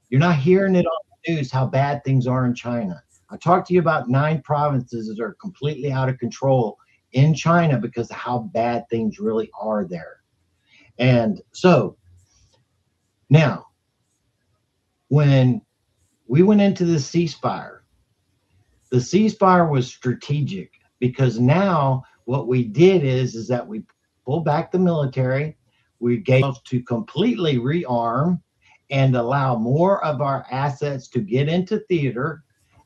Speaker 14: You're not hearing it on the news how bad things are in China. I talked to you about 9 provinces that are completely out of control in China because of how bad things really are there. And so now, when we went into the ceasefire was strategic, because now what we did is that we pulled back the military, we gave to completely rearm and allow more of our assets to get into theater,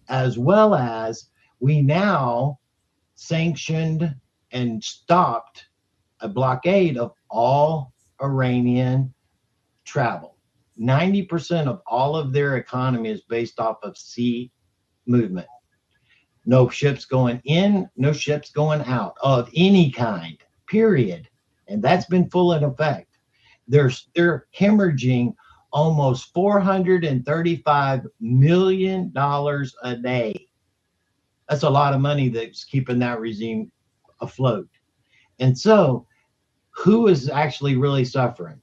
Speaker 14: as well as we now sanctioned and stopped a blockade of all Iranian travel. 90% of all of their economy is based off of sea movement. No ships going in, no ships going out of any kind, period. And that's been full in effect. They're hemorrhaging almost $435 million a day. That's a lot of money that's keeping that regime afloat. And so, who is actually really suffering?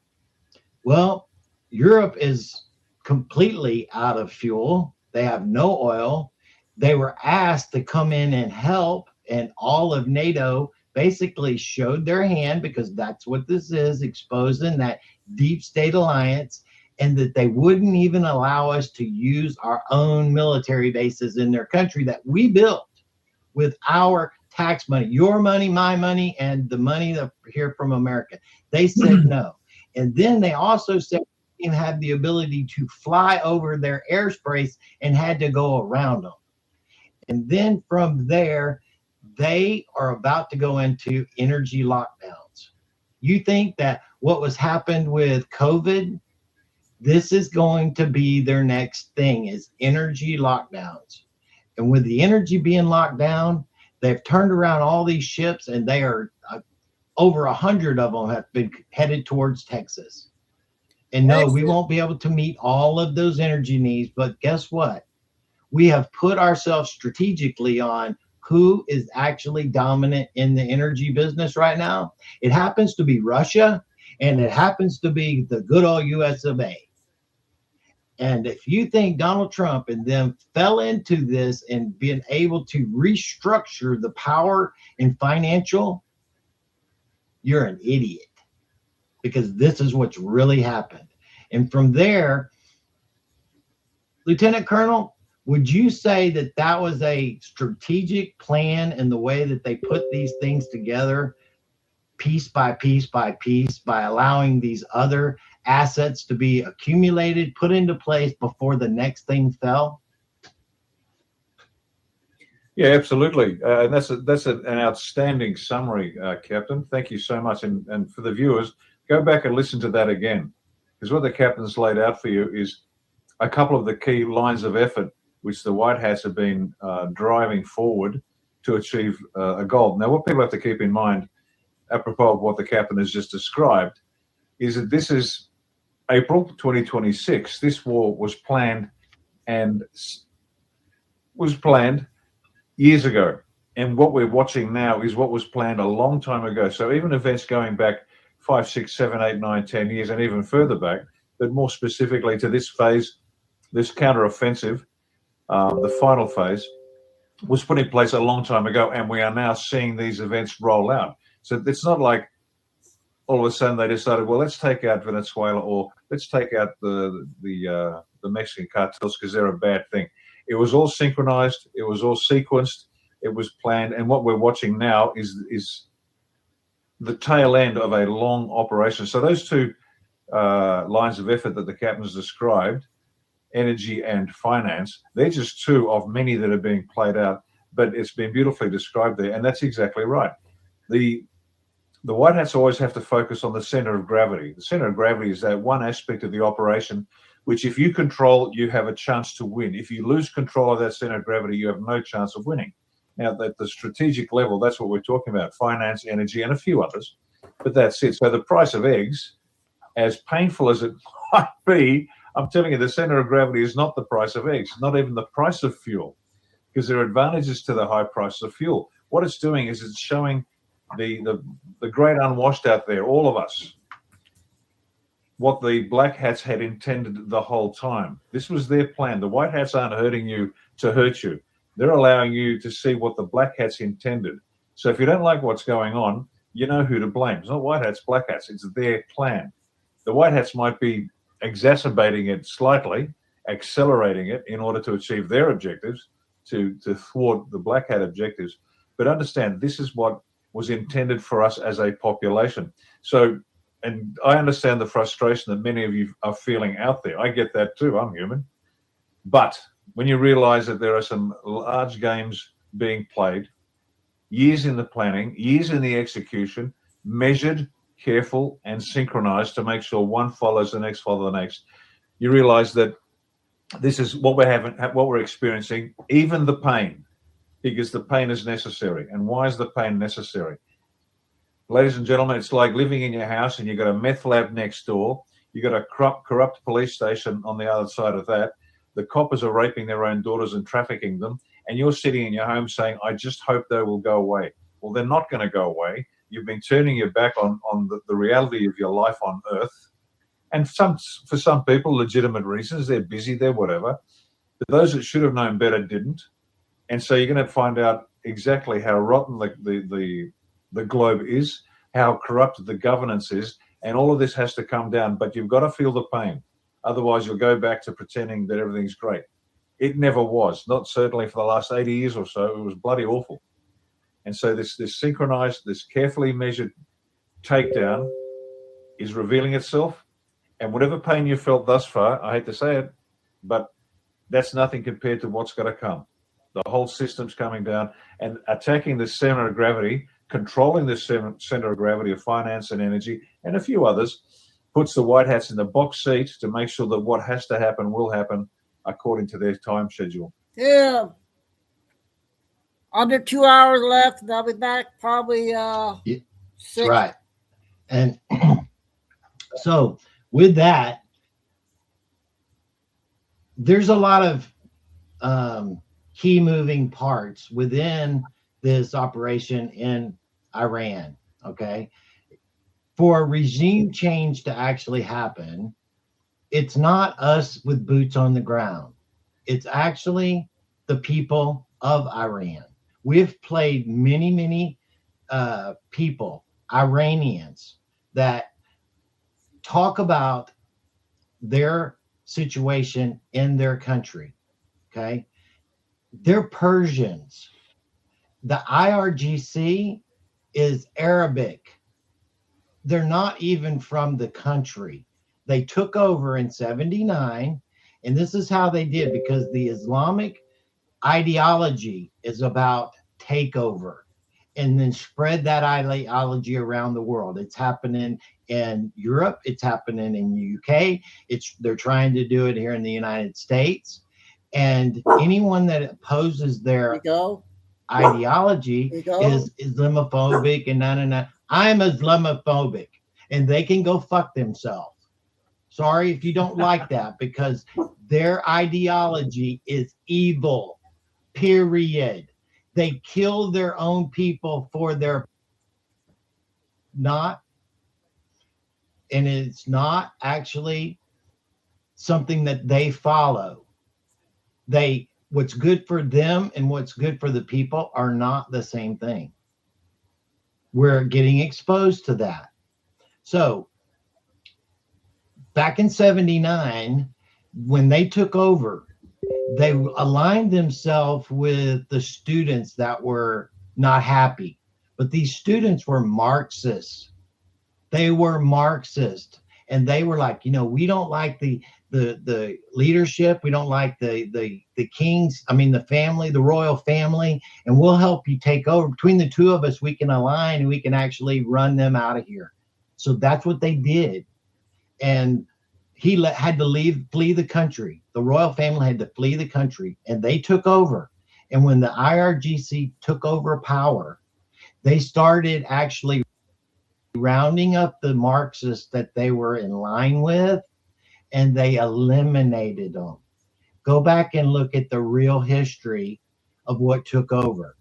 Speaker 14: Well, Europe is completely out of fuel. They have no oil. They were asked to come in and help, and all of NATO basically showed their hand, because that's what this is, exposing that deep state alliance, and that they wouldn't even allow us to use our own military bases in their country that we built with our tax money, your money, my money, and the money that here from America. They said no. And then they also said we didn't have the ability to fly over their airspace and had to go around them. And then from there, they are about to go into energy lockdowns. You think that what was happened with COVID, this is going to be their next thing, is energy lockdowns. And with the energy being locked down, they've turned around all these ships, and they are over 100 of them have been headed towards Texas. And no, we won't be able to meet all of those energy needs, but guess what? We have put ourselves strategically on who is actually dominant in the energy business right now. It happens to be Russia, and it happens to be the good old US of A. And if you think Donald Trump and them fell into this and being able to restructure the power and financial, you're an idiot, because this is what's really happened. And from there, Lieutenant Colonel, would you say that that was a strategic plan in the way that they put these things together, piece by piece by piece, by allowing these other assets to be accumulated, put into place before the next thing fell?
Speaker 16: Yeah, absolutely. And that's an outstanding summary, Captain. Thank you so much. And for the viewers, go back and listen to that again, because what the captain's laid out for you is a couple of the key lines of effort which the White Hats have been driving forward to achieve a goal. Now, what people have to keep in mind, apropos of what the captain has just described, is that this is April 2026. This war was planned years ago. And what we're watching now is what was planned a long time ago. So even events going back 5, 6, 7, 8, 9, 10 years, and even further back, but more specifically to this phase, this counteroffensive, the final phase, was put in place a long time ago, and we are now seeing these events roll out. So it's not like all of a sudden they decided, well, let's take out Venezuela or let's take out the Mexican cartels because they're a bad thing. It was all synchronized. It was all sequenced. It was planned. And what we're watching now is the tail end of a long operation. So those two lines of effort that the captain's described, energy and finance, they're just two of many that are being played out, but it's been beautifully described there. And that's exactly right. The White Hats always have to focus on the center of gravity. The center of gravity is that one aspect of the operation which if you control, you have a chance to win. If you lose control of that center of gravity, you have no chance of winning. Now, at the strategic level, that's what we're talking about, finance, energy, and a few others. But that's it. So the price of eggs, as painful as it might be, I'm telling you, the center of gravity is not the price of eggs, not even the price of fuel, because there are advantages to the high price of fuel. What it's doing is it's showing the great unwashed out there, all of us, what the Black Hats had intended the whole time. This was their plan. The White Hats aren't hurting you to hurt you. They're allowing you to see what the Black Hats intended. So if you don't like what's going on, you know who to blame. It's not White Hats, Black Hats. It's their plan. The White Hats might be exacerbating it slightly, accelerating it in order to achieve their objectives, to thwart the Black Hat objectives. But understand, this is what was intended for us as a population. So, and I understand the frustration that many of you are feeling out there. I get that too. I'm human. But when you realize that there are some large games being played, years in the planning, years in the execution, measured, careful, and synchronized to make sure one follows the next, follow the next, you realize that this is what we're having, what we're experiencing, even the pain, because the pain is necessary. And why is the pain necessary? Ladies and gentlemen, it's like living in your house and you've got a meth lab next door. You've got a corrupt police station on the other side of that. The coppers are raping their own daughters and trafficking them. And you're sitting in your home saying, I just hope they will go away. Well, they're not going to go away. You've been turning your back on the reality of your life on Earth. And for some people, legitimate reasons, they're busy, they're whatever. But those that should have known better didn't. And so you're going to find out exactly how rotten the globe is, how corrupt the governance is, and all of this has to come down. But you've got to feel the pain. Otherwise, you'll go back to pretending that everything's great. It never was, not certainly for the last 80 years or so. It was bloody awful. And so this synchronized, this carefully measured takedown is revealing itself. And whatever pain you felt thus far, I hate to say it, but that's nothing compared to what's going to come. The whole system's coming down and attacking the center of gravity, controlling the center of gravity of finance and energy, and a few others, puts the White Hats in the box seat to make sure that what has to happen will happen according to their time schedule.
Speaker 1: Yeah. Under 2 hours left, and I'll be back probably 6.
Speaker 14: Right. And so with that, there's a lot of key moving parts within this operation in Iran, okay? For regime change to actually happen, it's not us with boots on the ground. It's actually the people of Iran. We've played many people, Iranians, that talk about their situation in their country. Okay. They're Persians. The IRGC is Arabic. They're not even from the country. They took over in 79, and this is how they did, because the Islamic ideology is about takeover and then spread that ideology around the world. It's happening in Europe, it's happening in the UK, they're trying to do it here in the United States. And anyone that opposes their ideology is Islamophobic and na. I'm Islamophobic, and they can go fuck themselves. Sorry if you don't like that, because their ideology is evil, period. They kill their own people for their not, and it's not actually something that they follow. What's good for them and what's good for the people are not the same thing. We're getting exposed to that. So back in 79, when they took over, they aligned themselves with the students that were not happy. But these students were Marxists. They were Marxist. And they were like, we don't like the leadership. We don't like the kings. I mean, the family, the royal family, and we'll help you take over. Between the two of us, we can align and we can actually run them out of here. So that's what they did. And he had to flee the country. The royal family had to flee the country, and they took over. And when the IRGC took over power, they started actually rounding up the Marxists that they were in line with, and they eliminated them. Go back and look at the real history of what took over.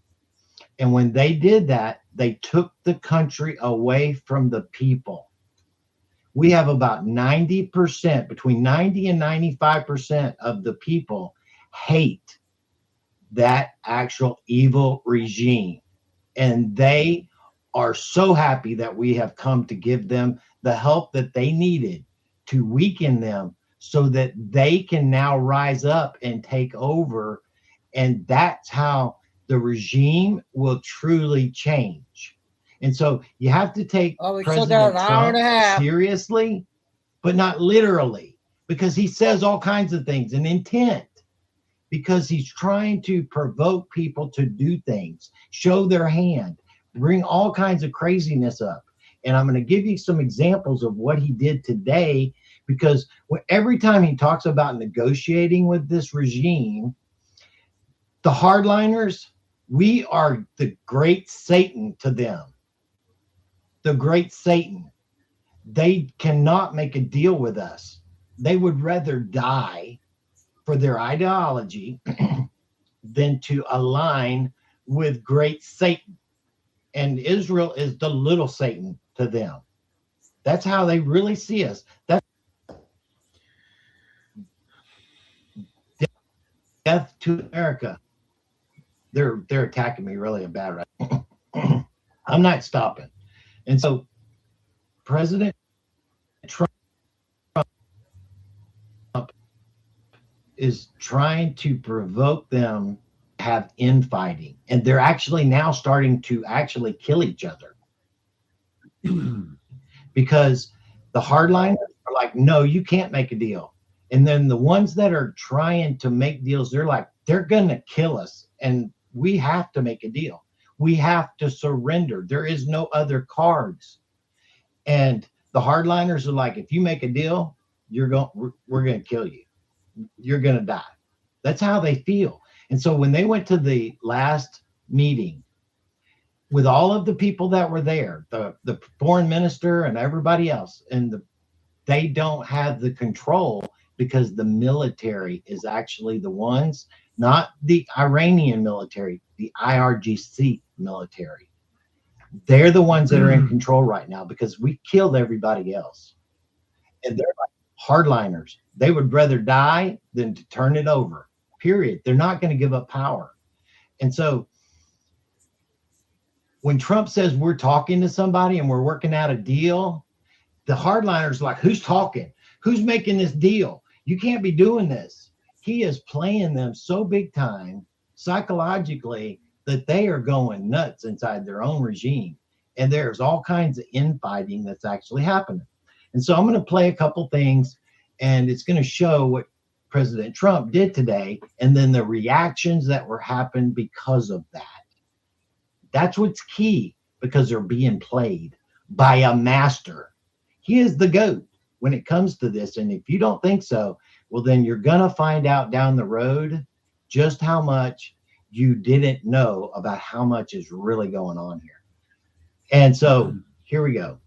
Speaker 14: And when they did that, they took the country away from the people. We have about 90%, between 90 and 95% of the people hate that actual evil regime. And they are so happy that we have come to give them the help that they needed to weaken them so that they can now rise up and take over. And that's how the regime will truly change. And so you have to take President Trump seriously, but not literally, because he says all kinds of things, and intent, because he's trying to provoke people to do things, show their hand, bring all kinds of craziness up. And I'm going to give you some examples of what he did today, because every time he talks about negotiating with this regime, the hardliners, we are the great Satan to them. The great Satan. They cannot make a deal with us. They would rather die for their ideology than to align with great Satan. And Israel is the little Satan to them. That's how they really see us. That's death to America. They're attacking me really bad right now. I'm not stopping. And so President Trump is trying to provoke them to have infighting. And they're actually now starting to actually kill each other. Because the hardliners are like, no, you can't make a deal. And then the ones that are trying to make deals, they're like, they're going to kill us. And we have to make a deal. We have to surrender. There is no other cards. And the hardliners are like, if you make a deal, we're going to kill you. You're going to die. That's how they feel. And so when they went to the last meeting with all of the people that were there, the foreign minister and everybody else, and they don't have the control because the military is actually the ones, not the Iranian military, the IRGC military. They're the ones that are in control right now because we killed everybody else. And they're like hardliners. They would rather die than to turn it over, period. They're not going to give up power. And so when Trump says we're talking to somebody and we're working out a deal, the hardliners are like, who's talking? Who's making this deal? You can't be doing this. He is playing them so big time psychologically that they are going nuts inside their own regime. And there's all kinds of infighting that's actually happening. And so I'm going to play a couple things, and it's going to show what President Trump did today, and then the reactions that were happened because of that. That's what's key, because they're being played by a master. He is the GOAT when it comes to this. And if you don't think so, well, then you're going to find out down the road just how much you didn't know about how much is really going on here. And so here we go.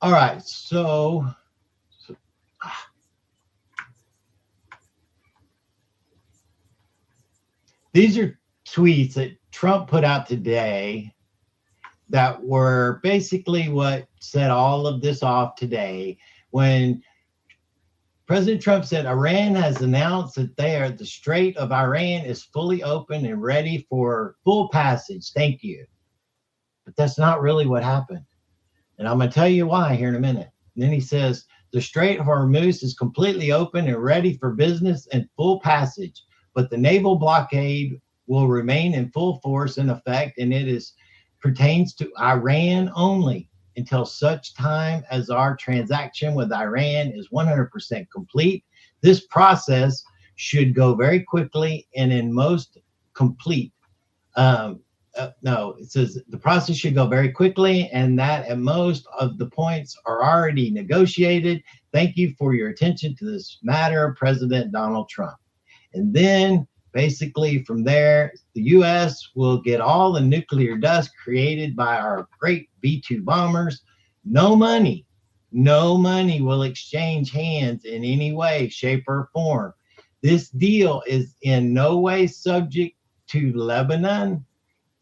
Speaker 14: All right, so these are tweets that Trump put out today that were basically what set all of this off today, when President Trump said Iran has announced that the Strait of Iran is fully open and ready for full passage. Thank you. But that's not really what happened. And I'm going to tell you why here in a minute. And then he says, the Strait of Hormuz is completely open and ready for business and full passage, but the naval blockade will remain in full force in effect, and pertains to Iran only until such time as our transaction with Iran is 100% complete. This process should go very quickly and in most complete. No, it says the process should go very quickly, and that at most of the points are already negotiated. Thank you for your attention to this matter, President Donald Trump. And then basically from there, the U.S. will get all the nuclear dust created by our great B-2 bombers. No money will exchange hands in any way, shape, or form. This deal is in no way subject to Lebanon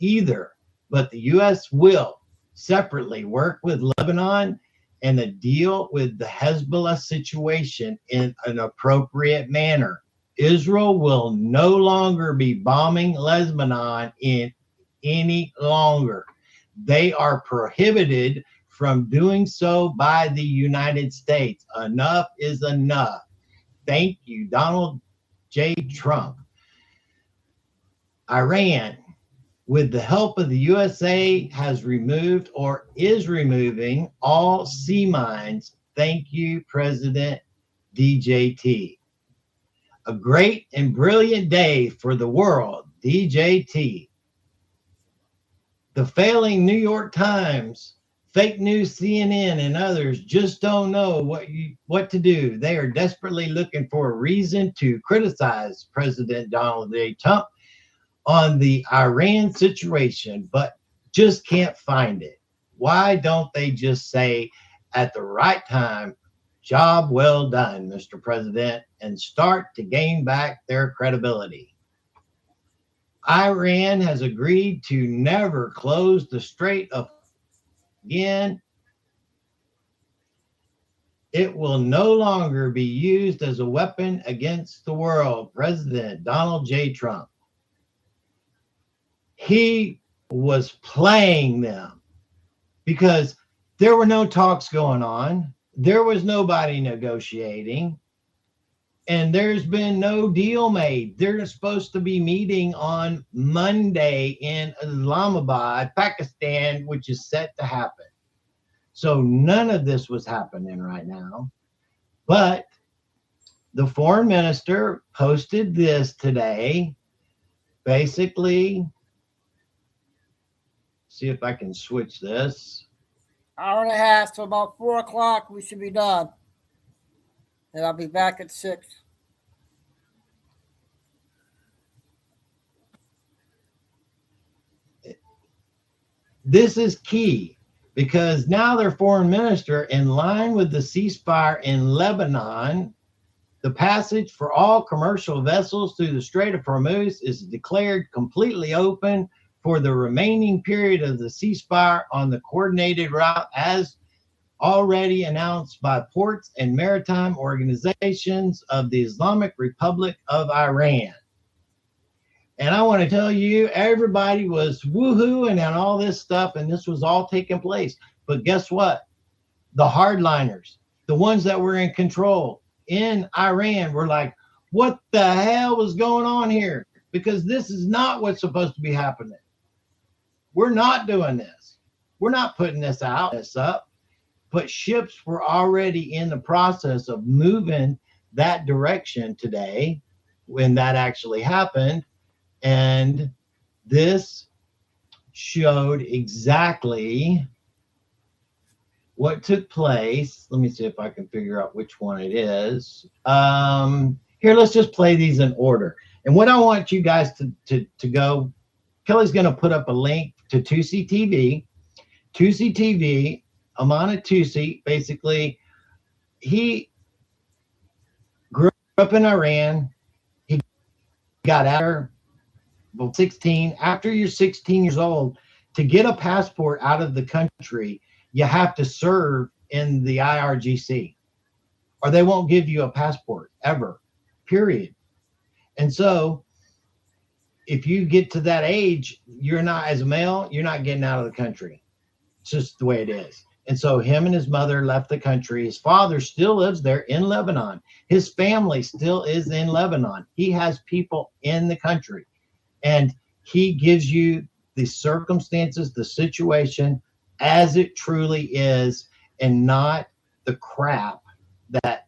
Speaker 14: either, but the U.S. will separately work with Lebanon and a deal with the Hezbollah situation in an appropriate manner. Israel will no longer be bombing Lebanon any longer. They are prohibited from doing so by the United States. Enough is enough. Thank you, Donald J. Trump. Iran, with the help of the USA, has removed or is removing all sea mines. Thank you, President DJT. A great and brilliant day for the world, DJT. The failing New York Times, fake news CNN, and others just don't know what to do. They are desperately looking for a reason to criticize President Donald J. Trump on the Iran situation, but just can't find it. Why don't they just say at the right time, job well done, Mr. President, and start to gain back their credibility? Iran has agreed to never close the Strait of again. It will no longer be used as a weapon against the world. President Donald J. Trump. He was playing them because there were no talks going on. There was nobody negotiating, and there's been no deal made. They're supposed to be meeting on Monday in Islamabad, Pakistan, which is set to happen. So none of this was happening right now. But the foreign minister posted this today. Basically, see if I can switch this.
Speaker 1: Hour and a half, so about 4 o'clock we should be done. And I'll be back at 6.
Speaker 14: This is key because now their foreign minister, in line with the ceasefire in Lebanon, the passage for all commercial vessels through the Strait of Hormuz is declared completely open for the remaining period of the ceasefire on the coordinated route as already announced by ports and maritime organizations of the Islamic Republic of Iran. And I want to tell you, everybody was woohooing and all this stuff, and this was all taking place. But guess what? The hardliners, the ones that were in control in Iran, were like, what the hell was going on here? Because this is not what's supposed to be happening. We're not doing this. We're not putting this up. But ships were already in the process of moving that direction today when that actually happened. And this showed exactly what took place. Let me see if I can figure out which one it is. Here, let's just play these in order. And what I want you guys to go, Kelly's going to put up a link to Tusi TV. Tusi TV, Amana Tusi, basically, he grew up in Iran. He got out there 16. After you're 16 years old, to get a passport out of the country, you have to serve in the IRGC, or they won't give you a passport ever, period. And so if you get to that age, you're not, as a male, you're not getting out of the country. It's just the way it is. And so him and his mother left the country. His father still lives there in Lebanon. His family still is in Lebanon. He has people in the country. And he gives you the circumstances, the situation as it truly is, and not the crap that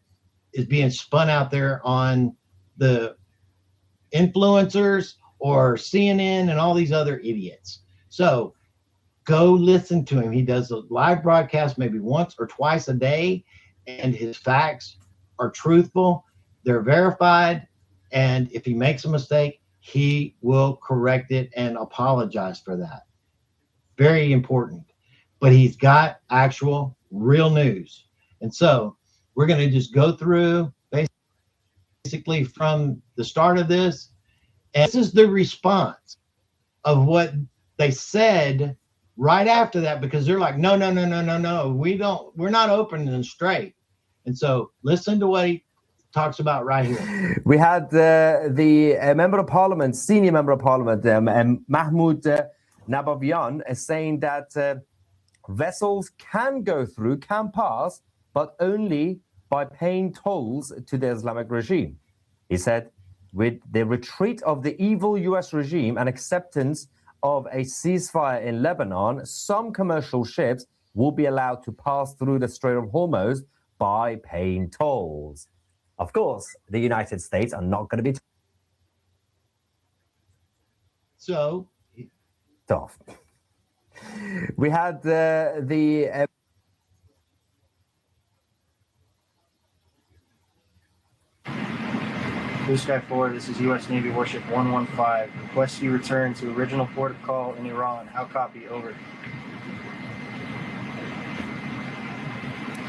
Speaker 14: is being spun out there on the influencers or CNN and all these other idiots. So go listen to him. He does a live broadcast maybe once or twice a day, and his facts are truthful. They're verified. And if he makes a mistake, he will correct it and apologize for that. Very important. But he's got actual real news. And so we're going to just go through basically from the start of this. And this is the response of what they said right after that, because they're like, no, we're not open and straight. And so listen to what he talks about right here.
Speaker 17: We had the member of parliament, senior member of parliament, Mahmoud Nabavian, saying that vessels can go through, can pass, but only by paying tolls to the Islamic regime. He said, with the retreat of the evil US regime and acceptance of a ceasefire in Lebanon, some commercial ships will be allowed to pass through the Strait of Hormuz by paying tolls. Of course, the United States are not going to be
Speaker 14: so
Speaker 17: tough. We had the
Speaker 18: Blue Sky 4, this is U.S. Navy Warship 115. Request you return to original port of call in Iran. How copy? Over.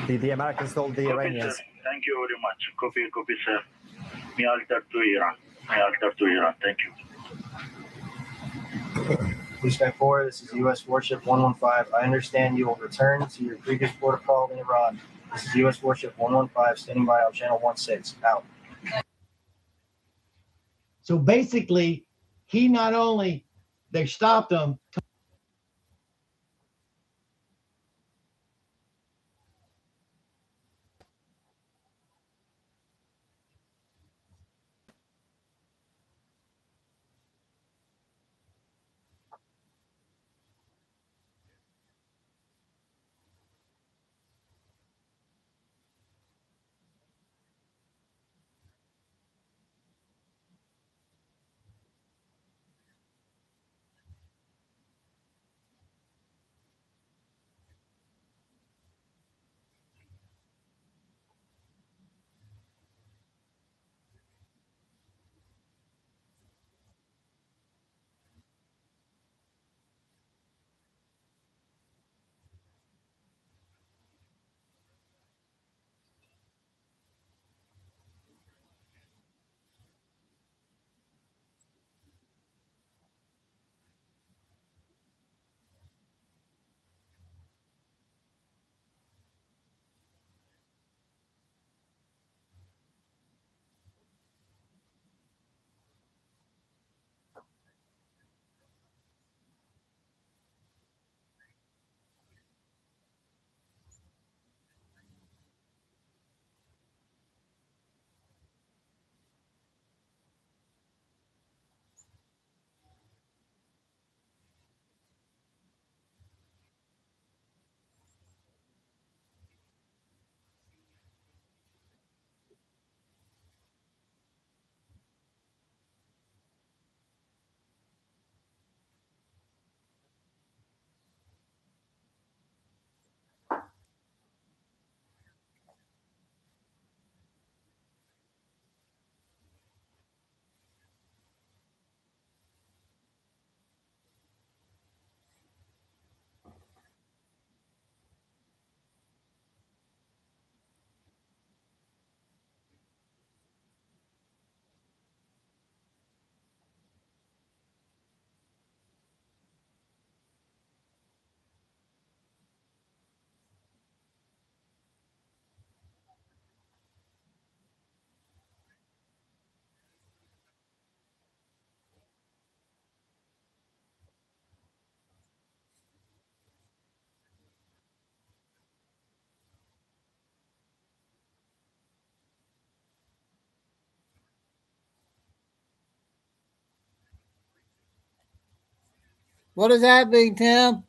Speaker 17: The Americans told the Iranians.
Speaker 20: Sir. Thank you very much. Copy, sir. Me alter to Iran. Thank you.
Speaker 18: Blue Sky 4, this is U.S. Warship 115. I understand you will return to your previous port of call in Iran. This is U.S. Warship 115, standing by on channel 16. Out.
Speaker 14: So basically, he not only, they stopped him.
Speaker 1: What does that mean, Tim?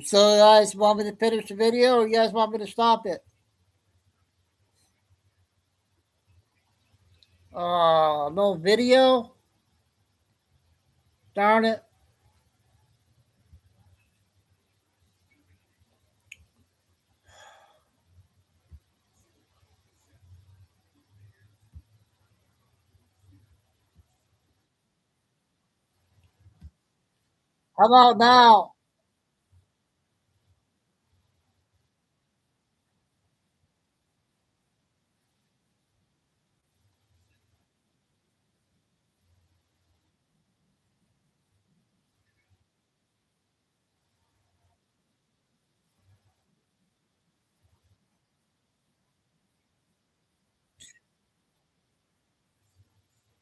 Speaker 1: So you guys want me to finish the video or you guys want me to stop it? No video? Darn it. How about now?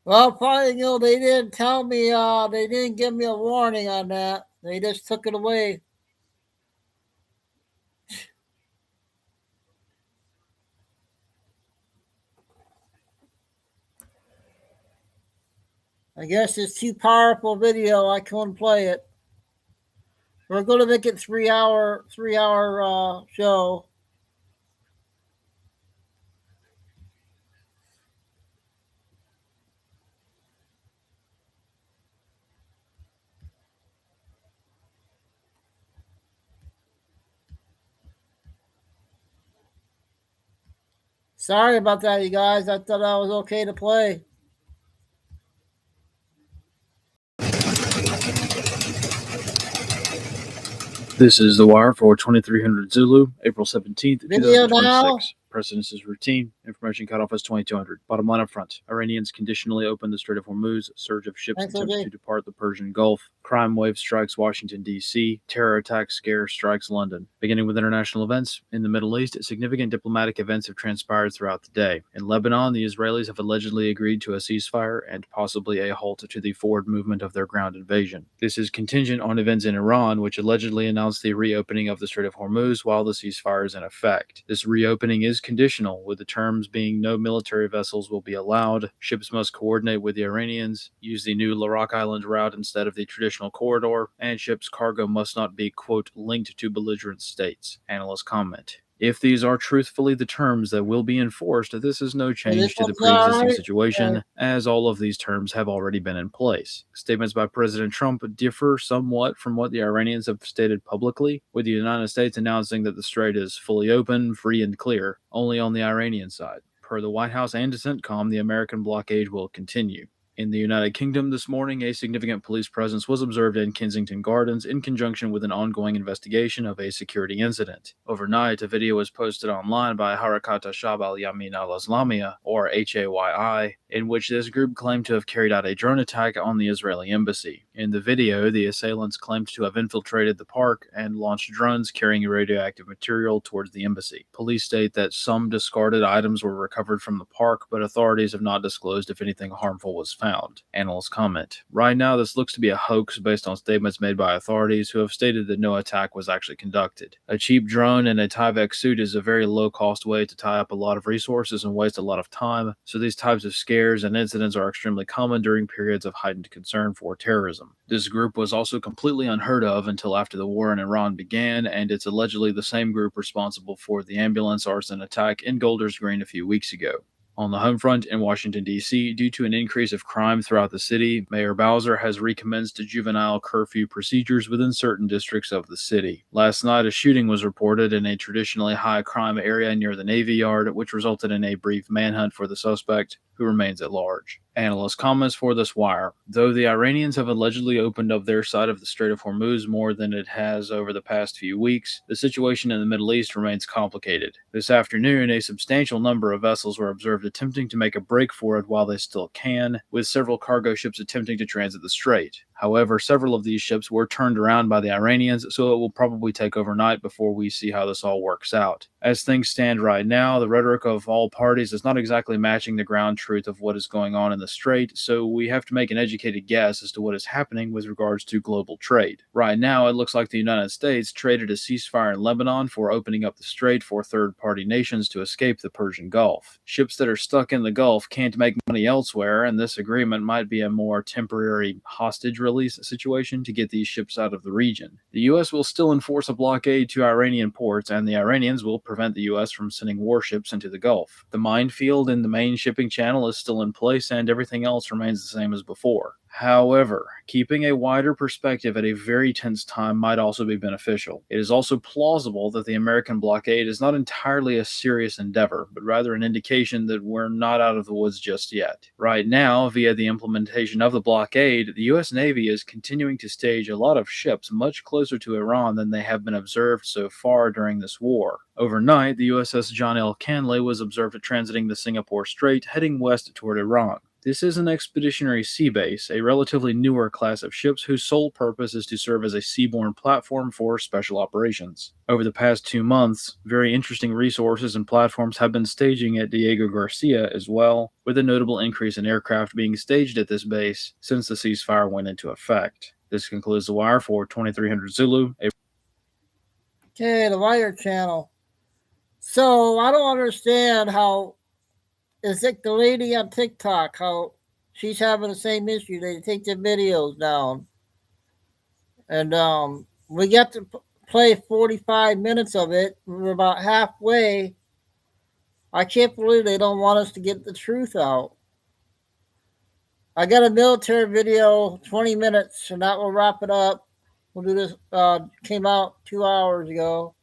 Speaker 1: Well, probably, they didn't tell me, they didn't give me a warning on that. They just took it away. I guess it's too powerful video. I couldn't play it. We're going to make it 3-hour show. Sorry about that, you guys. I thought I was okay to play.
Speaker 2: This is The Wire for 2300 Zulu, April 17th,
Speaker 1: Video
Speaker 2: 2026.
Speaker 1: now?
Speaker 2: Precedence is routine. Information cut off as 2200. Bottom line up front. Iranians conditionally open the Strait of Hormuz. Surge of ships
Speaker 1: Thanks,
Speaker 2: attempts
Speaker 1: OJ.
Speaker 2: to depart the Persian Gulf. Crime wave strikes Washington, D.C. Terror attack scare strikes London. Beginning with international events. In the Middle East, significant diplomatic events have transpired throughout the day. In Lebanon, the Israelis have allegedly agreed to a ceasefire and possibly a halt to the forward movement of their ground invasion. This is contingent on events in Iran, which allegedly announced the reopening of the Strait of Hormuz while the ceasefire is in effect. This reopening is conditional, with the terms being no military vessels will be allowed, ships must coordinate with the Iranians, use the new Larak Island route instead of the traditional corridor, and ships' cargo must not be, quote, linked to belligerent states. Analysts comment. If these are truthfully the terms that will be enforced, this is no change to the pre-existing situation, as all of these terms have already been in place. Statements by President Trump differ somewhat from what the Iranians have stated publicly, with the United States announcing that the strait is fully open, free, and clear, only on the Iranian side. Per the White House and CENTCOM, the American blockade will continue. In the United Kingdom this morning, a significant police presence was observed in Kensington Gardens in conjunction with an ongoing investigation of a security incident. Overnight, a video was posted online by Harakat al-Shab al-Yamin al-Islamiyah, or HAYI, in which this group claimed to have carried out a drone attack on the Israeli embassy. In the video, the assailants claimed to have infiltrated the park and launched drones carrying radioactive material towards the embassy. Police state that some discarded items were recovered from the park, but authorities have not disclosed if anything harmful was found. Analysts comment. Right now, this looks to be a hoax based on statements made by authorities who have stated that no attack was actually conducted. A cheap drone and a Tyvek suit is a very low-cost way to tie up a lot of resources and waste a lot of time, so these types of scares and incidents are extremely common during periods of heightened concern for terrorism. This group was also completely unheard of until after the war in Iran began, and it's allegedly the same group responsible for the ambulance arson attack in Golders Green a few weeks ago. On the home front in Washington, D.C., due to an increase of crime throughout the city, Mayor Bowser has recommenced juvenile curfew procedures within certain districts of the city. Last night, a shooting was reported in a traditionally high-crime area near the Navy Yard, which resulted in a brief manhunt for the suspect, who remains at large. Analyst comments for this wire. Though the Iranians have allegedly opened up their side of the Strait of Hormuz more than it has over the past few weeks, the situation in the Middle East remains complicated. This afternoon, a substantial number of vessels were observed attempting to make a break for it while they still can, with several cargo ships attempting to transit the strait. However, several of these ships were turned around by the Iranians, so it will probably take overnight before we see how this all works out. As things stand right now, the rhetoric of all parties is not exactly matching the ground truth of what is going on in the Strait, so we have to make an educated guess as to what is happening with regards to global trade. Right now, it looks like the United States traded a ceasefire in Lebanon for opening up the Strait for third-party nations to escape the Persian Gulf. Ships that are stuck in the Gulf can't make money elsewhere, and this agreement might be a more temporary hostage release situation to get these ships out of the region. The U.S. will still enforce a blockade to Iranian ports, and the Iranians will prevent the U.S. from sending warships into the Gulf. The minefield in the main shipping channel is still in place, and everything else remains the same as before. However, keeping a wider perspective at a very tense time might also be beneficial. It is also plausible that the American blockade is not entirely a serious endeavor, but rather an indication that we're not out of the woods just yet. Right now, via the implementation of the blockade, the U.S. Navy is continuing to stage a lot of ships much closer to Iran than they have been observed so far during this war. Overnight, the USS John L. Canley was observed transiting the Singapore Strait, heading west toward Iran. This is an expeditionary sea base, a relatively newer class of ships whose sole purpose is to serve as a seaborne platform for special operations. Over the past 2 months, very interesting resources and platforms have been staging at Diego Garcia as well, with a notable increase in aircraft being staged at this base since the ceasefire went into effect. This concludes the wire for 2300 Zulu.
Speaker 1: Okay, the Wire Channel. So I don't understand how it's like the lady on TikTok, how she's having the same issue. They take the videos down. And we got to play 45 minutes of it. We're about halfway. I can't believe they don't want us to get the truth out. I got a military video, 20 minutes, and that will wrap it up. We'll do this. Came out 2 hours ago.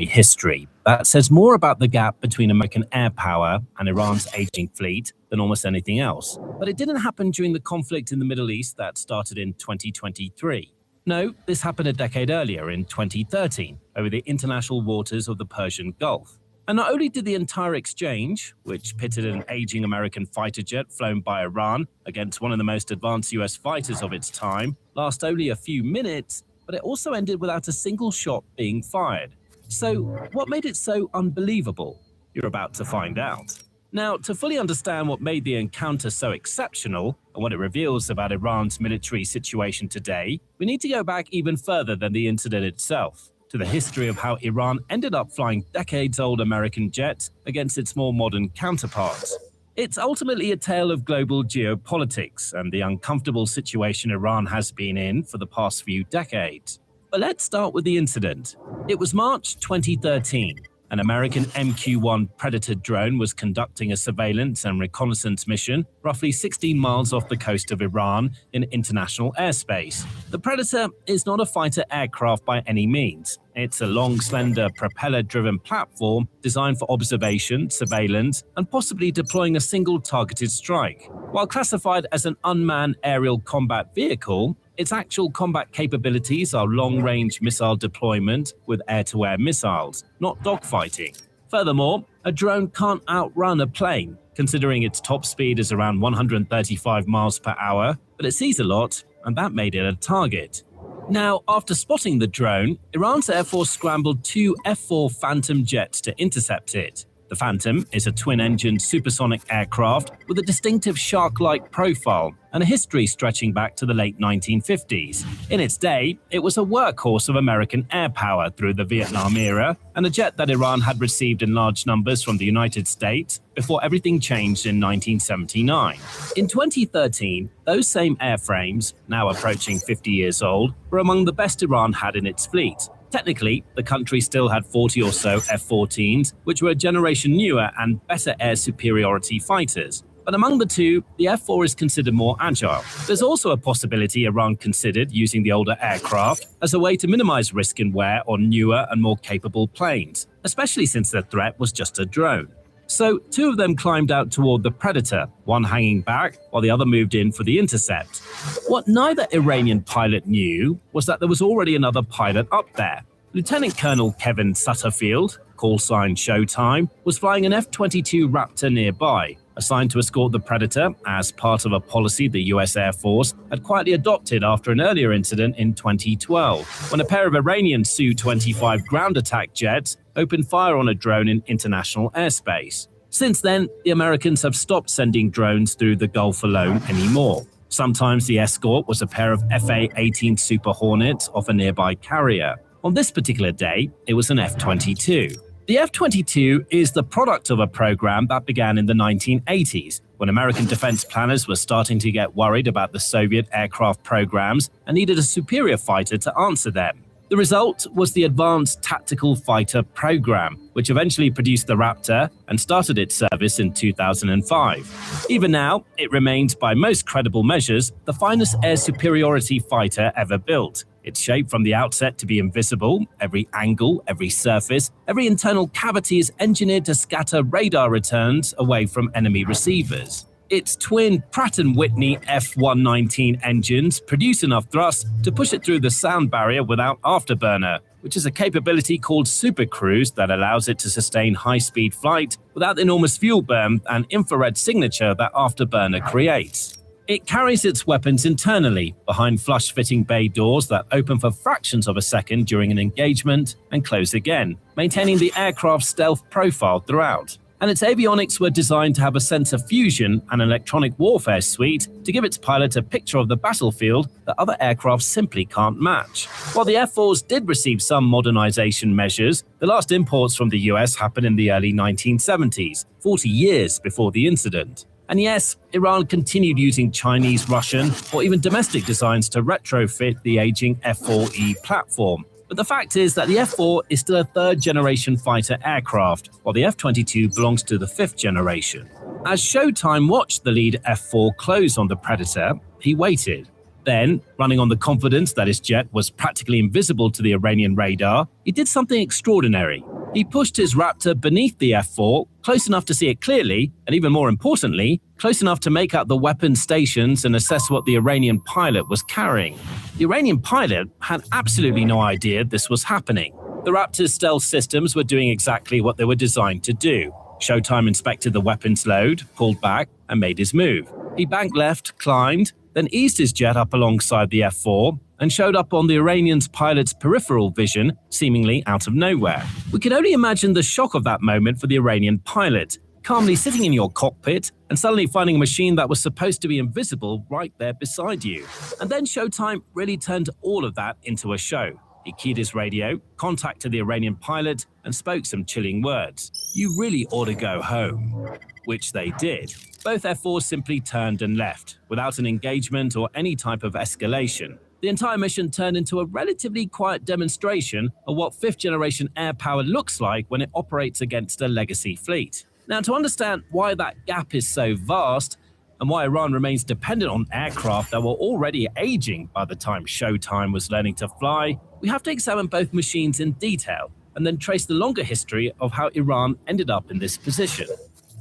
Speaker 4: History that says more about the gap between American air power and Iran's aging fleet than almost anything else. But it didn't happen during the conflict in the Middle East that started in 2023. No, this happened a decade earlier in 2013 over the international waters of the Persian Gulf. And not only did the entire exchange, which pitted an aging American fighter jet flown by Iran against one of the most advanced US fighters of its time, last only a few minutes, but it also ended without a single shot being fired. So, what made it so unbelievable? You're about to find out. Now, to fully understand what made the encounter so exceptional and what it reveals about Iran's military situation today, we need to go back even further than the incident itself, to the history of how Iran ended up flying decades-old American jets against its more modern counterparts. It's ultimately a tale of global geopolitics and the uncomfortable situation Iran has been in for the past few decades. But let's start with the incident. It was March 2013. An American MQ-1 Predator drone was conducting a surveillance and reconnaissance mission roughly 16 miles off the coast of Iran in international airspace. The Predator is not a fighter aircraft by any means. It's a long, slender, propeller-driven platform designed for observation, surveillance, and possibly deploying a single targeted strike. While classified as an unmanned aerial combat vehicle, its actual combat capabilities are long-range missile deployment with air-to-air missiles, not dogfighting. Furthermore, a drone can't outrun a plane, considering its top speed is around 135 miles per hour, but it sees a lot, and that made it a target. Now, after spotting the drone, Iran's Air Force scrambled 2 F-4 Phantom jets to intercept it. The Phantom is a twin-engine supersonic aircraft with a distinctive shark-like profile and a history stretching back to the late 1950s. In its day, it was a workhorse of American air power through the Vietnam era and a jet that Iran had received in large numbers from the United States before everything changed in 1979. In 2013, those same airframes, now approaching 50 years old, were among the best Iran had in its fleet. Technically, the country still had 40 or so F-14s, which were a generation newer and better air superiority fighters. But among the two, the F-4 is considered more agile. There's also a possibility Iran considered using the older aircraft as a way to minimize risk and wear on newer and more capable planes, especially since the threat was just a drone. So 2 of them climbed out toward the Predator, one hanging back while the other moved in for the intercept. What neither Iranian pilot knew was that there was already another pilot up there. Lieutenant Colonel Kevin Sutterfield, call sign Showtime, was flying an F-22 Raptor nearby, assigned to escort the Predator as part of a policy the US Air Force had quietly adopted after an earlier incident in 2012, when a pair of Iranian Su-25 ground attack jets opened fire on a drone in international airspace. Since then, the Americans have stopped sending drones through the Gulf alone anymore. Sometimes the escort was a pair of FA-18 Super Hornets off a nearby carrier. On this particular day, it was an F-22. The F-22 is the product of a program that began in the 1980s, when American defense planners were starting to get worried about the Soviet aircraft programs and needed a superior fighter to answer them. The result was the Advanced Tactical Fighter Program, which eventually produced the Raptor and started its service in 2005. Even now, it remains, by most credible measures, the finest air superiority fighter ever built. It's shaped from the outset to be invisible. Every angle, every surface, every internal cavity is engineered to scatter radar returns away from enemy receivers. Its twin Pratt & Whitney F-119 engines produce enough thrust to push it through the sound barrier without afterburner, which is a capability called supercruise that allows it to sustain high-speed flight without the enormous fuel burn and infrared signature that afterburner creates. It carries its weapons internally, behind flush-fitting bay doors that open for fractions of a second during an engagement and close again, maintaining the aircraft's stealth profile throughout. And its avionics were designed to have a sensor fusion and an electronic warfare suite to give its pilot a picture of the battlefield that other aircraft simply can't match. While the Air Force did receive some modernization measures, the last imports from the US happened in the early 1970s, 40 years before the incident. And yes, Iran continued using Chinese, Russian, or even domestic designs to retrofit the aging F-4E platform. But the fact is that the F-4 is still a third-generation fighter aircraft, while the F-22 belongs to the fifth generation. As Showtime watched the lead F-4 close on the Predator, he waited. Then, running on the confidence that his jet was practically invisible to the Iranian radar, he did something extraordinary. He pushed his Raptor beneath the F-4, close enough to see it clearly, and even more importantly, close enough to make out the weapon stations and assess what the Iranian pilot was carrying. The Iranian pilot had absolutely no idea this was happening. The Raptor's stealth systems were doing exactly what they were designed to do. Showtime inspected the weapons load, pulled back, and made his move. He banked left, climbed, then eased his jet up alongside the F-4 and showed up on the Iranian's pilot's peripheral vision, seemingly out of nowhere. We can only imagine the shock of that moment for the Iranian pilot, calmly sitting in your cockpit and suddenly finding a machine that was supposed to be invisible right there beside you. And then Showtime really turned all of that into a show. He keyed his radio, contacted the Iranian pilot, and spoke some chilling words. "You really ought to go home," which they did. Both F-4s simply turned and left, without an engagement or any type of escalation. The entire mission turned into a relatively quiet demonstration of what fifth-generation air power looks like when it operates against a legacy fleet. Now, to understand why that gap is so vast, and why Iran remains dependent on aircraft that were already aging by the time Showtime was learning to fly, we have to examine both machines in detail, and then trace the longer history of how Iran ended up in this position.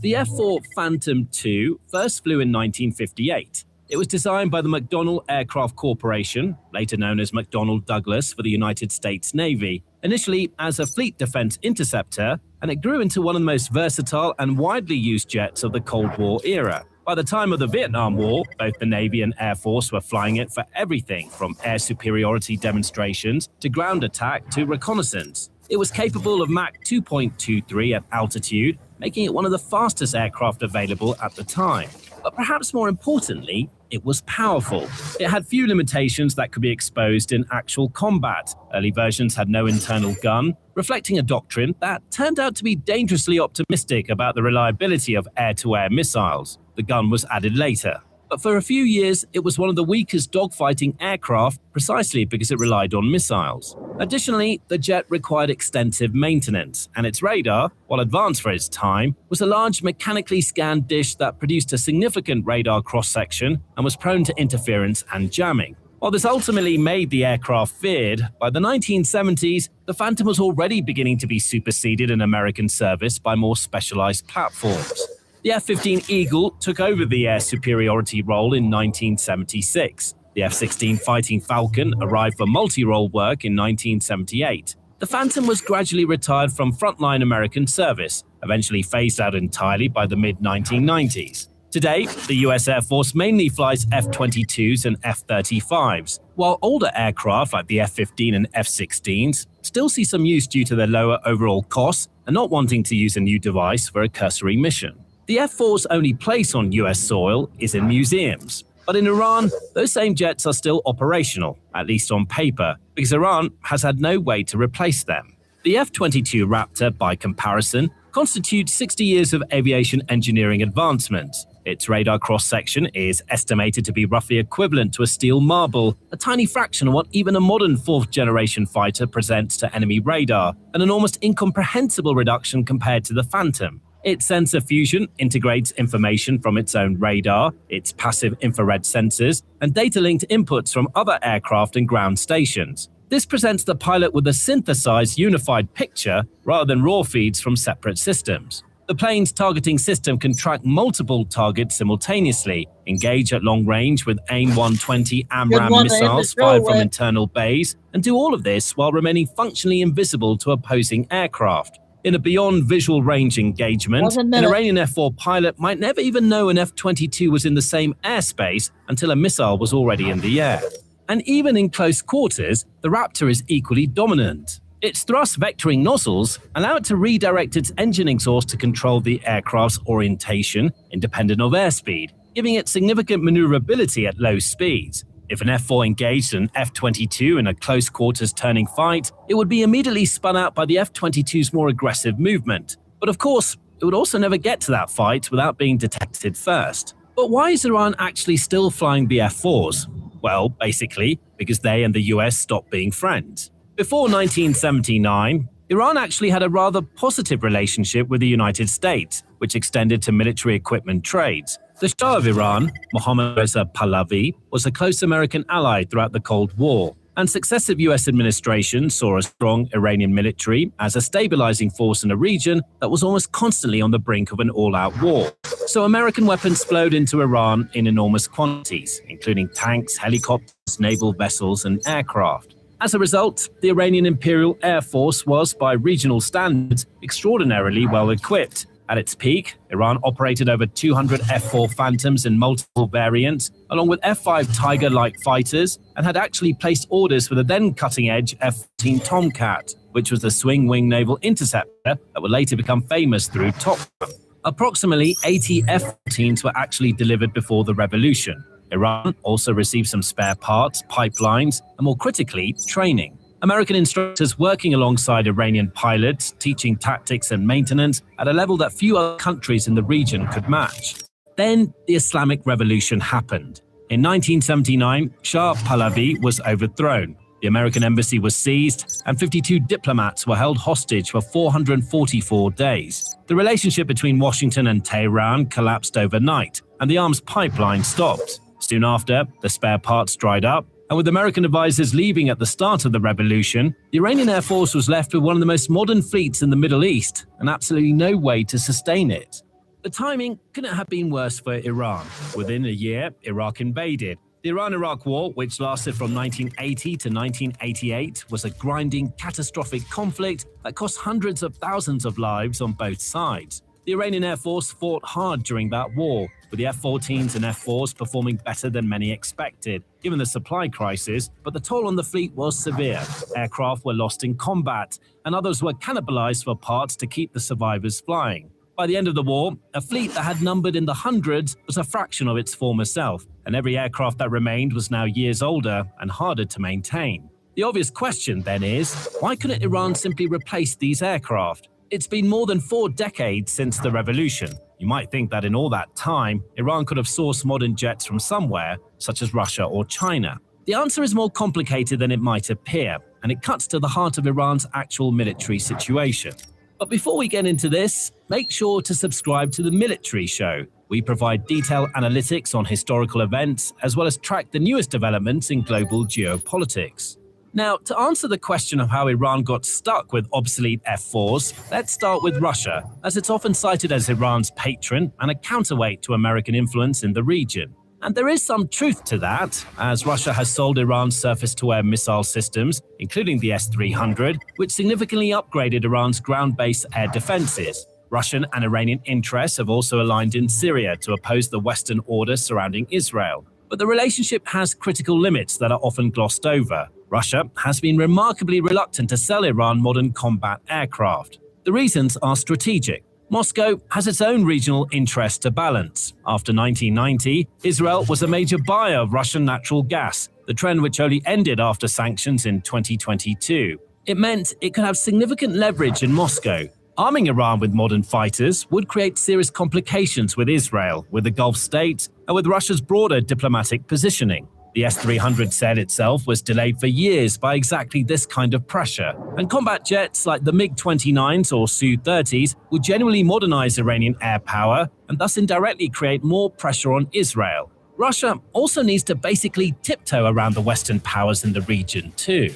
Speaker 4: The F-4 Phantom II first flew in 1958. It was designed by the McDonnell Aircraft Corporation, later known as McDonnell Douglas for the United States Navy, initially as a fleet defense interceptor, and it grew into one of the most versatile and widely used jets of the Cold War era. By the time of the Vietnam War, both the Navy and Air Force were flying it for everything from air superiority demonstrations to ground attack to reconnaissance. It was capable of Mach 2.23 at altitude, making it one of the fastest aircraft available at the time. But perhaps more importantly, it was powerful. It had few limitations that could be exposed in actual combat. Early versions had no internal gun, reflecting a doctrine that turned out to be dangerously optimistic about the reliability of air-to-air missiles. The gun was added later. But for a few years, it was one of the weakest dogfighting aircraft precisely because it relied on missiles. Additionally, the jet required extensive maintenance, and its radar, while advanced for its time, was a large mechanically scanned dish that produced a significant radar cross-section and was prone to interference and jamming. While this ultimately made the aircraft feared, by the 1970s, the Phantom was already beginning to be superseded in American service by more specialized platforms. The F-15 Eagle took over the air superiority role in 1976. The F-16 Fighting Falcon arrived for multi-role work in 1978. The Phantom was gradually retired from frontline American service, eventually phased out entirely by the mid-1990s. Today, the US Air Force mainly flies F-22s and F-35s, while older aircraft like the F-15 and F-16s still see some use due to their lower overall costs and not wanting to use a new device for a cursory mission. The F-4's only place on US soil is in museums. But in Iran, those same jets are still operational, at least on paper, because Iran has had no way to replace them. The F-22 Raptor, by comparison, constitutes 60 years of aviation engineering advancements. Its radar cross-section is estimated to be roughly equivalent to a steel marble, a tiny fraction of what even a modern fourth-generation fighter presents to enemy radar, an almost incomprehensible reduction compared to the Phantom. Its sensor fusion integrates information from its own radar, its passive infrared sensors, and data-linked inputs from other aircraft and ground stations. This presents the pilot with a synthesized, unified picture rather than raw feeds from separate systems. The plane's targeting system can track multiple targets simultaneously, engage at long range with AIM-120 AMRAAM missiles fired from internal bays, and do all of this while remaining functionally invisible to opposing aircraft. In a beyond visual range engagement, an Iranian F-4 pilot might never even know an F-22 was in the same airspace until a missile was already in the air. And even in close quarters, the Raptor is equally dominant. Its thrust vectoring nozzles allow it to redirect its engine exhaust to control the aircraft's orientation, independent of airspeed, giving it significant maneuverability at low speeds. If an F-4 engaged an F-22 in a close quarters turning fight, it would be immediately spun out by the F-22's more aggressive movement. But of course, it would also never get to that fight without being detected first. But why is Iran actually still flying the F-4s? Well, basically, because they and the US stopped being friends. Before 1979, Iran actually had a rather positive relationship with the United States, which extended to military equipment trades. The Shah of Iran, Mohammad Reza Pahlavi, was a close American ally throughout the Cold War, and successive US administrations saw a strong Iranian military as a stabilizing force in a region that was almost constantly on the brink of an all-out war. So American weapons flowed into Iran in enormous quantities, including tanks, helicopters, naval vessels, and aircraft. As a result, the Iranian Imperial Air Force was, by regional standards, extraordinarily well equipped. At its peak, Iran operated over 200 F-4 Phantoms in multiple variants, along with F-5 Tiger-like fighters, and had actually placed orders for the then cutting-edge F-14 Tomcat, which was the swing-wing naval interceptor that would later become famous through Top Gun. Approximately 80 F-14s were actually delivered before the revolution. Iran also received some spare parts, pipelines, and more critically, training. American instructors working alongside Iranian pilots, teaching tactics and maintenance at a level that few other countries in the region could match. Then the Islamic Revolution happened. In 1979, Shah Pahlavi was overthrown. The American embassy was seized, and 52 diplomats were held hostage for 444 days. The relationship between Washington and Tehran collapsed overnight, and the arms pipeline stopped. Soon after, the spare parts dried up, and with American advisors leaving at the start of the revolution, the Iranian Air Force was left with one of the most modern fleets in the Middle East, and absolutely no way to sustain it. The timing couldn't have been worse for Iran. Within a year, Iraq invaded. The Iran-Iraq War, which lasted from 1980 to 1988, was a grinding, catastrophic conflict that cost hundreds of thousands of lives on both sides. The Iranian Air Force fought hard during that war, with the F-14s and F-4s performing better than many expected, given the supply crisis, but the toll on the fleet was severe. Aircraft were lost in combat, and others were cannibalized for parts to keep the survivors flying. By the end of the war, a fleet that had numbered in the hundreds was a fraction of its former self, and every aircraft that remained was now years older and harder to maintain. The obvious question then is, why couldn't Iran simply replace these aircraft? It's been more than 4 decades since the revolution. You might think that in all that time, Iran could have sourced modern jets from somewhere, such as Russia or China. The answer is more complicated than it might appear, and it cuts to the heart of Iran's actual military situation. But before we get into this, make sure to subscribe to The Military Show. We provide detailed analytics on historical events, as well as track the newest developments in global geopolitics. Now, to answer the question of how Iran got stuck with obsolete F-4s, let's start with Russia, as it's often cited as Iran's patron and a counterweight to American influence in the region. And there is some truth to that, as Russia has sold Iran surface-to-air missile systems, including the S-300, which significantly upgraded Iran's ground-based air defenses. Russian and Iranian interests have also aligned in Syria to oppose the Western order surrounding Israel. But the relationship has critical limits that are often glossed over. Russia has been remarkably reluctant to sell Iran modern combat aircraft. The reasons are strategic. Moscow has its own regional interests to balance. After 1990, Israel was a major buyer of Russian natural gas, the trend which only ended after sanctions in 2022. It meant it could have significant leverage in Moscow. Arming Iran with modern fighters would create serious complications with Israel, with the Gulf states, and with Russia's broader diplomatic positioning. The S-300 sale itself was delayed for years by exactly this kind of pressure, and combat jets like the MiG-29s or Su-30s would genuinely modernize Iranian air power and thus indirectly create more pressure on Israel. Russia also needs to basically tiptoe around the Western powers in the region too.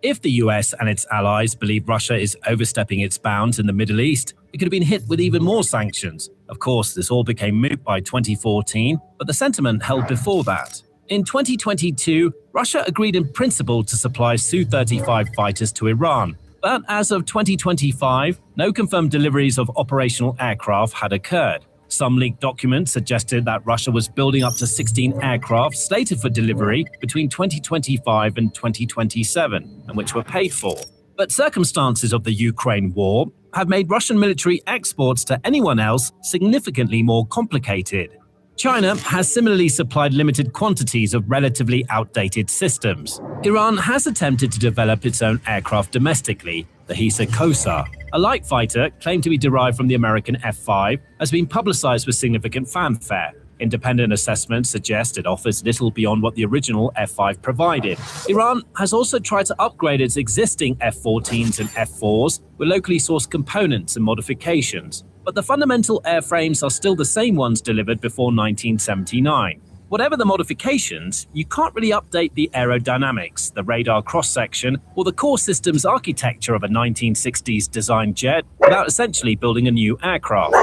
Speaker 4: If the US and its allies believe Russia is overstepping its bounds in the Middle East, it could have been hit with even more sanctions. Of course, this all became moot by 2014, but the sentiment held before that. In 2022, Russia agreed in principle to supply Su-35 fighters to Iran, but as of 2025, no confirmed deliveries of operational aircraft had occurred. Some leaked documents suggested that Russia was building up to 16 aircraft slated for delivery between 2025 and 2027, and which were paid for. But circumstances of the Ukraine war have made Russian military exports to anyone else significantly more complicated. China has similarly supplied limited quantities of relatively outdated systems. Iran has attempted to develop its own aircraft domestically. The Hisa-Kosar, a light fighter claimed to be derived from the American F-5, has been publicized with significant fanfare. Independent assessments suggest it offers little beyond what the original F-5 provided. Iran has also tried to upgrade its existing F-14s and F-4s with locally sourced components and modifications. But the fundamental airframes are still the same ones delivered before 1979. Whatever the modifications, you can't really update the aerodynamics, the radar cross-section, or the core systems architecture of a 1960s designed jet without essentially building a new aircraft.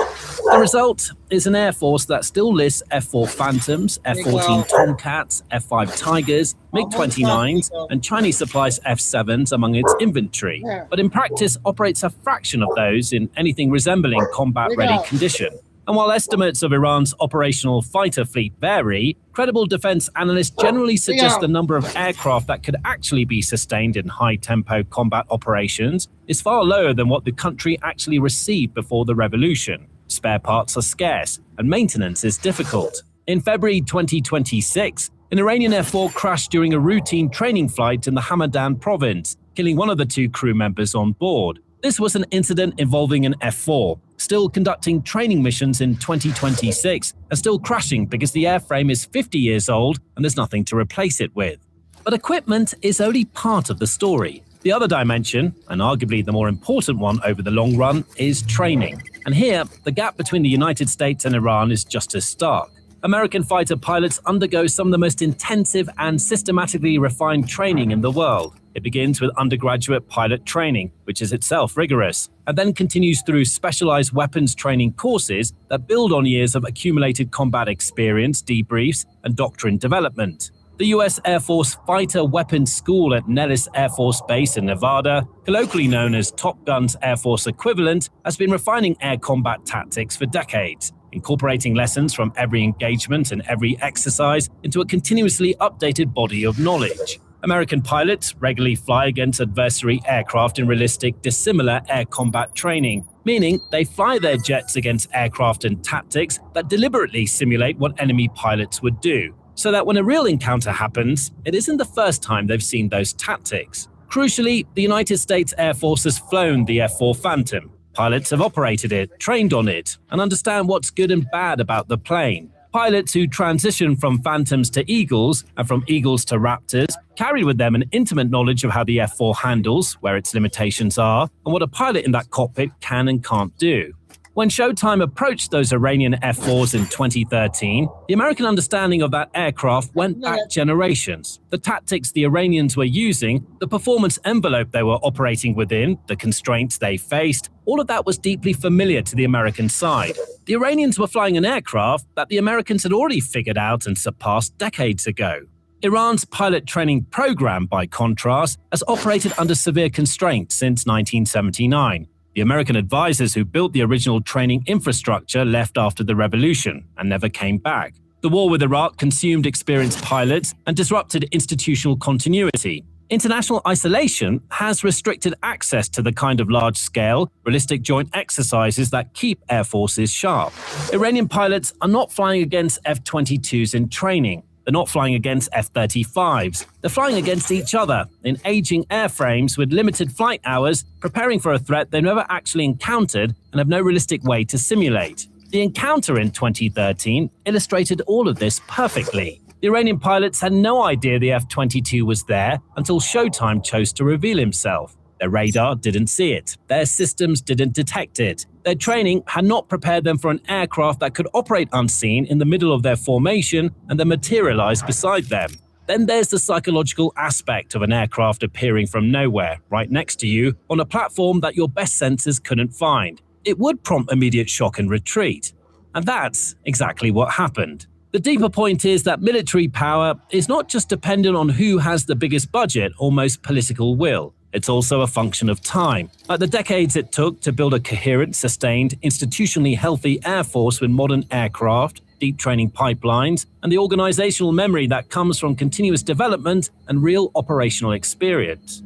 Speaker 4: The result is an Air Force that still lists F-4 Phantoms, F-14 Tomcats, F-5 Tigers, MiG-29s, and Chinese supplies F-7s among its inventory, but in practice operates a fraction of those in anything resembling combat-ready condition. And while estimates of Iran's operational fighter fleet vary, credible defense analysts generally suggest the number of aircraft that could actually be sustained in high-tempo combat operations is far lower than what the country actually received before the revolution. Spare parts are scarce, and maintenance is difficult. In February 2026, an Iranian F-4 crashed during a routine training flight in the Hamadan province, killing one of the two crew members on board. This was an incident involving an F-4, still conducting training missions in 2026 and still crashing because the airframe is 50 years old and there's nothing to replace it with. But equipment is only part of the story. The other dimension, and arguably the more important one over the long run, is training. And here, the gap between the United States and Iran is just as stark. American fighter pilots undergo some of the most intensive and systematically refined training in the world. It begins with undergraduate pilot training, which is itself rigorous, and then continues through specialized weapons training courses that build on years of accumulated combat experience, debriefs, and doctrine development. The U.S. Air Force Fighter Weapons School at Nellis Air Force Base in Nevada, colloquially known as Top Gun's Air Force equivalent, has been refining air combat tactics for decades, incorporating lessons from every engagement and every exercise into a continuously updated body of knowledge. American pilots regularly fly against adversary aircraft in realistic, dissimilar air combat training, meaning they fly their jets against aircraft and tactics that deliberately simulate what enemy pilots would do, so that when a real encounter happens, it isn't the first time they've seen those tactics. Crucially, the United States Air Force has flown the F-4 Phantom. Pilots have operated it, trained on it, and understand what's good and bad about the plane. Pilots who transition from Phantoms to Eagles and from Eagles to Raptors carry with them an intimate knowledge of how the F-4 handles, where its limitations are, and what a pilot in that cockpit can and can't do. When Showtime approached those Iranian F-4s in 2013, the American understanding of that aircraft went back generations. The tactics the Iranians were using, the performance envelope they were operating within, the constraints they faced, all of that was deeply familiar to the American side. The Iranians were flying an aircraft that the Americans had already figured out and surpassed decades ago. Iran's pilot training program, by contrast, has operated under severe constraint since 1979. The American advisors who built the original training infrastructure left after the revolution and never came back. The war with Iraq consumed experienced pilots and disrupted institutional continuity. International isolation has restricted access to the kind of large-scale, realistic joint exercises that keep air forces sharp. Iranian pilots are not flying against F-22s in training. They're not flying against F-35s. They're flying against each other in aging airframes with limited flight hours, preparing for a threat they've never actually encountered and have no realistic way to simulate. The encounter in 2013 illustrated all of this perfectly. The Iranian pilots had no idea the F-22 was there until Showtime chose to reveal himself. Their radar didn't see it. Their systems didn't detect it. Their training had not prepared them for an aircraft that could operate unseen in the middle of their formation and then materialize beside them. Then there's the psychological aspect of an aircraft appearing from nowhere, right next to you, on a platform that your best senses couldn't find. It would prompt immediate shock and retreat. And that's exactly what happened. The deeper point is that military power is not just dependent on who has the biggest budget or most political will. It's also a function of time, like the decades it took to build a coherent, sustained, institutionally healthy air force with modern aircraft, deep training pipelines, and the organizational memory that comes from continuous development and real operational experience.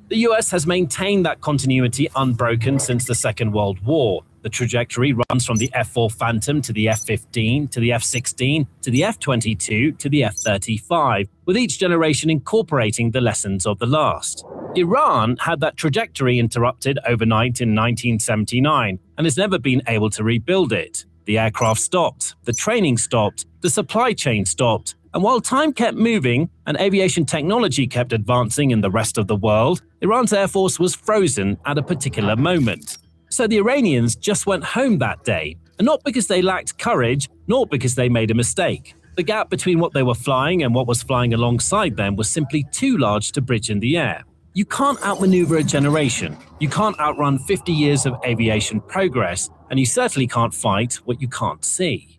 Speaker 4: The US has maintained that continuity unbroken since the Second World War. The trajectory runs from the F-4 Phantom to the F-15 to the F-16 to the F-22 to the F-35, with each generation incorporating the lessons of the last. Iran had that trajectory interrupted overnight in 1979 and has never been able to rebuild it. The aircraft stopped, the training stopped, the supply chain stopped, and while time kept moving and aviation technology kept advancing in the rest of the world, Iran's air force was frozen at a particular moment. So the Iranians just went home that day, and not because they lacked courage, nor because they made a mistake. The gap between what they were flying and what was flying alongside them was simply too large to bridge in the air. You can't outmaneuver a generation, you can't outrun 50 years of aviation progress, and you certainly can't fight what you can't see.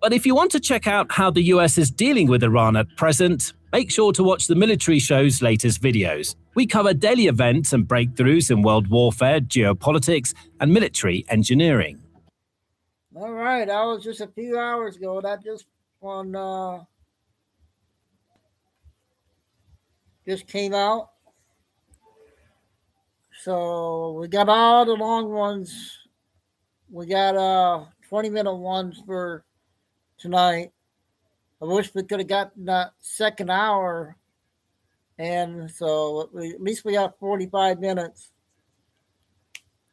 Speaker 4: But if you want to check out how the US is dealing with Iran at present, make sure to watch the Military Show's latest videos. We cover daily events and breakthroughs in world warfare, geopolitics, and military engineering.
Speaker 1: All right, that was just a few hours ago. That just one just came out. So we got all the long ones. We got 20-minute ones for tonight. I wish we could have gotten that second hour, and so at least we got 45 minutes.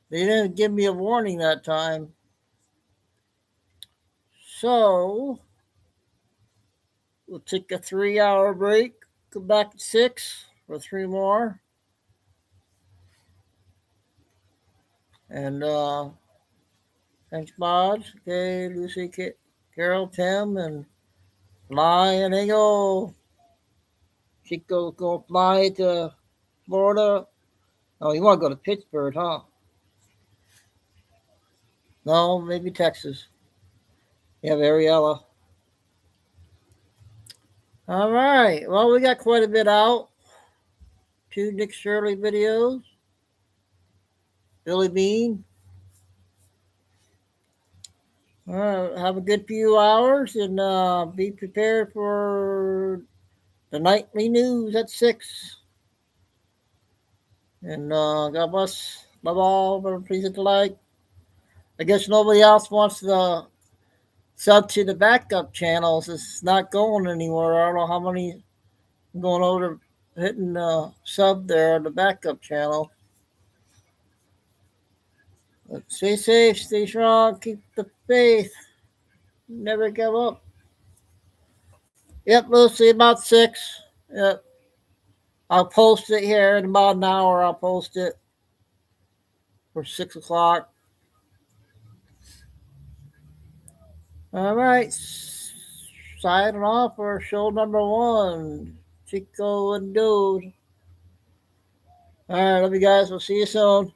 Speaker 1: They didn't give me a warning that time. So we'll take a 3-hour break, go back at 6 for 3 more. And thanks, Bod. Okay, Lucy, Carol, Tim, and Fly and Eagle. Chico's going to fly to Florida. Oh, you want to go to Pittsburgh, huh? No, maybe Texas. You have Ariella. All right. Well, we got quite a bit out. 2 Nick Shirley videos. Billy Bean. All right. Have a good few hours and be prepared for the nightly news at 6. And God bless. Love all. Please hit the like. I guess nobody else wants to sub to the backup channels. It's not going anywhere. I don't know how many going over hitting sub there on the backup channel. But stay safe, stay strong, keep the faith. Never give up. Yep, we'll see about 6. Yep. I'll post it here in about an hour. I'll post it for 6 o'clock. All right. Signing off for show number 1. Chico and Dude. All right, love you guys. We'll see you soon.